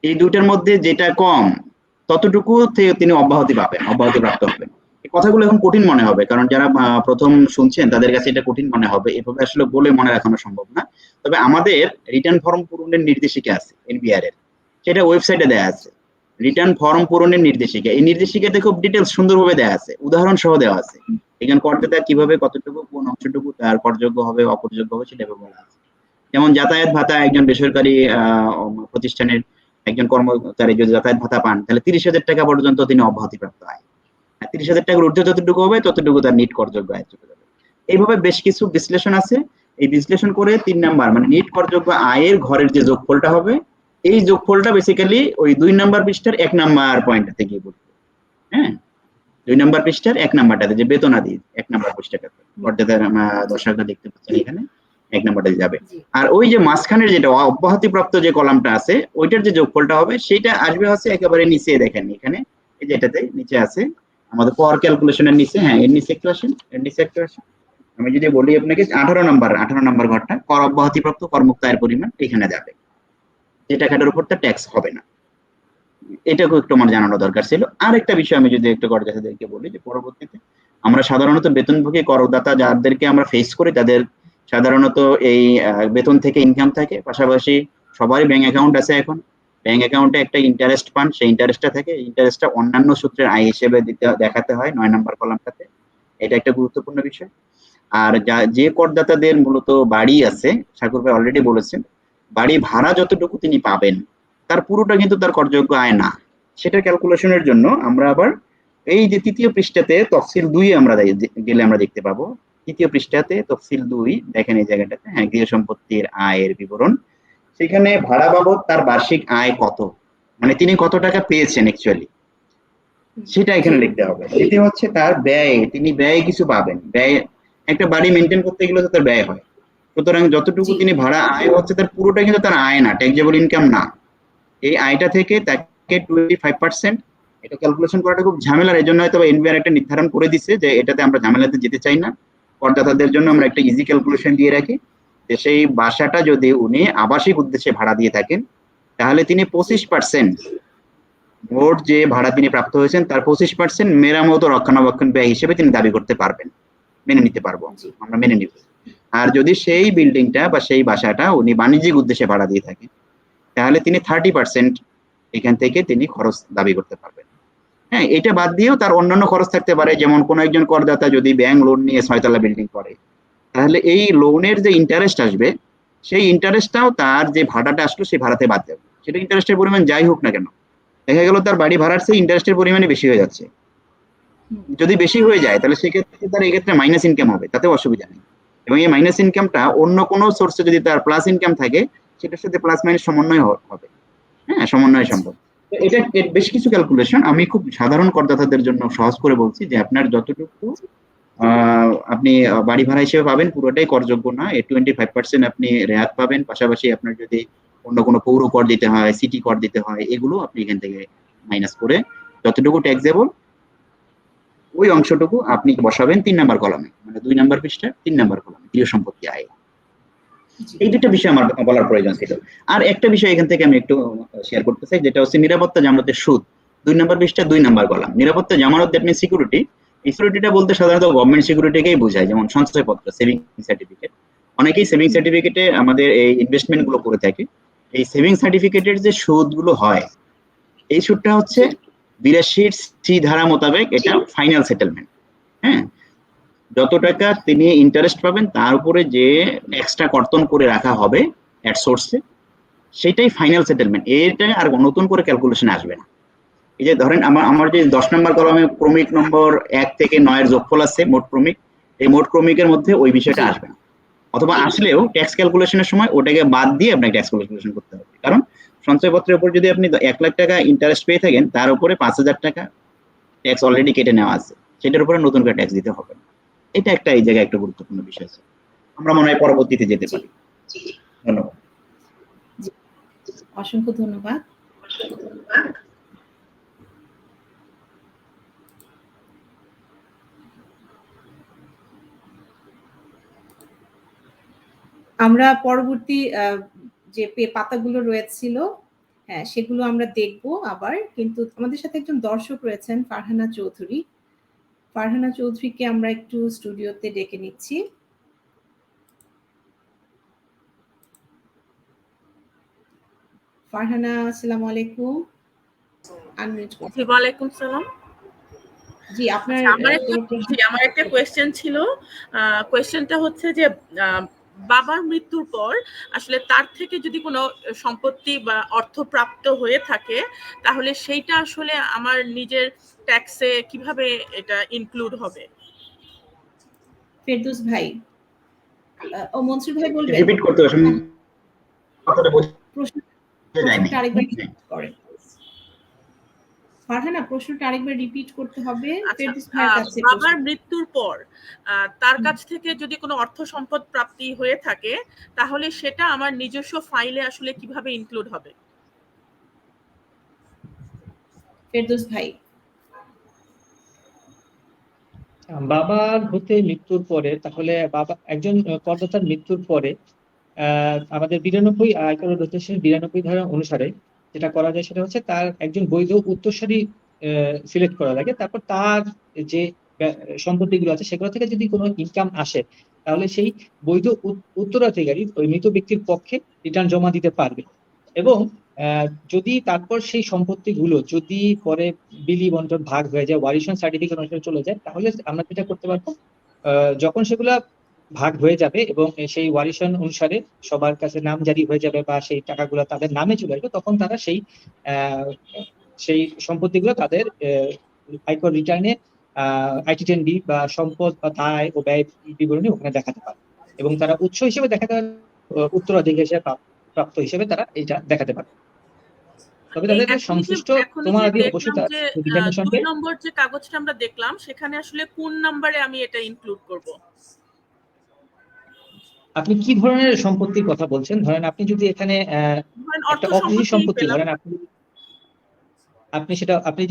এই দুইটার মধ্যে যেটা কম ততটুকু তিনি অব্যাহতি পাবেন, অব্যাহতিপ্রাপ্ত হবেন। এই কথাগুলো এখন কঠিন মনে হবে, কারণ যারা প্রথম শুনছেন তাদের কাছে এটা কঠিন মনে হবে, এভাবে আসলে বলে মনে রাখানো সম্ভব না। তবে আমাদের রিটার্ন ফর্ম পূরণের নির্দেশিকা আছে এনবিআর এর, সেটা ওয়েবসাইটে দেওয়া আছে, রিটার্ন ফর্ম পূরণের নির্দেশিকা। এই নির্দেশিকাতে খুব ডিটেলস সুন্দরভাবে দেওয়া আছে, উদাহরণ সহ দেওয়া আছে, এখানে করদাতা কিভাবে কতটুকু কোন অংশটুকু তার করযোগ্য হবে অকরযোগ্য হবে সেটা বলা আছে। যেমন যাতায়াত ভাতা একজন বেসরকারি প্রতিষ্ঠানের একজন কর্মচারী যদি যাতায়াত ভাতা পান তাহলে 30,000 টাকা পর্যন্ত তিনি অব্যাহতিপ্রাপ্ত আয়, 30,000 টাকার ঊর্ধ্বে যতটুকু হবে ততটুকু তার নিট করযোগ্য আয় চলে যাবে। এইভাবে বেশ কিছু বিশ্লেষণ আছে, এই বিশ্লেষণ করে 3 নাম্বার মানে নিট করযোগ্য আয়ের ঘরের যে যোগফলটা হবে, এই যোগফলটা বেসিক্যালি ওই 2 নাম্বার পৃষ্ঠার 1 নাম্বার পয়েন্টে গিয়ে পড়বে। হ্যাঁ, 2 নাম্বার পৃষ্ঠার 1 নাম্বারটাতে যে বেতনাদি 1 নাম্বার পৃষ্ঠাটাতে করদাতার দর্শকরা দেখতে পাচ্ছেন এখানে 1 নাম্বারটাতে যাবে। আর ওই যে মাঝখানের যেটা অব্যাহতিপ্রাপ্ত যে কলামটা আছে ওইটার যে যোগফলটা হবে সেটা আসবে হচ্ছে একেবারে নিচে, দেখেন এখানে এই যেটাতে নিচে আছে আমাদের পাওয়ার ক্যালকুলেশনের নিচে, হ্যাঁ এর নিচে একটু আসেন, এর নিচে একটু আসেন। আমি যদি বলি আপনাকে 18 নাম্বার ঘরটা কর অব্যাহতিপ্রাপ্ত করমুক্ত আয়ের পরিমাণ এখানে যাবে, যে টাকাটার উপর তার ট্যাক্স হবে না। এটাকে একটু আমার জানানো দরকার ছিল। আর একটা বিষয় আমি যদি একটু করদাতাদেরকে বলি যে পরবর্তীতে আমরা সাধারণত বেতনভোগী করদাতা যাদেরকে আমরা ফেস করি তাদের সাধারণত এই বেতন থেকে ইনকাম থাকে, পাশাপাশি সবারই ব্যাংক অ্যাকাউন্ট আছে। এখন ব্যাংক অ্যাকাউন্টে একটা ইন্টারেস্ট পান, সেই ইন্টারেস্টটা থাকে, ইন্টারেস্টটা অন্যান্য সূত্রের আয় হিসেবে দেখাতে হয় 9 নাম্বার কলামটাতে, এটা একটা গুরুত্বপূর্ণ বিষয়। আর যে করদাতাদের মূলত বাড়ি আছে, ঠাকুর ভাই অলরেডি বলেছেন, বাড়ি ভাড়া যতটুকু তিনি পাবেন তার পুরোটা কিন্তু তার করযোগ্য আয় না। সেটা ক্যালকুলেশনের জন্য আমরা আবার এই যে 3য় পৃষ্ঠাতে তফসিল 2 আমরা গেলে আমরা দেখতে পাবো, 3য় পৃষ্ঠাতে তফসিল 2 দেখেন এই জায়গাটাতে, হ্যাঁ গৃহ সম্পত্তির আয়ের বিবরণ, সেখানে ভাড়া বাবদ তার বার্ষিক আয় কত, মানে তিনি কত টাকা পেয়েছেন অ্যাকচুয়ালি সেটা এখানে লিখতে হবে। এতে হচ্ছে তার ব্যয়, তিনি ব্যয় কিছু পাবেন, ব্যয় একটা বাড়ি মেনটেন করতে গেলে তো তার ব্যয় হয়। সুতরাং যতটুকু তিনি ভাড়া আয় হচ্ছে তার পুরোটা কিন্তু তার আয় না, ট্যাক্সেবল ইনকাম না। এই আয়টা থেকে তাকে 25%, এটা ক্যালকুলেশন করাটা খুব ঝামেলার, এই জন্য হয়তো এনবিআর একটা নির্ধারণ করে দিচ্ছে যে এটাতে আমরা ঝামেলাতে যেতে চাই না, করদাতাদের জন্য আমরা একটা ইজি ক্যালকুলেশন দিয়ে রাখি যে সেই বাসাটা যদি উনি আবাসিক উদ্দেশ্যে ভাড়া দিয়ে থাকেন তাহলে তিনি 25% মোট যে ভাড়া তিনি প্রাপ্ত হয়েছেন তার 25% মেরামত ও রক্ষণাবেক্ষণ ব্যয় হিসেবে তিনি দাবি করতে পারবেন, মেনে নিতে পারবো, আমরা মেনে নিব। আর যদি সেই বিল্ডিংটা বা সেই বাসাটা উনি বাণিজ্যিক উদ্দেশ্যে ভাড়া দিয়ে থাকেন তাহলে তিনি 30% এখান থেকে তিনি খরচ দাবি করতে পারবেন। হ্যাঁ, এটা বাদ দিয়েও তার অন্যান্য খরচ থাকতে পারে, যেমন কোনো একজন করদাতা যদি ব্যাংক লোন নিয়ে 6 তলা বিল্ডিং করে তাহলে এই লোনের যে ইন্টারেস্ট আসবে সেই ইন্টারেস্টটাও তার যে ভাড়াটা আসলো সেই ভাড়াতে বাদ যাবে, সেটা ইন্টারেস্টের পরিমাণ যাই হোক না কেন। দেখা গেল তার বাড়ি ভাড়ার চেয়ে ইন্টারেস্টের পরিমাণে বেশি হয়ে যাচ্ছে, যদি বেশি হয়ে যায় তাহলে সেক্ষেত্রে তার এক্ষেত্রে মাইনাস ইনকাম হবে, তাতে অসুবিধা নেই। এবং এই মাইনাস ইনকামটা অন্য কোনো সোর্সে যদি তার প্লাস ইনকাম থাকে সেটার সাথে প্লাস মাইনাস সমন্বয় হবে, হ্যাঁ সমন্বয় সম্ভব। এটা বেশ কিছু ক্যালকুলেশন আমি খুব সাধারণ করদাতাদের জন্য সহজ করে বলছি যে আপনার যতটুকু আপনি বাড়ি ভাড়া হিসেবে পাবেন পুরোটাই করযোগ্য না, 25% আপনি রেহাত পাবেন, পাশাপাশি আপনার যদি অন্য কোনো পৌর কর দিতে হয়, সিটি কর দিতে হয়, এগুলো আপনি এখান থেকে মাইনাস করে যতটুকু ট্যাক্সেবল ওই অংশটুকু আপনি বসাবেন 3 নাম্বার কলামে, মানে 2 নাম্বার পৃষ্ঠা 3 নাম্বার কলামে গৃহ সম্পত্তি আয়। এই দুটো বিষয় আমার বলার প্রয়োজন ছিল। আর একটা বিষয় এখান থেকে আমি একটু শেয়ার করতে চাই, যেটা হচ্ছে নিরাপত্তা জামানতের সুদ, 2 নাম্বার পৃষ্ঠা 2 নাম্বার কলাম। নিরাপত্তা জামানত দ্যাট মিন্স সিকিউরিটি, এই সিকিউরিটিটা বলতে সাধারণত গভর্নমেন্ট সিকিউরিটিকেই বোঝায়, যেমন সঞ্চয়পত্র, সেভিং সার্টিফিকেট, অনেকেই সেভিং সার্টিফিকেটে আমাদের এই ইনভেস্টমেন্ট গুলো করে থাকে। এই সেভিং সার্টিফিকেটের যে সুদগুলো হয়, এই সুদটা হচ্ছে 82C ধারা মোতাবেক এটা ফাইনাল সেটেলমেন্ট। হ্যাঁ, যত টাকা তিনি ইন্টারেস্ট পাবেন তার উপরে যে ট্যাক্সটা কর্তন করে রাখা হবে অ্যাট সোর্সে, সেটাই ফাইনাল সেটেলমেন্ট। এটা আর নতুন করে ক্যালকুলেশন আসবে না। এই যে ধরেন আমার যে 10 নম্বর কলমে ক্রমিক নম্বর 1 থেকে 9 এর যোগফল আছে মোট ক্রমিক, এই মোট ক্রমিকের মধ্যে ওই বিষয়টা আসবে না, অথবা আসলেও ট্যাক্স ক্যালকুলেশনের সময় ওটাকে বাদ দিয়ে আপনাকে ট্যাক্স ক্যালকুলেশন করতে হবে। কারণ সঞ্চয়পত্রের উপর যদি আপনি 1 লাখ টাকা ইন্টারেস্ট পেয়ে থাকেন, তার উপরে 5,000 টাকা ট্যাক্স অলরেডি কেটে নেওয়া আছে, সেটার উপরে নতুন করে ট্যাক্স দিতে হবে না। এটা একটা এই জায়গায় একটা গুরুত্বপূর্ণ বিষয় আছে, আমরা মনে হয় পরবর্তীতে যেতে পারি। ধন্যবাদ। অসংখ্য ধন্যবাদ। আমরা পরবর্তী যে পাতাগুলো রয়েছিল, হ্যাঁ, সেগুলো আমরা দেখব আবার। কিন্তু আমাদের সাথে একজন দর্শক রয়েছেন, ফারহানা চৌধুরী। ফারহানা চৌধুরীকে আমরা একটু স্টুডিওতে ডেকে নিচ্ছি। ফারহানা, আসসালামু আলাইকুম। আনমিউট করুন। জি, ওয়ালাইকুম সালাম। জি, আপনার আমার একটা কোয়েশ্চেন ছিল। কোয়েশ্চেনটা হচ্ছে যে বাবার মৃত্যুর পর আসলে তার থেকে যদি কোনো সম্পত্তি বা অর্থ প্রাপ্ত হয়ে থাকে, তাহলে সেইটা আসলে আমার নিজের ট্যাক্সে কিভাবে এটা ইনক্লুড হবে? ফেরদৌস ভাই, ও মনসুর ভাই বলবেন। রিপিট করতে হবে, কথাটা প্রশ্নটা আরেকবার করেন। ফারহানা, প্রশ্নটা আরেকবার রিপিট করতে হবে ফেরদৌস ভাইয়ের কাছে। বাবার মৃত্যুর পর তার কাছ থেকে যদি কোনো অর্থ সম্পদ প্রাপ্তি হয়ে থাকে, তাহলে সেটা আমার নিজস্ব ফাইলে আসলে কিভাবে ইনক্লুড হবে? ফেরদৌস ভাই, বাবার হতে মৃত্যুর পরে, তাহলে বাবা একজন করদাতার মৃত্যুর পরে আমাদের 92 আয়কর অধ্যাদেশের 92 ধারা অনুসারে যেটা করা যায় সেটা হচ্ছে তার একজন বৈধ উত্তরসূরি সিলেক্ট করা লাগে। তারপর তার যে সম্পত্তিগুলো আছে সেগুলো থেকে যদি কোনো ইনকাম আসে, তাহলে সেই বৈধ উত্তরাধিকারী ওই মৃত ব্যক্তির পক্ষে রিটার্ন জমা দিতে পারবে। এবং যদি তারপর সেই সম্পত্তিগুলো যদি পরে বিলি বন্টন ভাগ হয়ে যায়, ওয়ারিশন সার্টিফিকেট অনুসারে চলে যায়, তাহলে আমরা যেটা করতে পারবো, যখন সেগুলা ভাগ হয়ে যাবে এবং সেই ওয়ারিশন অনুসারে সবার কাছে নাম জারি হয়ে যাবে বা সেই টাকাগুলো তাদের নামে চলে আসবে, তখন তারা সেই সম্পত্তিগুলো তাদের আয়কর রিটার্নে আইটি10B বা সম্পদ বা দায় ও ব্যয় বিবরণী ওখানে দেখাতে পারে, এবং তারা উৎস হিসেবে দেখাতে পারে, উত্তরাধিকারী হিসেবে প্রাপ্ত হিসেবে তারা এটা দেখাতে পারে। তবে তাদের সংশ্লিষ্ট প্রমাণাদি অবশ্যই তার রিটার্নের সঙ্গে। 2 নম্বর যে কাগজটা আমরা দেখলাম, সেখানে আসলে কোন নম্বরে আমি এটা ইনক্লুড করব? আপনি কি ধরনের সম্পত্তির কথা বলছেন? ধরেন আপনি যদি এখানে একটা অকৃষি সম্পত্তি ধরেন, আপনি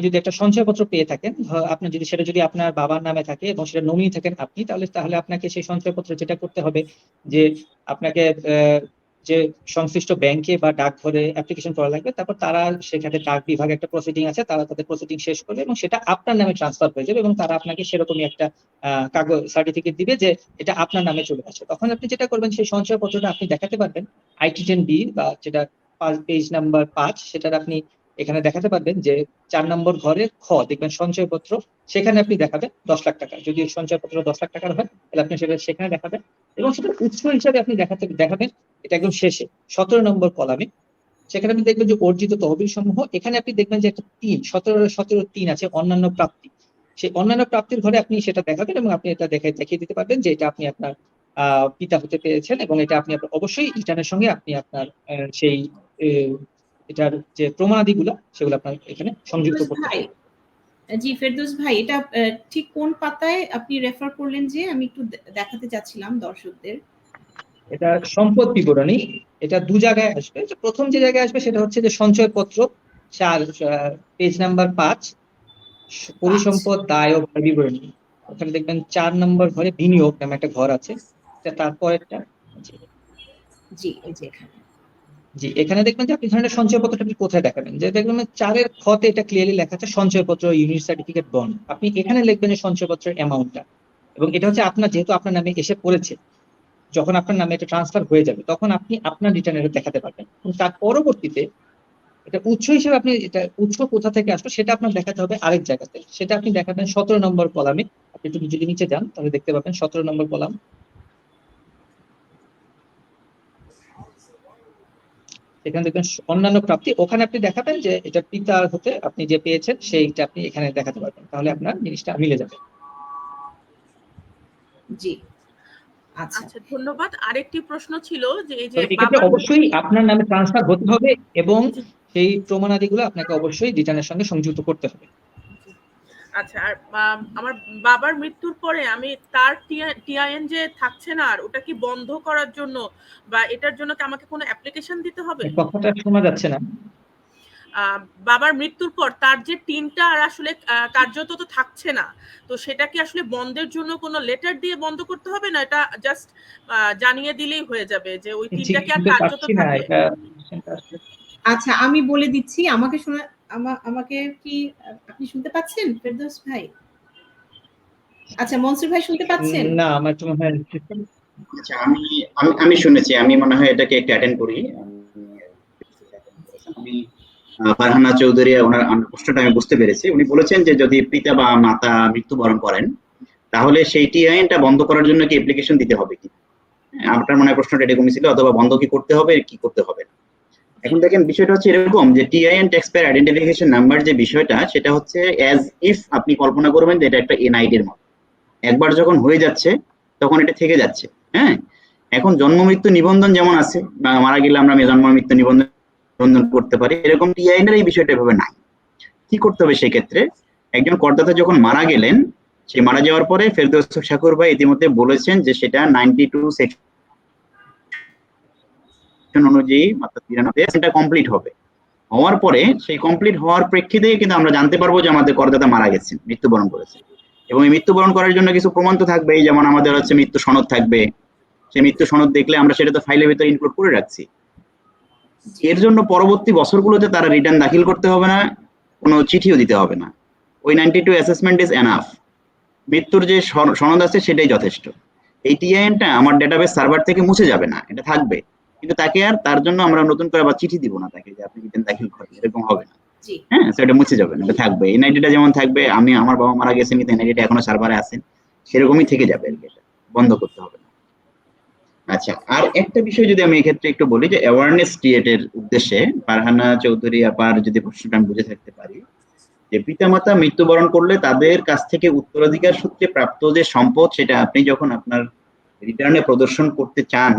যদি একটা সঞ্চয়পত্র পেয়ে থাকেন, আপনি যদি সেটা যদি আপনার বাবার নামে থাকে এবং সেটা নমিনি থাকেন আপনি, তাহলে আপনাকে সেই সঞ্চয়পত্র যেটা করতে হবে যে আপনাকে যে সংশ্লিষ্ট ব্যাংকে বা ডাকঘরে অ্যাপ্লিকেশন করা লাগবে। তারপর তারা সেখানে ডাক বিভাগে একটা প্রসিডিং আছে, তারা তাদের প্রসিডিং শেষ করবে এবং সেটা আপনার নামে ট্রান্সফার হয়ে যাবে এবং তারা আপনাকে সেরকমই একটা কাগজ সার্টিফিকেট দিবে যে এটা আপনার নামে চলে আসে। তখন আপনি যেটা করবেন, সেই সঞ্চয়পত্রটা আপনি দেখাতে পারবেন আইটি10B বা যেটা পেজ নাম্বার 5, সেটার আপনি এখানে দেখাতে পারবেন যে 4 নম্বর ঘরে খ দেখবেন সঞ্চয়পত্র, সেখানে আপনি দেখাবেন 10 লাখ টাকা। যদি সঞ্চয়পত্র 10 লাখ টাকার হয় তাহলে আপনি সেটা সেখানে দেখাবেন, এবং সেটা উৎস হিসাবে আপনি দেখাবেন এটা একদম শেষে 17 নম্বর কলামে। সেখানে আপনি দেখবেন যে অর্জিত তহবিল সমূহ, এখানে আপনি দেখবেন যে একটা 17 আছে অন্যান্য প্রাপ্তি। সেই অন্যান্য প্রাপ্তির ঘরে আপনি সেটা দেখাবেন এবং আপনি এটা দেখিয়ে দিতে পারবেন যে এটা আপনি আপনার পিতা হতে পেরেছেন, এবং এটা আপনি অবশ্যই রিটার্নের সঙ্গে আপনি আপনার সেই এটার যে প্রমাণাদিগুলো সেগুলো আপনার এখানে সংযুক্ত করতে হবে। জি ফেরদৌস ভাই, এটা ঠিক কোন পাতায় আপনি রেফার করলেন যে আমি একটু দেখাতে চাচ্ছিলাম দর্শকদের? এটা সম্পদ বিবরণী, এটা 2 জায়গায় আসবে। প্রথম যে জায়গায় আসবে সেটা হচ্ছে যে সঞ্চয়পত্র 4 পেজ নাম্বার 5 পরিসম্পদ দায় ও ব্যয় বিবরণী। ওখানে দেখবেন 4 নম্বর ঘরে বিনিয়োগ নামে একটা ঘর আছে, তারপর একটা জি এই যে এখানে। জি, এখানে দেখবেন যে আপনি ধরনের সঞ্চয়পত্রটা আপনি কোথায় দেখাবেন, যে দেখবেন 4 খ তে এটা ক্লিয়ারলি লেখা আছে সঞ্চয়পত্র ইউনিট সার্টিফিকেট বন্ড। আপনি এখানে লিখবেন যে সঞ্চয়পত্রের অ্যামাউন্টটা, এবং এটা হচ্ছে আপনার, যেহেতু আপনার নামে এসে পড়েছে যখন আপনার নামে এটা ট্রান্সফার হয়ে যাবে তখন আপনি আপনার রিটার্নে দেখাতে পারবেন, এবং তার পরবর্তীতে এটা উৎস হিসেবে আপনি এটা উৎস কোথা থেকে আসলো সেটা আপনার দেখাতে হবে আরেক জায়গাতে, সেটা আপনি দেখাবেন 17 নম্বর কলামে। আপনি একটু যদি নিচে যান তাহলে দেখতে পাবেন 17 নম্বর কলাম, এখানে দেখবেন অন্যান্য প্রাপ্তি, ওখানে আপনি দেখাবেন যে এটা পিতার হতে আপনি যে পেয়েছেন সেইটা আপনি এখানে দেখাতে পারবেন, তাহলে আপনার জিনিসটা মিলে যাবে। জি, আচ্ছা আচ্ছা, ধন্যবাদ। আরেকটি প্রশ্ন ছিল যে এই যে এক্ষেত্রে বাবার অবশ্যই আপনার নামে ট্রান্সফার হতে হবে এবং সেই প্রমাণাদিগুলো আপনাকে অবশ্যই রিটার্নের সঙ্গে সংযুক্ত করতে হবে। আচ্ছা, আর আমার বাবার মৃত্যুর পরে আমি তার টিআইএন যে থাকছে না, আর ওটা কি বন্ধ করার জন্য বা এটার জন্য কি আমাকে কোনো অ্যাপ্লিকেশন দিতে হবে? কথাটা শোনা যাচ্ছে না। বাবার মৃত্যুর পর তার যে টিনটা আর আসলে কার্যত তো থাকছে না, তো সেটা কি আসলে বন্ধের জন্য কোনো লেটার দিয়ে বন্ধ করতে হবে, না এটা জাস্ট জানিয়ে দিলেই হয়ে যাবে যে ওই টিনটা কি আর কার্যত থাকে? আচ্ছা, আমি বলে দিচ্ছি, আমাকে শোনা, আমাকে কি আপনি শুনতে পাচ্ছেন ফেরদৌস ভাই? আচ্ছা, মনসুর ভাই শুনতে পাচ্ছেন? না, আমার তো মনে হয় আচ্ছা, আমি শুনেছি, আমি মনে হয় এটাকে একটু অ্যাটেন্ড করি। আমি ফারহানা চৌধুরী, ওনার প্রশ্নটা আমি বুঝতে পেরেছি। উনি বলেছেন যে যদি পিতা বা মাতা মৃত্যুবরণ করেন তাহলে সেই টিআইএনটা বন্ধ করার জন্য কি অ্যাপ্লিকেশন দিতে হবে কি? আপনার মনে হয় প্রশ্নটা এরকমই ছিল, অথবা বন্ধ কি করতে হবে কি করতে হবে না। এখন দেখেন বিষয়টা হচ্ছে এরকম যে টিআইএন ট্যাক্সপেয়ার আইডেন্টিফিকেশন নাম্বার যে বিষয়টা, সেটা হচ্ছে অ্যাজ ইফ আপনি কল্পনা করবেন যে এটা একটা এনআইডির মতো, একবার যখন হয়ে যাচ্ছে তখন এটা থেকে যাচ্ছে। হ্যাঁ, এখন জন্ম মৃত্যু নিবন্ধন যেমন আছে, বা মারা গেলে আমরা জন্ম মৃত্যু নিবন্ধন করতে পারি, এরকম টিআইএন এর এই বিষয়টা এভাবে নাই। কি করতে হবে সেই ক্ষেত্রে? একজন করদাতা যখন মারা গেলেন, সেই মারা যাওয়ার পরে ফেরদৌস শাকুর ভাই ইতিমধ্যে বলেছেন যে সেটা 92 সেকশন অনুযায়ী মাত্রা 93 সেটা কমপ্লিট হবে। হওয়ার পরে সেই কমপ্লিট হওয়ার প্রেক্ষিতে কিন্তু আমরা জানতে পারবো যে আমাদের করদাতা মারা গেছেন, মৃত্যুবরণ করেছেন। এবং এই মৃত্যুবরণ করার জন্য কিছু প্রমাণ তো থাকবেই, যেমন আমাদের হচ্ছে মৃত্যু সনদ থাকবে। সেই মৃত্যু সনদ দেখলে আমরা সেটা তো ফাইলের ভিতরে ইনক্লুড করে রাখছি। এর জন্য পরবর্তী বছরগুলোতে তারা রিটার্ন দাখিল করতে হবে না, কোনো চিঠিও দিতে হবে না। ওই 92 অ্যাসেসমেন্ট ইজ এনাফ। মৃত্যুর যে সনদ আছে সেটাই যথেষ্ট। এই টিআইএনটা আমার ডেটাবেস সার্ভার থেকে মুছে যাবে না, এটা থাকবে, কিন্তু তাকে আর তার জন্য আমরা নতুন করে আবার চিঠি দিব না তাকে যে আপনি রিটার্ন দাখিল করেন, এরকম হবে না। হ্যাঁ, সেটা মুছে যাবে না, এটা থাকবে। এনআইডিটা যেমন থাকবে, আমার বাবা মারা গেছেন কিন্তু এনআইডিটা এখনো সার্ভারে আছে, সেরকমই থেকে যাবে আর কি, এটা বন্ধ করতে হবে না। আচ্ছা, আর একটা বিষয় যদি আমি এক্ষেত্রে একটু বলি, যে অ্যাওয়ারনেস ক্রিয়েটের উদ্দেশ্যে ফারহানা চৌধুরী আপার যদি প্রশ্নটা আমি বুঝে থাকতে পারি, যে পিতামাতা মৃত্যুবরণ করলে তাদের কাছ থেকে উত্তরাধিকার সূত্রে প্রাপ্ত যে সম্পদ, সেটা আপনি যখন আপনার রিটার্নে প্রদর্শন করতে চান,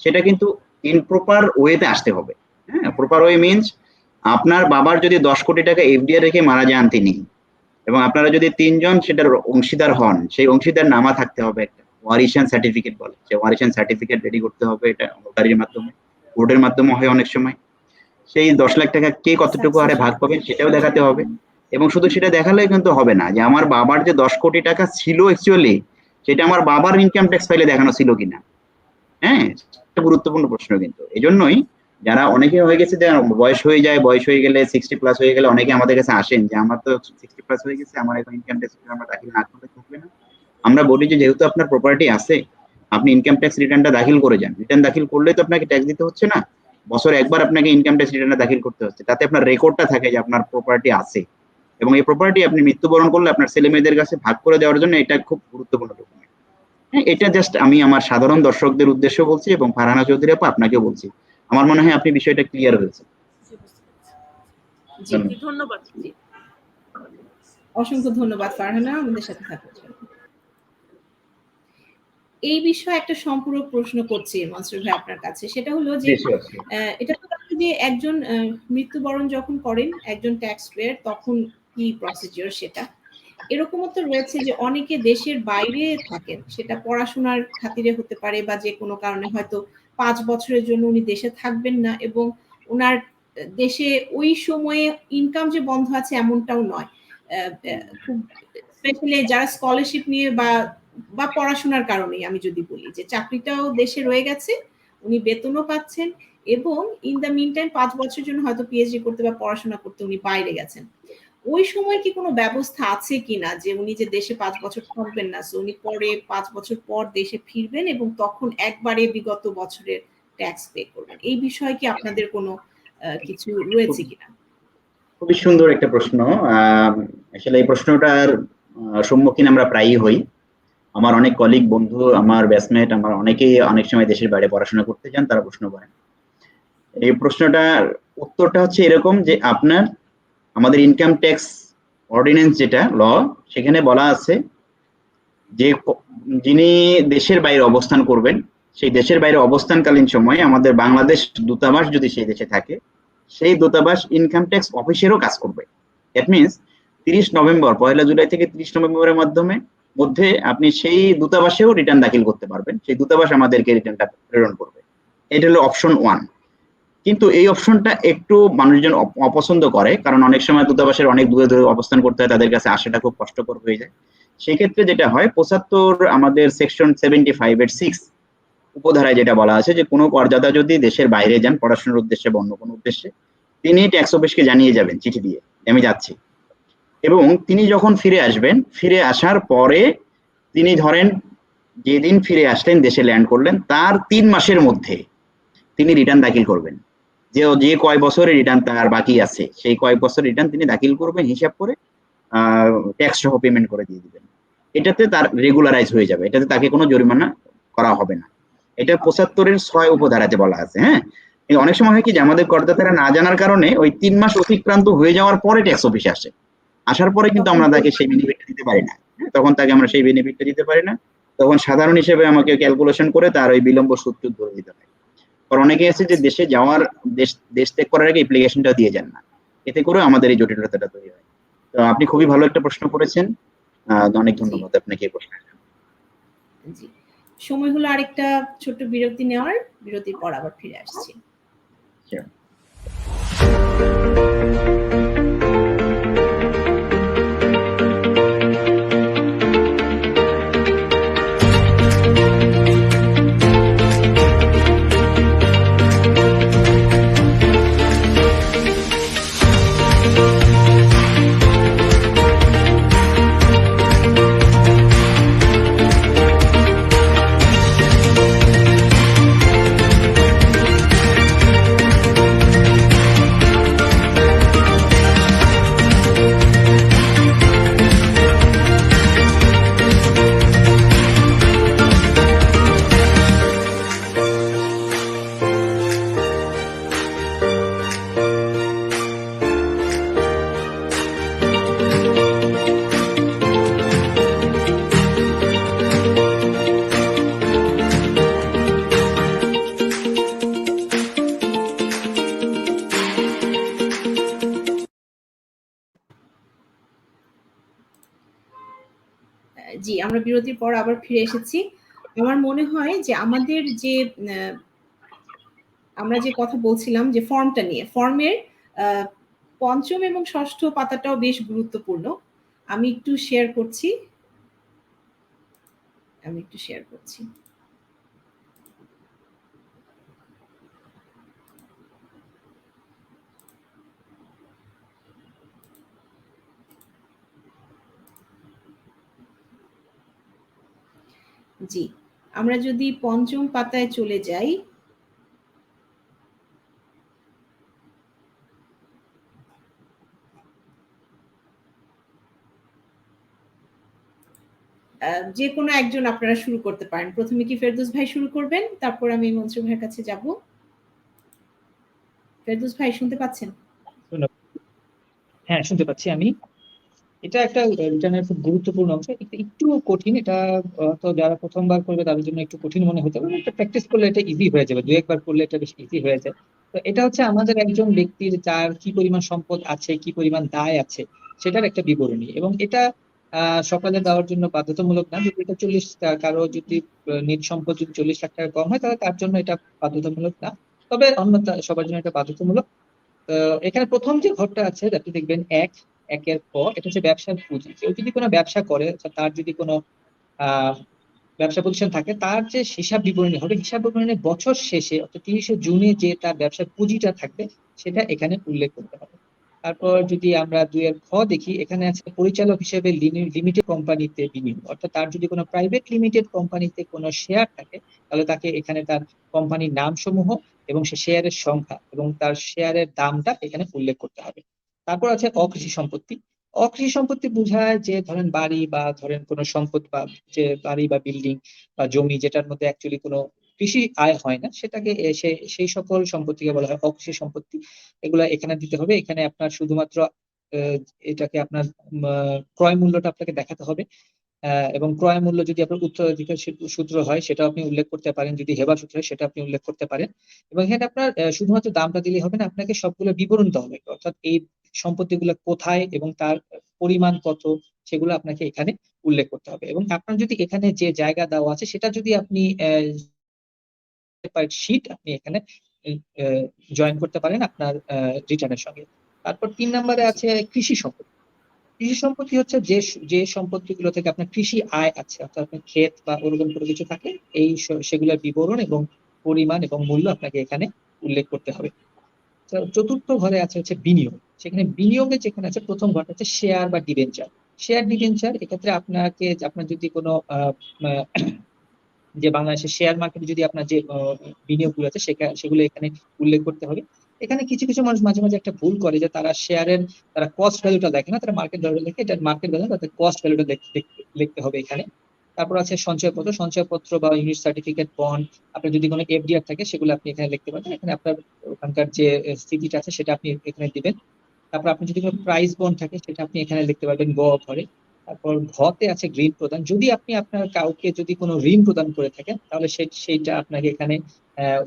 সেটা কিন্তু ইন প্রপার ওয়েতে আসতে হবে। হ্যাঁ, প্রপার ওয়ে মিনস আপনার বাবার যদি 10 কোটি টাকা এফডিআর রেখে মারা যান তিনি, এবং আপনারা যদি 3 জন সেটার অংশীদার হন, সেই অংশীদার নামা থাকতে হবে একটা ওয়ারিশন সার্টিফিকেট বলে, যে ওয়ারিশন সার্টিফিকেট রেডি করতে হবে। এটা নোটারির মাধ্যমে, কোর্টের মাধ্যমে হয় অনেক সময়। সেই 10 লাখ টাকা কে কতটুকু হারে ভাগ পাবেন সেটাও দেখাতে হবে। এবং শুধু সেটা দেখালেই কিন্তু হবে না, যে আমার বাবার যে 10 কোটি টাকা ছিল অ্যাকচুয়ালি, সেটা আমার বাবার ইনকাম ট্যাক্স ফাইলে দেখানো ছিল কিনা। হ্যাঁ, একটা গুরুত্বপূর্ণ প্রশ্ন কিন্তু। এই জন্যই যারা অনেকে হয়ে গেছে, যে বয়স হয়ে যায়, বয়স হয়ে গেলে 60 প্লাস হয়ে গেলে অনেকে আমাদের কাছে আসেন যে আমার তো 60 প্লাস হয়ে গেছে, আমার এখন ইনকাম ট্যাক্স আমরা দাখিল না করলে থাকবে না। আমরা বলি যে যেহেতু আপনার প্রপার্টি আছে, আপনি ইনকাম ট্যাক্স রিটার্নটা দাখিল করে যান। রিটার্ন দাখিল করলে তো আপনাকে ট্যাক্স দিতে হচ্ছে না, বছরে একবার আপনাকে ইনকাম ট্যাক্স রিটার্নটা দাখিল করতে হচ্ছে, তাতে আপনার রেকর্ডটা থাকে যে আপনার প্রপার্টি আছে, এবং এই প্রপার্টি আপনি মৃত্যুবরণ করলে আপনার ছেলে মেয়েদের কাছে ভাগ করে দেওয়ার জন্য এটা খুব গুরুত্বপূর্ণ ডকুমেন্ট। হ্যাঁ, এটা জাস্ট আমি আমার সাধারণ দর্শকদের উদ্দেশ্যে বলছি, এবং ফারহানা চৌধুরী আপা আপনাকেও বলছি। আমার মনে হয় আপনি বিষয়টা ক্লিয়ার হয়েছে। জি, ধন্যবাদ। অসংখ্য ধন্যবাদ ফারহানা আমাদের সাথে থাকার জন্য। এই বিষয়ে একটা সম্পূরক প্রশ্ন করছি মনসুর ভাই আপনার কাছে, সেটা হলো যে এটা তো যে একজন মৃত্যুবরণ যখন করেন একজন ট্যাক্স পেয়ার, তখন কি প্রসিডিওর সেটা। এরকমও তো রয়েছে যে অনেকে দেশের বাইরে থাকেন, সেটা পড়াশোনার খাতিরে হতে পারে বা যে কোনো কারণে হয়তো 5 বছরের জন্য উনি দেশে থাকবেন না, এবং ওনার দেশে ওই সময়ে ইনকাম যে বন্ধ আছে এমনটাও নয়। খুব স্পেশালি যারা স্কলারশিপ নিয়ে বা পড়াশোনার কারণেই আমি যদি বলি যে চাকরিটাও দেশে রয়ে গেছে, উনি বেতনও পাচ্ছেন, এবং ইন দ্য মিন টাইম 5 বছরের জন্য হয়তো পিএইচডি করতে বা পড়াশোনা করতে উনি বাইরে গেছেন। ওই সময় কি কোনো ব্যবস্থা আছে কিনা যে উনি যে দেশে 5 বছর থাকবেন না, সো উনি পরে 5 বছর পর দেশে ফিরবেন এবং তখন একবারে বিগত বছরের ট্যাক্স পে করবেন? এই বিষয়ে কি আপনাদের কোনো কিছু রয়েছে কিনা? খুবই সুন্দর একটা প্রশ্ন। আসলে এই প্রশ্নটার সম্মুখীন আমরা প্রায়ই হই। আমার অনেক কলিগ, বন্ধু, আমার ব্যাচমেট, আমার অনেকেই অনেক সময় দেশের বাইরে পড়াশোনা করতে যান, তারা প্রশ্ন করেন। এই প্রশ্নটার উত্তরটা হচ্ছে এরকম যে আপনার আমাদের ইনকাম ট্যাক্স অর্ডিন্যান্স যেটা ল, সেখানে বলা আছে যে যিনি দেশের বাইরে অবস্থান করবেন, সেই দেশের বাইরে অবস্থানকালীন সময়ে আমাদের বাংলাদেশ দূতাবাস যদি সেই দেশে থাকে, সেই দূতাবাস ইনকাম ট্যাক্স অফিসেরও কাজ করবে। দ্যাট মিনস 30 নভেম্বর, 1 জুলাই থেকে 30 নভেম্বরের মধ্যে আপনি সেই দূতাবাসেও রিটার্ন দাখিল করতে পারবেন। সেই দূতাবাস আমাদেরকে রিটার্নটা প্রেরণ করবে। এটা হলো অপশন 1। কিন্তু এই অপশনটা একটু মানুষজন অপছন্দ করে, কারণ অনেক সময় দূতাবাসের অনেক দূরে দূরে অবস্থান করতে হয়, তাদের কাছে আসাটা খুব কষ্টকর হয়ে যায়। সেক্ষেত্রে যেটা হয়, 75 আমাদের সেকশন 75 এর 6 উপধারায় যেটা বলা আছে যে কোনো করদাতা যদি দেশের বাইরে যান পড়াশোনার উদ্দেশ্যে বা অন্য কোনো উদ্দেশ্যে, তিনি ট্যাক্স অফিসকে জানিয়ে যাবেন চিঠি দিয়ে, আমি যাচ্ছি। এবং তিনি যখন ফিরে আসবেন, ফিরে আসার পরে তিনি ধরেন যেদিন ফিরে আসলেন, দেশে ল্যান্ড করলেন, তার 3 মাসের মধ্যে তিনি রিটার্ন দাখিল করবেন। যে কয় বছরের রিটার্ন তার বাকি আছে, সেই কয়েক বছর রিটার্ন তিনি দাখিল করবেন, হিসাব করে ট্যাক্স সহ পেমেন্ট করে দিয়ে দিবেন। এটাতে তার রেগুলারাইজ হয়ে যাবে, এটাতে তাকে কোনো জরিমানা করা হবে না। এটা 75 এর 6 উপধারাতে বলা আছে। হ্যাঁ, অনেক সময় হয় কি যে আমাদের করদাতারা না জানার কারণে ওই 3 মাস অতিক্রান্ত হয়ে যাওয়ার পরে ট্যাক্স অফিসে আসে, আসার পরে কিন্তু আমরা তাকে সেই বেনিফিটটা দিতে পারি না। তখন তাকে আমরা সেই বেনিফিটটা দিতে পারি না, তখন সাধারণ হিসেবে আমাকে ক্যালকুলেশন করে তার ওই বিলম্ব সূত্র ধরে দিতে হয়। কারণ অনেকে আছে যে দেশে যাওয়ার দেশ ত্যাগ করার আগে অ্যাপ্লিকেশনটা দিয়ে যান না, এতে করে আমাদের এই জটিলতাটা তৈরি হয়। তো আপনি খুবই ভালো একটা প্রশ্ন করেছেন, অনেক ধন্যবাদ আপনাকে এই প্রশ্নের জন্য। জি, সময় হলো আরেকটা ছোট্ট বিরতি নেওয়ার। বিরতির পর আবার ফিরে আসছি। জি, আমরা বিরতির পর আবার ফিরে এসেছি। আমার মনে হয় যে আমাদের যে আমরা যে কথা বলছিলাম যে ফর্মটা নিয়ে, ফর্মের ৫ম এবং ৬ষ্ঠ পাতাটাও বেশ গুরুত্বপূর্ণ। আমি একটু শেয়ার করছি। জি, আমরা যদি ৫ম পাতায় চলে যাই, যে কোনো একজন আপনারা শুরু করতে পারেন। প্রথমে কি ফেরদৌস ভাই শুরু করবেন? তারপর আমি মনসুর ভাইয়ের কাছে যাব। ফেরদৌস ভাই শুনতে পাচ্ছেন? হ্যাঁ, শুনতে পাচ্ছি আমি। এটা একটা রিটার্নের খুব গুরুত্বপূর্ণ অংশ। একটু কঠিন, এটা তো যারা প্রথমবার করবে তাদের জন্য একটু কঠিন মনে হতে পারে। এটা প্র্যাকটিস করলে এটা ইজি হয়ে যাবে, 2-1 বার করলে এটা বেশ ইজি হয়ে যায়। তো এটা হচ্ছে আমাদের একজন ব্যক্তির যার কি পরিমাণ সম্পদ আছে, কি পরিমাণ দায় আছে, সেটার একটা বিবরণী। এবং এটা সকালে দেওয়ার জন্য বাধ্যতামূলক না। যদি এটা 40 কারো যদি নিজ সম্পদ যদি 40 লাখ টাকা কম হয়, তাহলে তার জন্য এটা বাধ্যতামূলক না। তবে অন্য সবার জন্য এটা বাধ্যতামূলক। এখানে প্রথম যে ঘরটা আছে, আপনি দেখবেন একের পর, এটা হচ্ছে ব্যবসার পুঁজি। কেউ যদি কোনো ব্যবসা করে, তার যদি কোনো ব্যবসা প্রতিষ্ঠান থাকে, তার যে হিসাব বিবরণী হবে, হিসাব বিবরণী বছর শেষে অর্থাৎ 30শে জুনে যে তার ব্যবসার পুঁজিটা থাকবে, সেটা এখানে উল্লেখ করতে হবে। তারপর যদি আমরা 2 এর খ দেখি, এখানে আছে পরিচালক হিসেবে লিমিটেড কোম্পানিতে বিনিয়োগ, অর্থাৎ তার যদি কোনো প্রাইভেট লিমিটেড কোম্পানিতে কোনো শেয়ার থাকে তাহলে তাকে এখানে তার কোম্পানির নাম সমূহ এবং সে শেয়ারের সংখ্যা এবং তার শেয়ারের দামটা এখানে উল্লেখ করতে হবে। তারপর আছে অকৃষি সম্পত্তি। অকৃষি সম্পত্তি বোঝায় যে ধরেন বাড়ি বা ধরেন কোনো সম্পদ বা যে বাড়ি বা বিল্ডিং বা জমি যেটার মধ্যে অ্যাকচুয়ালি কোনো কৃষি আয় হয় না, সেটাকে সেই সকল সম্পত্তিকে বলা হয় অকৃষি সম্পত্তি। এগুলা এখানে দিতে হবে। এখানে আপনার শুধুমাত্র এটাকে আপনার ক্রয় মূল্যটা আপনাকে দেখাতে হবে, এবং ক্রয় মূল্য যদি আপনার উত্তরাধিকার সূত্র হয় সেটা আপনি উল্লেখ করতে পারেন, যদি হেবা সূত্র হয় সেটা আপনি উল্লেখ করতে পারেন। এবং এখানে আপনার শুধুমাত্র দামটা দিলেই হবে না, আপনাকে সবগুলো বিবরণ দেওয়া হবে, অর্থাৎ এই সম্পত্তিগুলো কোথায় এবং তার পরিমাণ কত সেগুলো আপনাকে এখানে উল্লেখ করতে হবে। এবং আপনার যদি এখানে যে জায়গা দেওয়া আছে সেটা যদি আপনি শীট আপনি এখানে জয়েন করতে পারেন আপনার রিটার্নের সঙ্গে। তারপর 3 নম্বরে আছে কৃষি সম্পত্তি। কৃষি সম্পত্তি হচ্ছে যে সম্পত্তিগুলো থেকে আপনার কৃষি আয় আছে, অর্থাৎ আপনার ক্ষেত বা ওরকম কোনো কিছু থাকে, এই সেগুলোর বিবরণ এবং পরিমাণ এবং মূল্য আপনাকে এখানে উল্লেখ করতে হবে। চতুর্থ ঘরে আছে হচ্ছে বিনিয়োগ। সেখানে বিনিয়োগে যেখানে আছে প্রথম ঘরটা হচ্ছে শেয়ার বা ডিবেঞ্চার। শেয়ার ডিবেঞ্চার এক্ষেত্রে আপনার যদি কোনো যে বাংলাদেশের শেয়ার মার্কেটে যদি আপনার যে বিনিয়োগগুলো আছে সেগুলো এখানে উল্লেখ করতে হবে। এখানে কিছু কিছু মানুষ মাঝে মাঝে একটা ভুল করে যে তারা কস্ট ভ্যালুটা দেখে না, তারা মার্কেট ভ্যালু দেখে, এটা মার্কেট ভ্যালু তাদের কস্ট ভ্যালুটা লিখতে হবে এখানে। তারপর আছে সঞ্চয়পত্র বা ইউনিট সার্টিফিকেট, বন্ড। আপনার যদি কোনো এফডিআর থাকে সেগুলো আপনি এখানে লিখতে পারেন। এখানে আপনার ওখানকার যে স্থিতিটা আছে সেটা আপনি এখানে দিবেন। তারপর আপনি যদি কোনো প্রাইস বন্ড থাকে সেটা আপনি এখানে লিখতে পারবেন গ ঘরে। তারপর ঘতে আছে ঋণ প্রদান। যদি আপনি আপনার কাউকে যদি কোনো ঋণ প্রদান করে থাকেন তাহলে সেইটা আপনাকে এখানে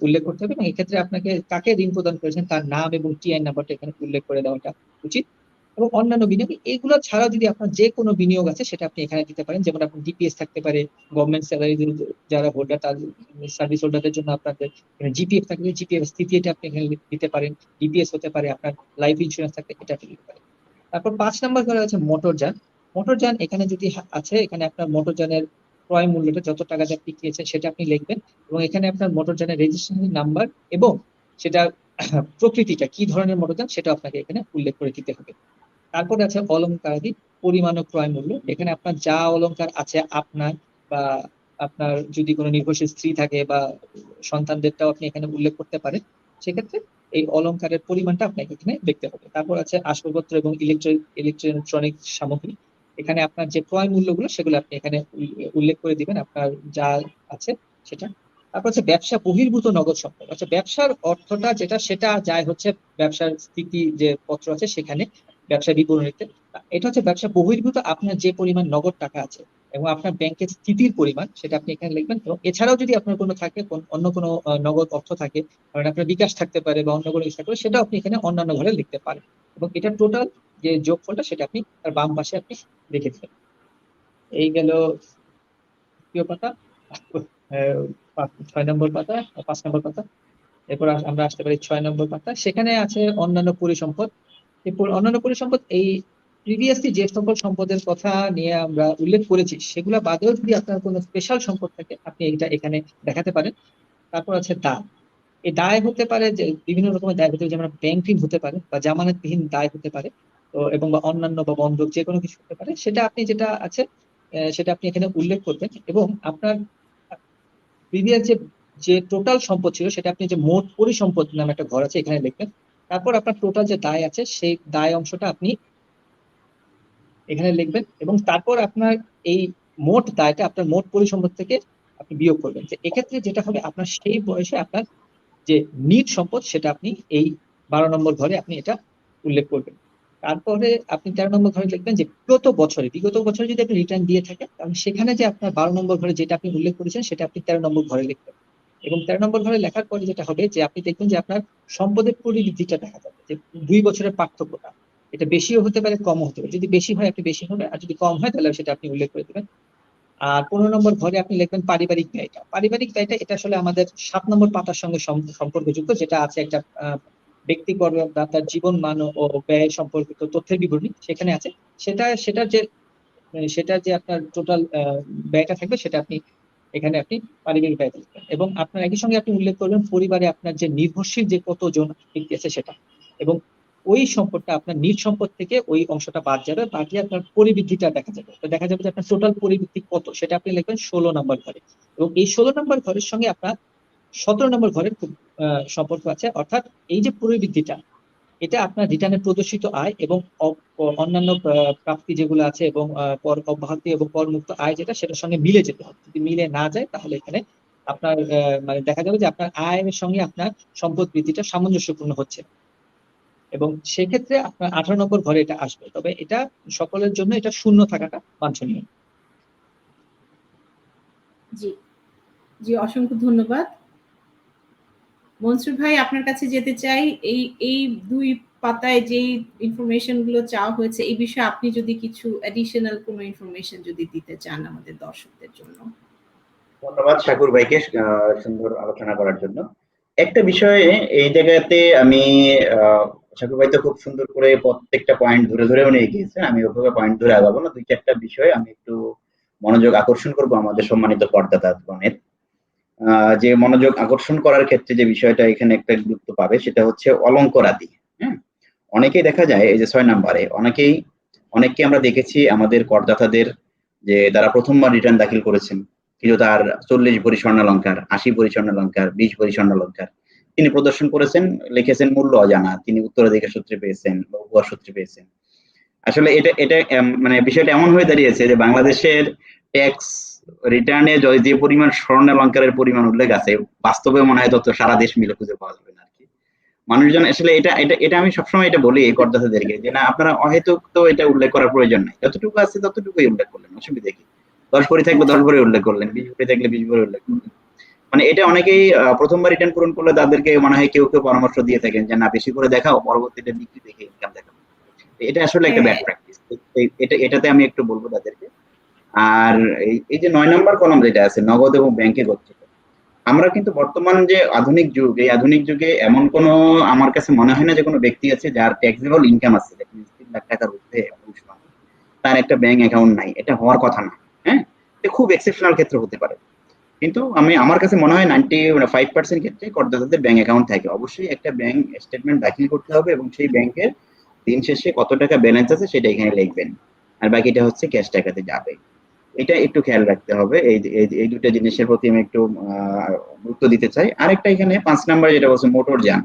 উল্লেখ করতে হবে, এবং এক্ষেত্রে আপনাকে কাকে ঋণ প্রদান করেছেন তার নাম এবং টিআই নাম্বারটা এখানে উল্লেখ করে দেওয়াটা উচিত। এবং অন্যান্য বিনিয়োগ, এগুলো ছাড়াও যদি আপনার যে কোনো বিনিয়োগ আছে সেটা আপনি এখানে দিতে পারেন। যেমন আপনার ডিপিএস থাকতে পারে, গভর্নমেন্ট স্যালারি যারা হোল্ডার তাদের সার্ভিস হোল্ডারদের জন্য আপনাদের জিপিএফ থাকবে, জিপিএফ স্থিতি এটা আপনি এখানে দিতে পারেন। ডিপিএস হতে পারে, আপনার লাইফ ইন্স্যুরেন্স থাকলে এটা আপনি দিতে পারেন। তারপর 5 নম্বর ঘরে আছে মোটরযান। মোটরযান এখানে যদি আছে, এখানে আপনার মোটরযানের ক্রয় মূল্যটা যত টাকা দিয়ে আপনি কিনেছেন সেটা আপনি লিখবেন, এবং এখানে আপনার মোটরযানের রেজিস্ট্রেশন নাম্বার এবং সেটা প্রকৃতিটা কি ধরনের মোটরযান সেটা আপনাকে এখানে উল্লেখ করে দিতে হবে। তারপরে আছে অলংকারাদি পরিমাণ ও ক্রয় মূল্য। এখানে আপনার যা অলংকার আছে আপনার বা আপনার যদি কোনো নির্ভরশীল স্ত্রী থাকে বা সন্তানদেরটাও আপনি এখানে উল্লেখ করতে পারেন। সেক্ষেত্রে এই অলংকারের পরিমাণটা আপনাকে এখানে দেখতে হবে। তারপর আছে আসবাবপত্র এবং ইলেকট্রনিক সামগ্রী। এখানে আপনার যে ক্রয় মূল্যগুলো সেগুলো আপনি এখানে উল্লেখ করে দিবেন, আপনার যা আছে সেটা। তারপর হচ্ছে ব্যবসা বহির্ভূত নগদ সম্পদ। আচ্ছা, ব্যবসার অর্থটা যেটা সেটা যায় হচ্ছে ব্যবসার স্থিতি যে পত্র আছে সেখানে, ব্যবসা বিবরণীতে। এটা হচ্ছে ব্যবসা বহির্ভূত আপনার যে পরিমাণ নগদ টাকা আছে এবং আপনার ব্যাংকের স্থিতির পরিমাণ সেটা আপনি এখানে লিখবেন। এবং এছাড়াও যদি আপনার কোনো থাকে অন্য কোনো নগদ অর্থ থাকে, কারণ আপনার বিকাশ থাকতে পারে বা অন্য কোনো কিছু থাকতে পারে, সেটাও আপনি এখানে অন্যান্য ঘরে লিখতে পারেন। এবং এটা টোটাল যে যোগফলটা সেটা আপনি তার বাম পাশে আপনি লিখে দিবেন। এই গেল দ্বিতীয় পাতা, 6 নম্বর পাতা, 5 নম্বর পাতা। এরপর আমরা আসতে পারি 6 নম্বর পাতা। সেখানে আছে অন্যান্য পরিসম্পদ। অন্যান্য পরিসম্পদ এই প্রিভিয়াসলি যে সকল সম্পদের কথা নিয়ে আমরা উল্লেখ করেছি সেগুলো বাদেও যদি আপনার কোনো স্পেশাল সম্পদ থাকে আপনি এটা এখানে দেখাতে পারেন। তারপর আছে দায়। এই দায় হতে পারে যে বিভিন্ন রকমের দায় হতে পারে, যেমন ব্যাংক ঋণ হতে পারে বা জামানতবিহীন দায় হতে পারে, তো এবং বা অন্যান্য বা বন্ধক যে কোনো কিছু হতে পারে। সেটা আপনি যেটা আছে সেটা আপনি এখানে উল্লেখ করবেন, এবং আপনার প্রিভিয়াস যে টোটাল সম্পদ ছিল সেটা আপনি যে মোট পরিসম্পদ নামে একটা ঘর আছে এখানে লিখবেন। তারপর আপনার টোটাল যে দায় আছে সেই দায় অংশটা আপনি এখানে লিখবেন, এবং তারপর আপনার এই মোট দায়টা আপনার মোট পরিসম্পদ থেকে আপনি বিয়োগ করবেন। যে এক্ষেত্রে যেটা হবে, আপনার সেই বয়সে আপনার যে নিট সম্পদ সেটা আপনি এই 12 নম্বর ঘরে আপনি এটা উল্লেখ করবেন। তারপরে আপনি 13 নম্বর ঘরে লিখবেন যে বিগত বছরে যদি আপনি রিটার্ন দিয়ে থাকেন তাহলে সেখানে যে আপনার 12 নম্বর ঘরে যেটা আপনি উল্লেখ করেছেন সেটা আপনি 13 নম্বর ঘরে লিখবেন। এবং 13 নম্বর ঘরে লেখার পরে যেটা হবে যে আপনি দেখবেন যে আপনার সম্পদের পরিবৃদ্ধিটা দেখা যাবে, যে 2 বছরের পার্থক্যটা, এটা বেশিও হতে পারে কমও হতে পারে। যদি বেশি হয় আপনি বেশি হবে, আর যদি কম হয় তাহলে সেটা আপনি উল্লেখ করে দেবেন। আর 15 নম্বর ঘরে আপনি লিখবেন পারিবারিক ব্যয়টা। পারিবারিক ব্যয়টা এটা আসলে আমাদের 7 নম্বর পাতার সঙ্গে সম্পর্কযুক্ত, যেটা আছে একটা ব্যক্তিবর্গ বা তার জীবন মান ও ব্যয় সম্পর্কিত তথ্যের বিবরণী সেখানে আছে। সেটার যে আপনার টোটাল ব্যয়টা থাকবে সেটা আপনি এখানে আপনি পারিবারিক ব্যয় লিখবেন। এবং আপনার একই সঙ্গে আপনি উল্লেখ করবেন পরিবারে আপনার যে নির্ভরশীল যে কতজন ব্যক্তি আছে সেটা। এবং ওই সম্পদটা আপনার নিজ সম্পদ থেকে ওই অংশটা বাদ যাবে, বাকি আপনার পরিবৃদ্ধিটা দেখা যাবে। তো দেখা যাবে যে আপনার টোটাল পরিবৃদ্ধি কত সেটা আপনি লিখবেন 16 নম্বর ঘরে, এবং এই 16 নম্বর ঘরের সঙ্গে আপনার 17 নম্বর ঘরের খুব সম্পর্ক আছে। অর্থাৎ এই যে পরিবৃদ্ধিটা, এটা আপনার রিটার্নে প্রদর্শিত আয় এবং অন্যান্য প্রাপ্তি যেগুলো আছে এবং কর অব্যাহতি এবং করমুক্ত আয় যেটা, সেটার সঙ্গে মিলে যেতে হবে। যদি মিলে না যায় তাহলে এখানে আপনার মানে দেখা যাবে যে আপনার আয়ের সঙ্গে আপনার সম্পদ বৃদ্ধিটা সামঞ্জস্যপূর্ণ হচ্ছে, এবং সেক্ষেত্রে আপনার 18 নম্বর ঘরে এটা আসবে। তবে এটা সকলের জন্য এটা শূন্য থাকাটা বাঞ্ছনীয়। জি জি, অসংখ্য ধন্যবাদ। মনসুর ভাই, আপনার কাছে যেতে চাই, এই 2 পাতায় যেই ইনফরমেশন গুলো চাওয়া হয়েছে এই বিষয়ে আপনি যদি কিছু অ্যাডিশনাল কোনো ইনফরমেশন যদি দিতে চান আমাদের দর্শকদের জন্য। ধন্যবাদ শাকুর ভাইকে সুন্দর আলোচনা করার জন্য। একটা বিষয়ে এই জায়গাতে আমি শাকুর ভাই তো খুব সুন্দর করে প্রত্যেকটা পয়েন্ট ধরে ধরে নিয়ে গিয়েছেন, আমি ওভাবে পয়েন্ট ধরে আগাবো না, 2-4টা বিষয়ে আমি একটু মনোযোগ আকর্ষণ করব আমাদের সম্মানিত করদাতাগণের। যে মনোযোগ আকর্ষণ করার ক্ষেত্রে যে বিষয়টা এখানে একটা গুরুত্ব পাবে সেটা হচ্ছে অলঙ্কারাদি। হ্যাঁ, অনেকেই দেখা যায় এই যে 6 নম্বরে অনেককে আমরা দেখেছি আমাদের করদাতাদের যে তারা প্রথমবার রিটার্ন দাখিল করেছেন, কিন্তু তার 40 ভরি স্বর্ণালংকার, 80 ভরি স্বর্ণালংকার, 20 ভরি স্বর্ণালংকার তিনি প্রদর্শন করেছেন, লিখেছেন মূল্য অজানা, তিনি উত্তরাধিকার সূত্রে পেয়েছেন বা উপহার সূত্রে পেয়েছেন। আসলে এটা এটা মানে বিষয়টা এমন হয়ে দাঁড়িয়েছে যে বাংলাদেশের ট্যাক্স রিটার্নে যে পরিমাণ স্বর্ণালংকারের পরিমাণ উল্লেখ আছে, বাস্তবে মনে হয় তত সারা দেশ মিলে খুঁজে পাওয়া যাবে না আর কি। মানুষজন আসলে এটা এটা এটা আমি সবসময় এটা বলি এই করদাতাদেরকে যে না, আপনারা অহেতুক তো এটা উল্লেখ করার প্রয়োজন নাই, যতটুকু আছে ততটুকুই উল্লেখ করলেন, অসুবিধা কি? 10 ভরি থাকবে 10 ভরি উল্লেখ করলেন, 20 ভরি থাকলে 20 ভরি উল্লেখ করলেন। মানে এটা অনেকেই প্রথমবার রিটার্ন পূরণ করলে তাদেরকে মনে হয় কেউ পরামর্শ দিয়ে থাকেন যে না, বেশি করে দেখাও, পরবর্তীতে বিক্রি দেখে ইনকাম দেখাও। এটা আসলে একটা ব্যাড প্র্যাকটিস। এটাতে আমি একটু বলবো তাদেরকে। আর এই যে 9 নম্বর কলাম যেটা আছে নগদ এবং ব্যাংকে গচ্ছিত, আমরা কিন্তু বর্তমান যে আধুনিক যুগ, এই আধুনিক যুগে এমন কোনো আমার কাছে মনে হয় না যে কোনো ব্যক্তি আছে যার ট্যাক্সেবল ইনকাম আছে 3 লাখ টাকার ঊর্ধ্বে তার একটা ব্যাংক অ্যাকাউন্ট নাই। এটা হওয়ার কথা না। হ্যাঁ, এটা খুব এক্সেপশনাল ক্ষেত্রে হতে পারে, কিন্তু আমার কাছে মনে হয় 95% ক্ষেত্রে করদাতাদের ব্যাংক অ্যাকাউন্ট থাকে। অবশ্যই একটা ব্যাংক স্টেটমেন্ট দাখিল করতে হবে এবং সেই ব্যাংকের দিন শেষে কত টাকা ব্যালেন্স আছে সেটা এখানে লিখবেন, আর বাকিটা হচ্ছে ক্যাশ টাকাতে যাবে। এটা একটু খেয়াল রাখতে হবে। এই দুটো জিনিসের প্রতি আমি একটু গুরুত্ব দিতে চাই। আরেকটা এখানে 5 নাম্বার যেটা বলছে মোটর যান,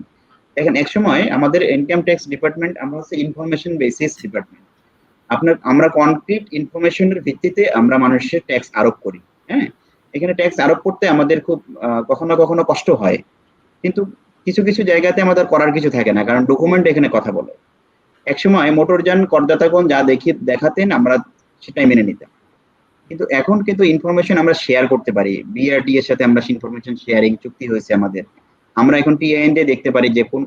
দেখেন একসময় আমাদের ইনকাম ট্যাক্স ডিপার্টমেন্ট আমরা হচ্ছে ইনফরমেশন বেসিস ডিপার্টমেন্ট। আমরা কনক্রিট ইনফরমেশনের ভিত্তিতে আমরা মানুষের ট্যাক্স আরোপ করি। হ্যাঁ, এখানে ট্যাক্স আরোপ করতে আমাদের খুব কখনো কখনো কষ্ট হয়, কিন্তু কিছু কিছু জায়গাতে আমাদের করার কিছু থাকে না, কারণ ডকুমেন্ট এখানে কথা বলে। একসময় মোটরযান করদাতাগণ যা দেখাতেন আমরা সেটাই মেনে নিতাম, কিন্তু এখন কিন্তু ইনফরমেশন আমরা শেয়ার করতে পারি। বিআরটি এর সাথে আমরা ইনফরমেশন শেয়ারিং চুক্তি হয়েছে আমাদের। আমরা এখন টিআইএন দিয়ে দেখতে পারি যে কোন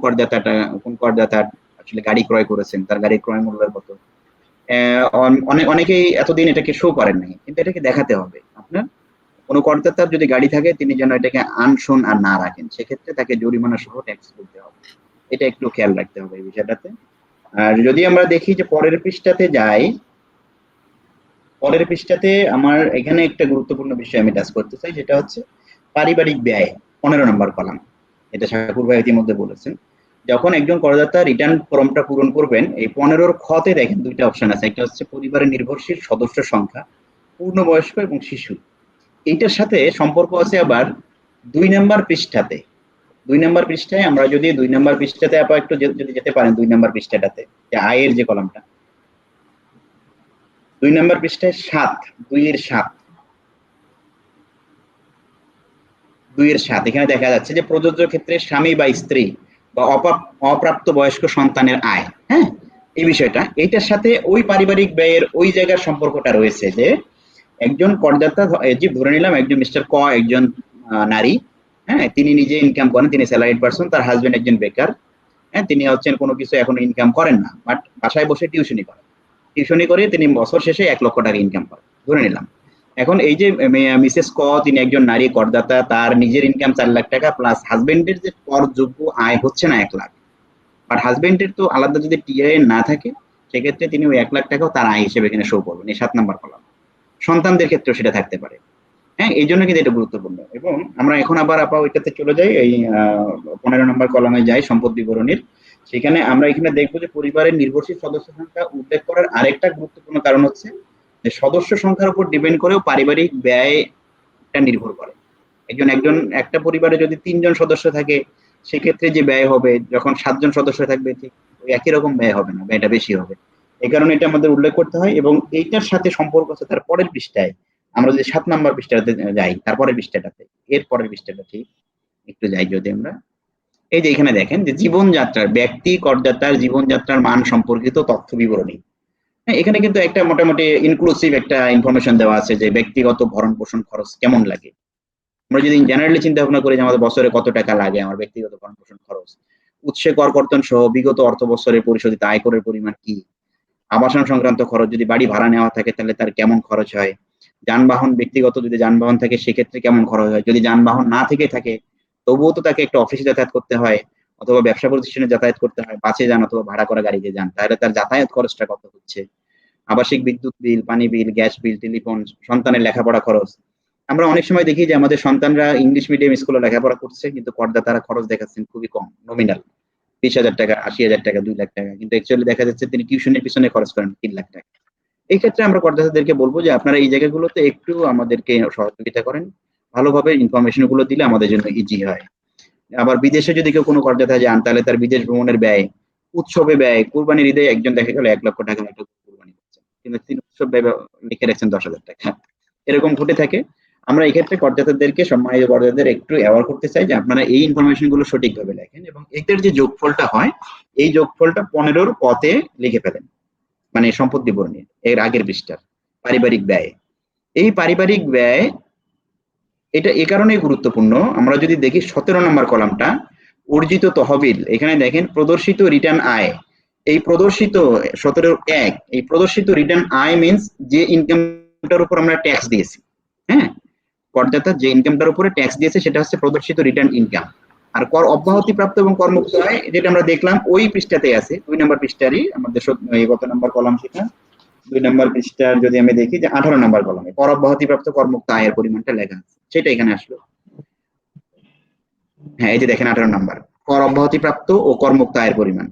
করদাতা আসলে গাড়ি ক্রয় করেছেন, তার গাড়ির ক্রয় মূল্য কত। অনেকেই এতদিন এটাকে শো করেন নাই, কিন্তু এটাকে দেখাতে হবে। আপনার কোনো করদাতার যদি গাড়ি থাকে তিনি যেন এটাকে আনশোন আর না রাখেন, সেক্ষেত্রে তাকে জরিমানা সহ ট্যাক্স দিতে হবে। এটা একটু খেয়াল রাখতে হবে এই বিষয়টাতে। আর যদি আমরা দেখি যে পরের পৃষ্ঠাতে যাই, পরের পৃষ্ঠাতে আমার এখানে একটা গুরুত্বপূর্ণ বিষয় আমি টাচ করতে চাই, যেটা হচ্ছে পারিবারিক ব্যয়, 15 নম্বর কলাম। এটা শাকুর ভাই ইতিমধ্যে বলেছেন। যখন একজন করদাতা রিটার্ন ফর্মটা পূরণ করবেন, এই 15 খতে দেখেন 2টা অপশন আছে। একটা হচ্ছে পরিবারের নির্ভরশীল সদস্য সংখ্যা, পূর্ণবয়স্ক এবং শিশু। এইটার সাথে সম্পর্ক আছে আবার 2 নম্বর পৃষ্ঠাতে। 2 নম্বর পৃষ্ঠায় আমরা যদি 2 নম্বর পৃষ্ঠাতে আপা একটু যদি যেতে পারেন 2 নম্বর পৃষ্ঠাটাতে, যে আয়ের যে কলামটা 2 নম্বর পৃষ্ঠায় 2 এর 7 এখানে দেখা যাচ্ছে যে প্রযোজ্য ক্ষেত্রে স্বামী বা স্ত্রী বা অপ্রাপ্ত বয়স্ক সন্তানের আয়। হ্যাঁ, এই বিষয়টা এইটার সাথে ওই পারিবারিক ব্যয়ের ওই জায়গার সম্পর্কটা রয়েছে, যে একজন করদাতা ধরে নিলাম একজন মিস্টার ক একজন নারী। হ্যাঁ, তিনি নিজে ইনকাম করেন, তিনি স্যালারিড পারসন, তার হাজবেন্ড একজন বেকার। হ্যাঁ, তিনি হচ্ছেন কোনো কিছু এখন ইনকাম করেন না, বাট বাসায় বসে টিউশনি করে তিনি বছর শেষে 1 লক্ষ টাকা ইনকাম করেন ধরে নিলাম। এখন এই যে মিসেস ক তিনি একজন নারী করদাতা, তার নিজের ইনকাম 4 লাখ টাকা প্লাস হাজবেন্ডের যে করযোগ্য আয় হচ্ছে না 1 লাখ, বাট হাজবেন্ডের তো আলাদা যদি টিআইএন না থাকে সেক্ষেত্রে তিনি ওই 1 লাখ টাকাও তার আয় হিসেবে এখানে শো করবেন, এই 7 নম্বর কলাম। সন্তানদের ক্ষেত্রেও সেটা থাকতে পারে। হ্যাঁ, এই জন্য কিন্তু এটা গুরুত্বপূর্ণ। এবং আমরা এখন আবার ওইটাতে চলে যাই, এই 15 নম্বর কলামে যাই সম্পদ বিবরণীর। সেখানে আমরা এখানে দেখবো যে পরিবারের নির্ভরশীল সদস্য সংখ্যা উল্লেখ করার আরেকটা গুরুত্বপূর্ণ কারণ হচ্ছে যে সদস্য সংখ্যার উপর ডিপেন্ড করেও পারিবারিক ব্যয়টা নির্ভর করে। একটা পরিবারে যদি 3 জন সদস্য থাকে, সেক্ষেত্রে যে ব্যয় হবে, যখন 7 জন সদস্য থাকবে ঠিক ওই একই রকম ব্যয় হবে না, ব্যয়টা বেশি হবে। এই কারণে এটা আমাদের উল্লেখ করতে হয়, এবং এইটার সাথে সম্পর্ক আছে তার পরের পৃষ্ঠায়। আমরা যদি 7 নম্বর পৃষ্ঠাতে যাই, তারপরের পৃষ্ঠাটাতে, এর পরের পৃষ্ঠাটা ঠিক একটু যাই যদি আমরা, এই যে এখানে দেখেন যে জীবনযাত্রার ব্যক্তি করদাতার জীবনযাত্রার মান সম্পর্কিত তথ্য বিবরণী। হ্যাঁ, এখানে কিন্তু একটা মোটামুটি ইনক্লুসিভ একটা ইনফরমেশন দেওয়া আছে যে ব্যক্তিগত ভরণ পোষণ খরচ কেমন লাগে। আমরা যদি জেনারেলি চিন্তা ভাবনা করি যে আমাদের বছরে কত টাকা লাগে আমার ব্যক্তিগত ভরণ পোষণ খরচ, উৎসে কর কর্তন সহ বিগত অর্থ বছরে পরিশোধিত আয়করের পরিমাণ কি, আবাসন সংক্রান্ত খরচ, যদি বাড়ি ভাড়া নেওয়া থাকে তাহলে তার কেমন খরচ হয়, যানবাহন ব্যক্তিগত যদি যানবাহন থাকে সেক্ষেত্রে কেমন খরচ হয়, যদি যানবাহন না থেকে থাকে তবুও তো তাকে একটা অফিসে যাতায়াত করতে হয় অথবা ব্যবসা প্রতিষ্ঠানে যাতায়াত করতে হয়, বাসে যান অথবা ভাড়া করা গাড়িতে যান, তাহলে তার যাতায়াত খরচটা কত হচ্ছে, আবাসিক বিদ্যুৎ বিল, পানি বিল, গ্যাস বিল, টেলিফোন, সন্তানের লেখাপড়া খরচ। আমরা অনেক সময় দেখি যে আমাদের সন্তানরা ইংলিশ মিডিয়াম স্কুলে লেখাপড়া করছে কিন্তু করদাতারা খরচ দেখাচ্ছেন খুবই কম, নমিনাল 20,000 টাকা, 80,000 টাকা, 2 লাখ টাকা, কিন্তু অ্যাকচুয়ালি দেখা যাচ্ছে তিনি টিউশনের পিছনে খরচ করেন 3 লাখ টাকা। এই ক্ষেত্রে আমরা করদাতাদেরকে বলবো যে আপনারা এই জায়গাগুলোতে একটু আমাদেরকে সহযোগিতা করেন, ভালোভাবে ইনফরমেশন গুলো দিলে আমাদের জন্য ইজি হয়। আবার বিদেশে যদি কেউ কোনো করদাতা যান তাহলে তার বিদেশ ভ্রমণের ব্যয়, উৎসবে ব্যয়, কুরবানির ঈদে একজন দেখা গেল 1 লক্ষ টাকা একটা কুরবানি করছেন কিন্তু তিনি উৎসব ব্যয় লিখে রাখছেন 10,000 টাকা, এরকম ঘটে থাকে। আমরা এই ক্ষেত্রে করদাতাদেরকে, সম্মানিত করদাতাদের একটু অ্যাওয়ার করতে চাই যে আপনারা এই ইনফরমেশন গুলো সঠিকভাবে লেখেন এবং এদের যে যোগফলটা হয় এই যোগফলটা 15 পথে লিখে ফেলেন, মানে সম্পদ বিবরণী এর আগের পৃষ্ঠার পারিবারিক ব্যয়। এই পারিবারিক ব্যয় এটা এ কারণেই গুরুত্বপূর্ণ, আমরা যদি দেখি 17 নম্বর কলামটা অর্জিত তহবিল, এখানে দেখেন প্রদর্শিত রিটার্ন আয়, এই প্রদর্শিত 17(1) এই প্রদর্শিত রিটার্ন আয় মিন্স যে ইনকামটার উপর আমরা ট্যাক্স দিয়েছি। হ্যাঁ, করদাতা যে ইনকামটার উপরে ট্যাক্স দিয়েছে সেটা হচ্ছে প্রদর্শিত রিটার্ন ইনকাম। আর কর অব্যাহতিপ্রাপ্ত এবং করমুক্ত আয় যেটা আমরা দেখলাম ওই পৃষ্ঠাতে আছে, 2 নম্বর পৃষ্ঠারই আমাদের কত নম্বর কলাম সেটা 2 নম্বর পৃষ্ঠার যদি আমি দেখি যে 18 নম্বর কলামে কর অব্যাহতিপ্রাপ্ত করমুক্ত আয়ের পরিমাণটা লেখা আছে, সেটা এখানে আসলো। হ্যাঁ, এই যে দেখেন 18 নম্বর কর অব্যাহতিপ্রাপ্ত ও করমুক্ত আয়ের পরিমাণ।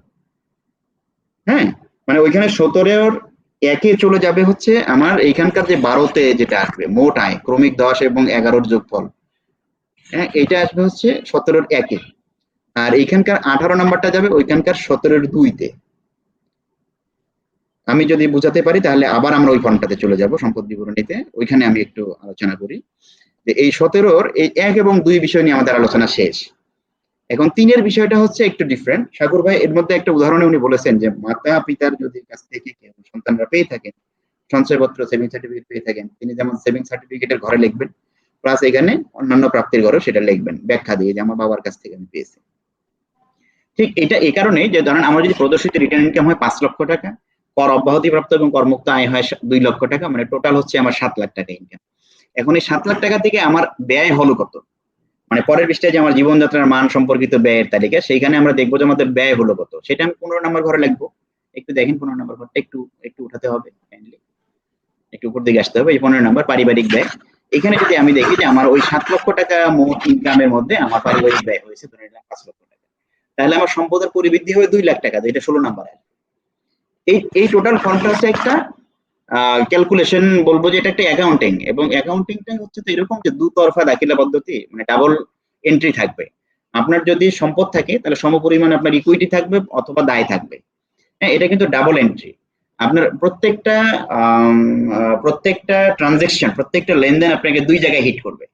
হ্যাঁ, মানে ওইখানে 17(1) চলে যাবে হচ্ছে আমার এইখানকার যে 12তে যেটা আসবে মোট আয় ক্রমিক 10 এবং 11 যোগফল। হ্যাঁ, এটা আসবে হচ্ছে 17(1) আর এইখানকার 18 নম্বরটা যাবে ওইখানকার 17(2)তে। আমি যদি বুঝাতে পারি তাহলে আবার আমরা ওই ফর্মটাতে চলে যাব সম্পদ বিবরণীতে, ওইখানে আমি একটু আলোচনা করি যে এই 17 এই 1 এবং 2 বিষয় নিয়ে আমাদের আলোচনা শেষ। এখন 3 বিষয়টা হচ্ছে একটু ডিফারেন্ট। সাগর ভাই এর মধ্যে একটা উদাহরণে উনি বলেছেন যে মাতা পিতার যদি কাছ থেকে কেউ সন্তানরা পেয়ে থাকেন সঞ্চয়পত্র, সেভিং সার্টিফিকেট পেয়ে থাকেন, তিনি যেমন সেভিং সার্টিফিকেটের ঘরে লিখবেন প্লাস এখানে অন্যান্য প্রাপ্তির ঘরে সেটা লিখবেন ব্যাখ্যা দিয়ে যে আমার বাবার কাছ থেকে আমি পেয়েছি। ঠিক এটা এই কারণে যে ধরেন আমার যদি প্রদর্শিত রিটার্ন ইনকাম হয় 5 লক্ষ টাকা, কর অব্যাহতিপ্রাপ্ত এবং করমুক্ত আয় হয় 2 লক্ষ টাকা, মানে টোটাল হচ্ছে আমার 7 লাখ টাকা ইনকাম। এখন এই 7 লাখ টাকা থেকে আমার ব্যয় হলো কত, মানে পরের পৃষ্ঠায় যে আমার জীবনযাত্রার মান সম্পর্কিত ব্যয়ের তালিকা, সেইখানে আমরা দেখবো যে আমাদের ব্যয় হলো কত, সেটা আমি 15 নম্বর ঘরে লিখবো। একটু দেখেন 15 নম্বর ঘরটা একটু উঠাতে হবে, একটু উপর দিকে আসতে হবে। এই 15 নম্বর পারিবারিক ব্যয়, এখানে যদি আমি দেখি যে আমার ওই 7 লক্ষ টাকা মোট ইনকামের মধ্যে আমার পারিবারিক ব্যয় হয়েছে ধরে নিলাম 5 লক্ষ টাকা, তাহলে আমার সম্পদের পরিবৃদ্ধি হবে 2 লাখ টাকা, যেটা 16 নম্বর। এই টোটাল ফর্মটা হচ্ছে একটা ক্যালকুলেশন, বলবো যে এটা একটা অ্যাকাউন্টিং, এবং অ্যাকাউন্টিংটা হচ্ছে তো এরকম যে দুতরফা দাখিলা পদ্ধতি, মানে ডাবল এন্ট্রি থাকবে। আপনার যদি সম্পদ থাকে তাহলে সমপরিমাণ আপনার ইকুইটি থাকবে অথবা দায় থাকবে। হ্যাঁ, এটা কিন্তু ডাবল এন্ট্রি। আপনার প্রত্যেকটা ট্রানজাকশন, প্রত্যেকটা লেনদেন আপনাকে 2 জায়গায় হিট করবে।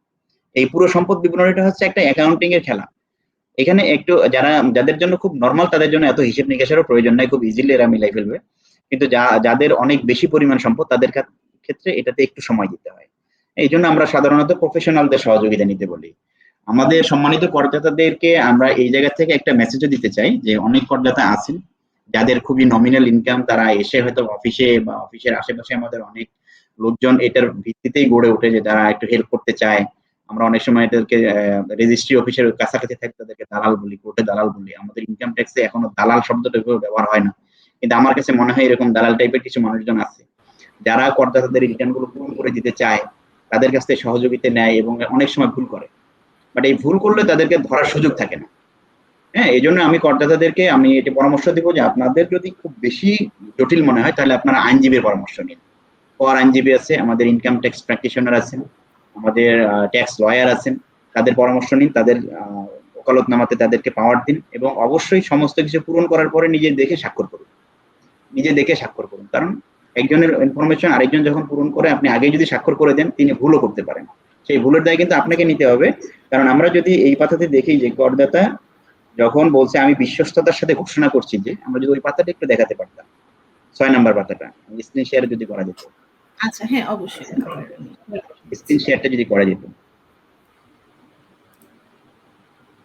এই পুরো সম্পদ বিবরণীটা হচ্ছে একটা অ্যাকাউন্টিং এর খেলা। এখানে একটু যাদের জন্য খুব নরমাল তাদের জন্য এত হিসেব নিকাশেরও প্রয়োজন নাই, খুব ইজিলি এরা মিলাই ফেলবে, কিন্তু যাদের অনেক বেশি পরিমাণ সম্পদ তাদের ক্ষেত্রে এটাতে একটু সময় দিতে হয়। এই জন্য আমরা সাধারণত প্রফেশনালদের সহযোগিতা নিতে বলি। আমাদের সম্মানিত করদাতাদেরকে আমরা এই জায়গা থেকে একটা মেসেজও দিতে চাই যে অনেক করদাতা আছেন যাদের খুবই নমিনাল ইনকাম, তারা এসে হয়তো অফিসে বা অফিসের আশেপাশে আমাদের অনেক লোকজন এটার ভিত্তিতেই গড়ে ওঠে যে যারা একটু হেল্প করতে চায়। আমরা অনেক সময় এদেরকে রেজিস্ট্রি অফিসের কাছাকাছি থাকতে তাদেরকে দালাল বলি, কোর্টে দালাল বলি। আমাদের ইনকাম ট্যাক্সে এখনো দালাল শব্দটা ব্যবহার হয় না, কিন্তু আমার কাছে মনে হয় এরকম দালাল টাইপের কিছু মানুষজন আছে যারা করদাতাদের রিটার্ন গুলো পূরণ করে দিতে চায়, তাদের কাছ থেকে সহযোগিতা নেয় এবং অনেক সময় ভুল করে, বাট এই ভুল করলে তাদেরকে ধরার সুযোগ থাকে না। হ্যাঁ, এই জন্য আমি করদাতাদেরকে আমি এটা পরামর্শ দিব যে আপনাদের যদি খুব বেশি জটিল মনে হয় তাহলে আপনারা আইনজীবীর পরামর্শ নিন। কর আইনজীবী আছে, আমাদের ইনকাম ট্যাক্স প্র্যাকটিশনার আছেন, আমাদের ট্যাক্স লয়ার আছেন, তাদের পরামর্শ নিন, তাদের ওকালতনামাতে তাদেরকে পাওয়ার দিন এবং অবশ্যই সমস্ত কিছু পূরণ করার পরে নিজে দেখে স্বাক্ষর করুন, নিজে দেখে স্বাক্ষর করুন। কারণ একজনের ইনফরমেশন আরেকজন যখন পূরণ করে আপনি আগে যদি স্বাক্ষর করে দেন তিনি ভুলও করতে পারেন, সেই ভুলের দায় কিন্তু আপনাকে নিতে হবে। কারণ আমরা যদি এই পাতাতে দেখি যে করদাতা যখন বলছে আমি বিশ্বস্ততার সাথে ঘোষণা করছি, যে আমরা যদি ওই পাতাটা একটু দেখাতে পারতাম, 6 নাম্বার পাতাটা স্ক্রিন শেয়ার যদি করা যেত। আচ্ছা, হ্যাঁ অবশ্যই স্ক্রিন শেয়ারটা যদি করা যেত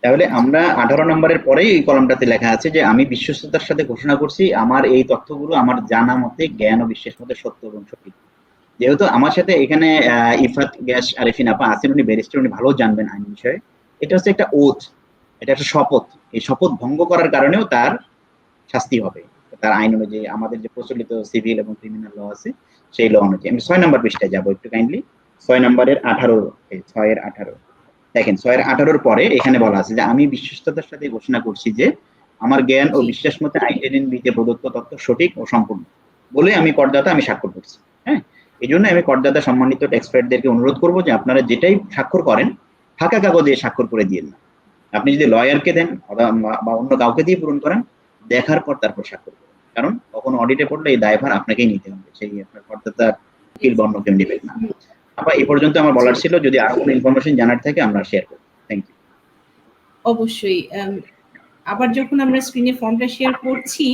তাহলে আমরা 18 নম্বরের পরেই এই কলামটাতে লেখা আছে যে আমি বিশ্বস্ততার সাথে ঘোষণা করছি আমার এই তথ্যগুলো আমার জানা মতে, জ্ঞান ও বিশ্বাস মতে সত্য এবং সঠিক। যেহেতু আমার সাথে এখানে ইফাত গ্যাস আরেফিন আপা আছেন, উনি ব্যারিস্টার, উনি ভালো জানবেন আইন বিষয়ে। এটা হচ্ছে একটা ওথ, এটা একটা শপথ। এই শপথ ভঙ্গ করার কারণেও তার শাস্তি হবে, তার আইন অনুযায়ী আমাদের যে প্রচলিত সিভিল এবং ক্রিমিনাল ল আছে সেই ল অনুযায়ী। আমি 6 নম্বর পৃষ্ঠায় যাবো একটু কাইন্ডলি। 6 নম্বরের 18, 6-এর 18 দেখেন। 6-এর 18-র পরে এখানে বলা আছে যে আমি বিশ্বস্ততার সাথে ঘোষণা করছি যে আমার জ্ঞান ও বিশ্বাস মতে আইন বিতে প্রদত্ত তথ্য সঠিক ও সম্পূর্ণ বলে আমি করদাতা আমি স্বাক্ষর করছি। হ্যাঁ, এই জন্য আমি করদাতা সম্মানিত ট্যাক্সপেয়ারদেরকে অনুরোধ করবো যে আপনারা যেটাই স্বাক্ষর করেন ফাঁকা কাগজে স্বাক্ষর করে দিয়ে না। আপনি যদি লয়ারকে দেন বা অন্য কাউকে দিয়ে পূরণ করেন, দেখার পর তারপর স্বাক্ষর করুন। কারণ কখনো অডিটে পড়লে এই দায়ভার আপনাকেই নিতে হবে, সেই আপনার করদাতার উকিল বা অন্য কেউ নেবেন না। আবার এই পর্যন্ত আমার বলার ছিল, যদি আরো কোনো ইনফরমেশন জানার থাকে আমরা শেয়ার করব। Thank you. অবশ্যই আবার যখন আমরা স্ক্রিনে ফর্মটা শেয়ার করছি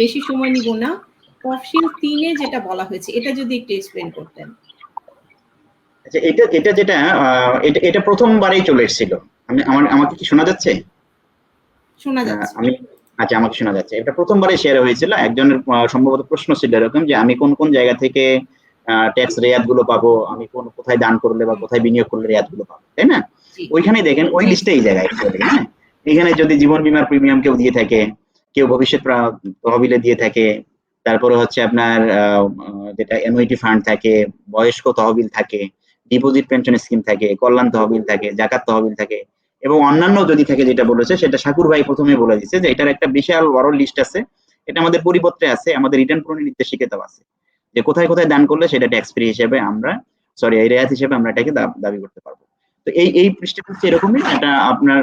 বেশি সময় নিব না। তফসিল 3-এ যেটা বলা হয়েছে এটা যদি একটু এক্সপ্লেইন করতেন। আচ্ছা, এটা প্রথমবারেই চলে এসেছিল। আমাকে কি শোনা যাচ্ছে? শোনা যাচ্ছে। আচ্ছা, আমাকে শোনা যাচ্ছে। এটা প্রথমবারে শেয়ার হয়েছিল। একজনের সম্ভবত প্রশ্ন ছিল এরকম যে আমি কোন কোন জায়গা থেকে ট্যাক্স রেয়াত গুলো পাবো, আমি কোথায় দান করলে বা কোথায় বিনিয়োগ করলে রেয়াত গুলো পাবো, তাই না? ওইখানে দেখেন ওই লিস্টে এই জায়গায়, হ্যাঁ, এখানে যদি জীবন বীমার প্রিমিয়াম কেউ দিয়ে থাকে, কেউ ভবিষ্যৎ তহবিলে দিয়ে থাকে, তারপরে হচ্ছে আপনার যেটা এনওইটি ফান্ড থাকে, বয়স্ক তহবিল থাকে, ডিপোজিট পেনশন স্কিম থাকে, কল্যাণ তহবিল থাকে, জাকাত তহবিল থাকে এবং অন্যান্য যদি থাকে যেটা বলেছে সেটা শাকুর ভাই প্রথমে বলে দিচ্ছে যে এটার একটা বিশাল বড় লিস্ট আছে। এটা আমাদের পরিপত্রে আছে, আমাদের রিটার্ন পূরণের নির্দেশিকাতেও আছে যে কোথায় কোথায় দান করলে সেটা ট্যাক্স ফ্রি হিসেবে আমরা এই রেয়াত হিসেবে আমরা এটাকে দাবি করতে পারবো। তো এই পৃষ্ঠাটা হচ্ছে এরকমই, এটা আপনার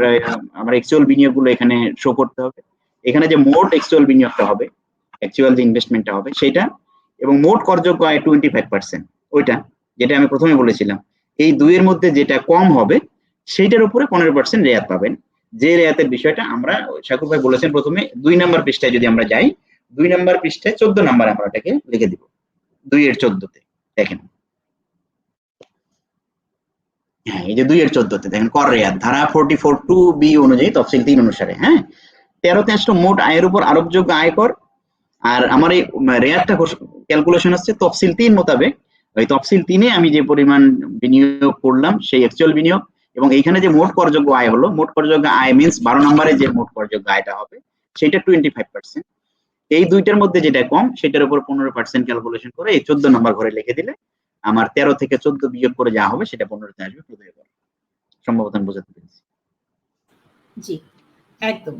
আমার অ্যাকচুয়াল বিনিয়োগগুলো এখানে শো করতে হবে। এখানে যে মোট অ্যাকচুয়াল বিনিয়োগটা হবে, অ্যাকচুয়াল যে ইনভেস্টমেন্টটা হবে সেটা, এবং মোট করযোগ্য আয় 25%, ওইটা যেটা আমি প্রথমে বলেছিলাম। এই দুইয়ের মধ্যে যেটা কম হবে সেইটার উপরে 15% রেয়াত পাবেন। যে রেয়াতের বিষয়টা আমরা শাকুর ভাই বলেছেন প্রথমে 2 নম্বর পৃষ্ঠায় যদি আমরা যাই, 2 নম্বর পৃষ্ঠায় 14 নম্বর আমরা এটাকে লিখে দিব। 2-এর-14-তে দেখেন, হ্যাঁ, এই যে 2-এর-14-তে দেখেন কর রেয়াত ধারা 44(2)(b) অনুযায়ী তফসিল 3 অনুসারে, হ্যাঁ, 13 মোট আয়ের উপর আরোপযোগ্য আয়কর। আর আমার এই রেয়াতটা ক্যালকুলেশন হচ্ছে তফসিল 3 মোতাবেক। ওই তফসিল 3-এ আমি যে পরিমাণ বিনিয়োগ করলাম সেই অ্যাকচুয়াল বিনিয়োগ, এবং এইখানে যে মোট করযোগ্য আয় হলো, মোট করযোগ্য আয় মিন্স 12 নম্বরে যে মোট করযোগ্য আয়টা হবে সেটা 25%। এই দুইটার মধ্যে যেটা কম সেটার উপর 15% ক্যালকুলেশন করে এই 14 নম্বর ঘরে লিখে দিলে আমার 13 থেকে 14 বিয়োগ করে যা হবে সেটা 15-তে আসবে। সম্ভবত আমি বোঝাতে পেরেছি। জি, একদম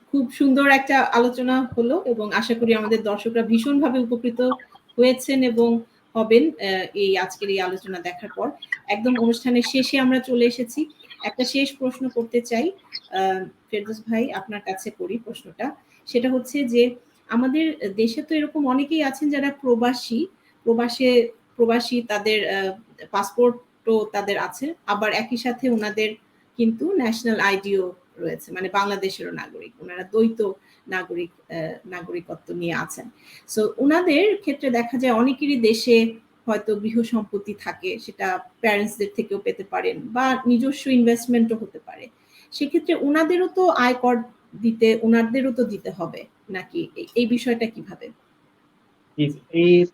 খুব সুন্দর একটা আলোচনা হলো এবং আশা করি আমাদের দর্শকরা ভীষণভাবে উপকৃত হয়েছেন এবং হবেন এই আজকের এই আলোচনা দেখার পর। একদম অনুষ্ঠানের শেষে আমরা চলে এসেছি। একটা শেষ প্রশ্ন করতে চাই ফেরদৌস ভাই, আপনার কাছে করি প্রশ্নটা। সেটা হচ্ছে যে আমাদের দেশে তো এরকম অনেকেই আছেন যারা প্রবাসী, তাদের পাসপোর্টও তাদের আছে, আবার একই সাথে ওনাদের কিন্তু ন্যাশনাল আইডিও রয়েছে, মানে বাংলাদেশেরও নাগরিক, ওনারা দ্বৈত নাগরিকত্ব নিয়ে আছেন। সো ওনাদের ক্ষেত্রে দেখা যায় অনেকেরই দেশে হয়তো গৃহ সম্পত্তি থাকে, সেটা প্যারেন্টসদের থেকেও পেতে পারেন বা নিজস্ব ইনভেস্টমেন্টও হতে পারে। সেক্ষেত্রে ওনাদেরও তো আয়কর দিতে হবে নাকি, এই বিষয়টা কিভাবে?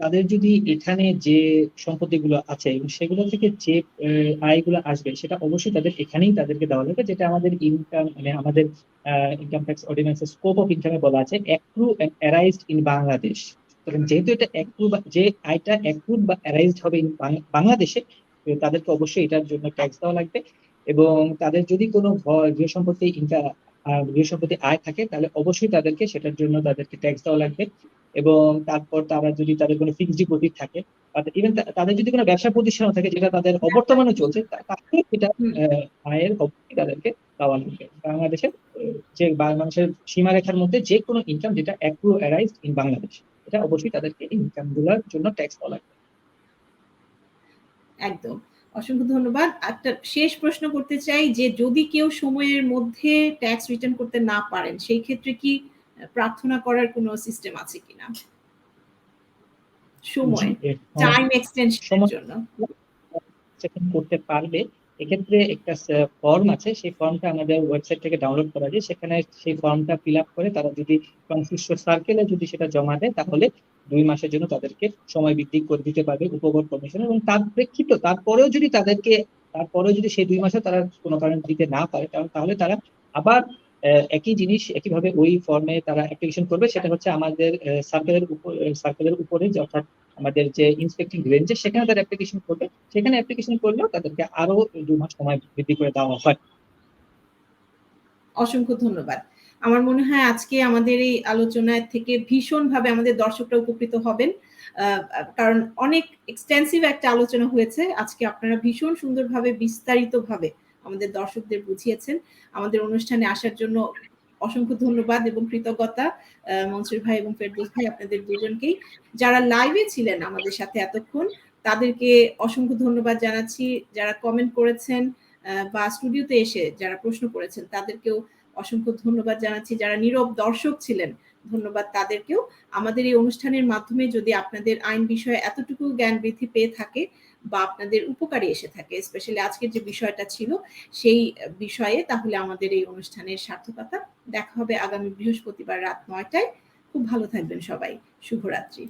তাদের যদি এখানে যে সম্পত্তিগুলো আছে এবং সেগুলো থেকে যে আয়গুলো আসবে সেটা অবশ্যই তাদের এখানেই তাদেরকে দেওয়া লাগবে, যেটা আমাদের ইনকাম, মানে আমাদের ইনকাম ট্যাক্স অর্ডিন্যান্সের স্কোপ অফ ইনকামে বলা আছে অ্যাক্রু এন্ড অ্যারাইজড ইন বাংলাদেশ। যেহেতু এটা যে আয়টা অ্যাক্রুড বা অ্যারাইজড হবে বাংলাদেশে, তাদেরকে অবশ্যই এটার জন্য ট্যাক্স দেওয়া লাগবে। এবং তাদের যদি কোনো গৃহ সম্পত্তি গৃহ সম্পত্তি আয় থাকে তাহলে অবশ্যই তাদেরকে সেটার জন্য তাদেরকে ট্যাক্স দেওয়া লাগবে। এবং তারপর তারা যদি তাদের কোনো ফিক্সড ডিপোজিট থাকে, ইভেন তাদের যদি কোনো ব্যবসা প্রতিষ্ঠান থাকে যেটা তাদের অবর্তমানে চলছে, তাহলে সেটা আয়ের অবশ্যই তাদেরকে দেওয়া লাগবে। বাংলাদেশের যে বাংলাদেশের সীমারেখার মধ্যে যে কোনো ইনকাম যেটা অ্যারাইজ ইন বাংলাদেশ, এটা অবশ্যই তাদেরকে ইনকাম গুলোর জন্য ট্যাক্স দেওয়া লাগবে। একদম, অসংখ্য ধন্যবাদ। একটা শেষ প্রশ্ন করতে চাই যে যদি কেউ সময়ের মধ্যে ট্যাক্স রিটার্ন করতে না পারেন, সেই ক্ষেত্রে কি প্রার্থনা করার কোনো সিস্টেম আছে কিনা? সময়, টাইম এক্সটেনশনের জন্য করতে পারবে। এক্ষেত্রে একটা ফর্ম আছে, সেই ফর্মটা আমাদের ওয়েবসাইট থেকে ডাউনলোড করা যায়। সেখানে সেই ফর্মটা ফিল আপ করে তারা যদি সংশ্লিষ্ট সার্কেলে যদি সেটা জমা দেয়, তাহলে 2 মাসের জন্য তাদেরকে সময় বৃদ্ধি করে দিতে পারবে উপভোগ কমিশন। এবং তার প্রেক্ষিত তারপরেও যদি সেই 2 মাসে তারা কোনো কারণে দিতে না পারে, তাহলে তারা আবার একই জিনিস একইভাবে ওই ফর্মে তারা অ্যাপ্লিকেশন করবে। সেটা হচ্ছে আমাদের সার্কেলের উপরে, অর্থাৎ আমাদের যে ইন্সপেক্টিং রেঞ্জে, সেখানে তারা অ্যাপ্লিকেশন করবে। সেখানে অ্যাপ্লিকেশন করলেও তাদেরকে আরো 2 মাস সময় বৃদ্ধি করে দেওয়া হয়। অসংখ্য ধন্যবাদ। আমার মনে হয় আজকে আমাদের এই আলোচনায় থেকে ভীষণভাবে আমাদের দর্শকরা উপকৃত হবেন, কারণ অনেক এক্সটেন্সিভ একটা আলোচনা হয়েছে আজকে। আপনারা ভীষণ সুন্দরভাবে বিস্তারিতভাবে আমাদের দর্শকদের বুঝিয়েছেন। আমাদের অনুষ্ঠানে আসার জন্য অসংখ্য ধন্যবাদ এবং কৃতজ্ঞতা মনসুর ভাই এবং ফেরদৌস ভাই, আপনাদের দুজনকেই। যারা লাইভে ছিলেন আমাদের সাথে এতক্ষণ, তাদেরকে অসংখ্য ধন্যবাদ জানাচ্ছি। যারা কমেন্ট করেছেন বা স্টুডিওতে এসে যারা প্রশ্ন করেছেন, তাদেরকেও অসংখ্য ধন্যবাদ জানাচ্ছি। যারা নীরব দর্শক ছিলেন, ধন্যবাদ তাদেরকেও। আমাদের এই অনুষ্ঠানের মাধ্যমে যদি আপনাদের আইন বিষয়ে এতটুকু জ্ঞান বৃদ্ধি পেয়ে থাকে বা আপনাদের উপকারে এসে থাকে, স্পেশালি আজকের যে বিষয়টা ছিল সেই বিষয়ে, তাহলে আমাদের এই অনুষ্ঠানের সার্থকতা। দেখা হবে আগামী বৃহস্পতিবার রাত 9টায়। খুব ভালো থাকবেন সবাই। শুভরাত্রি।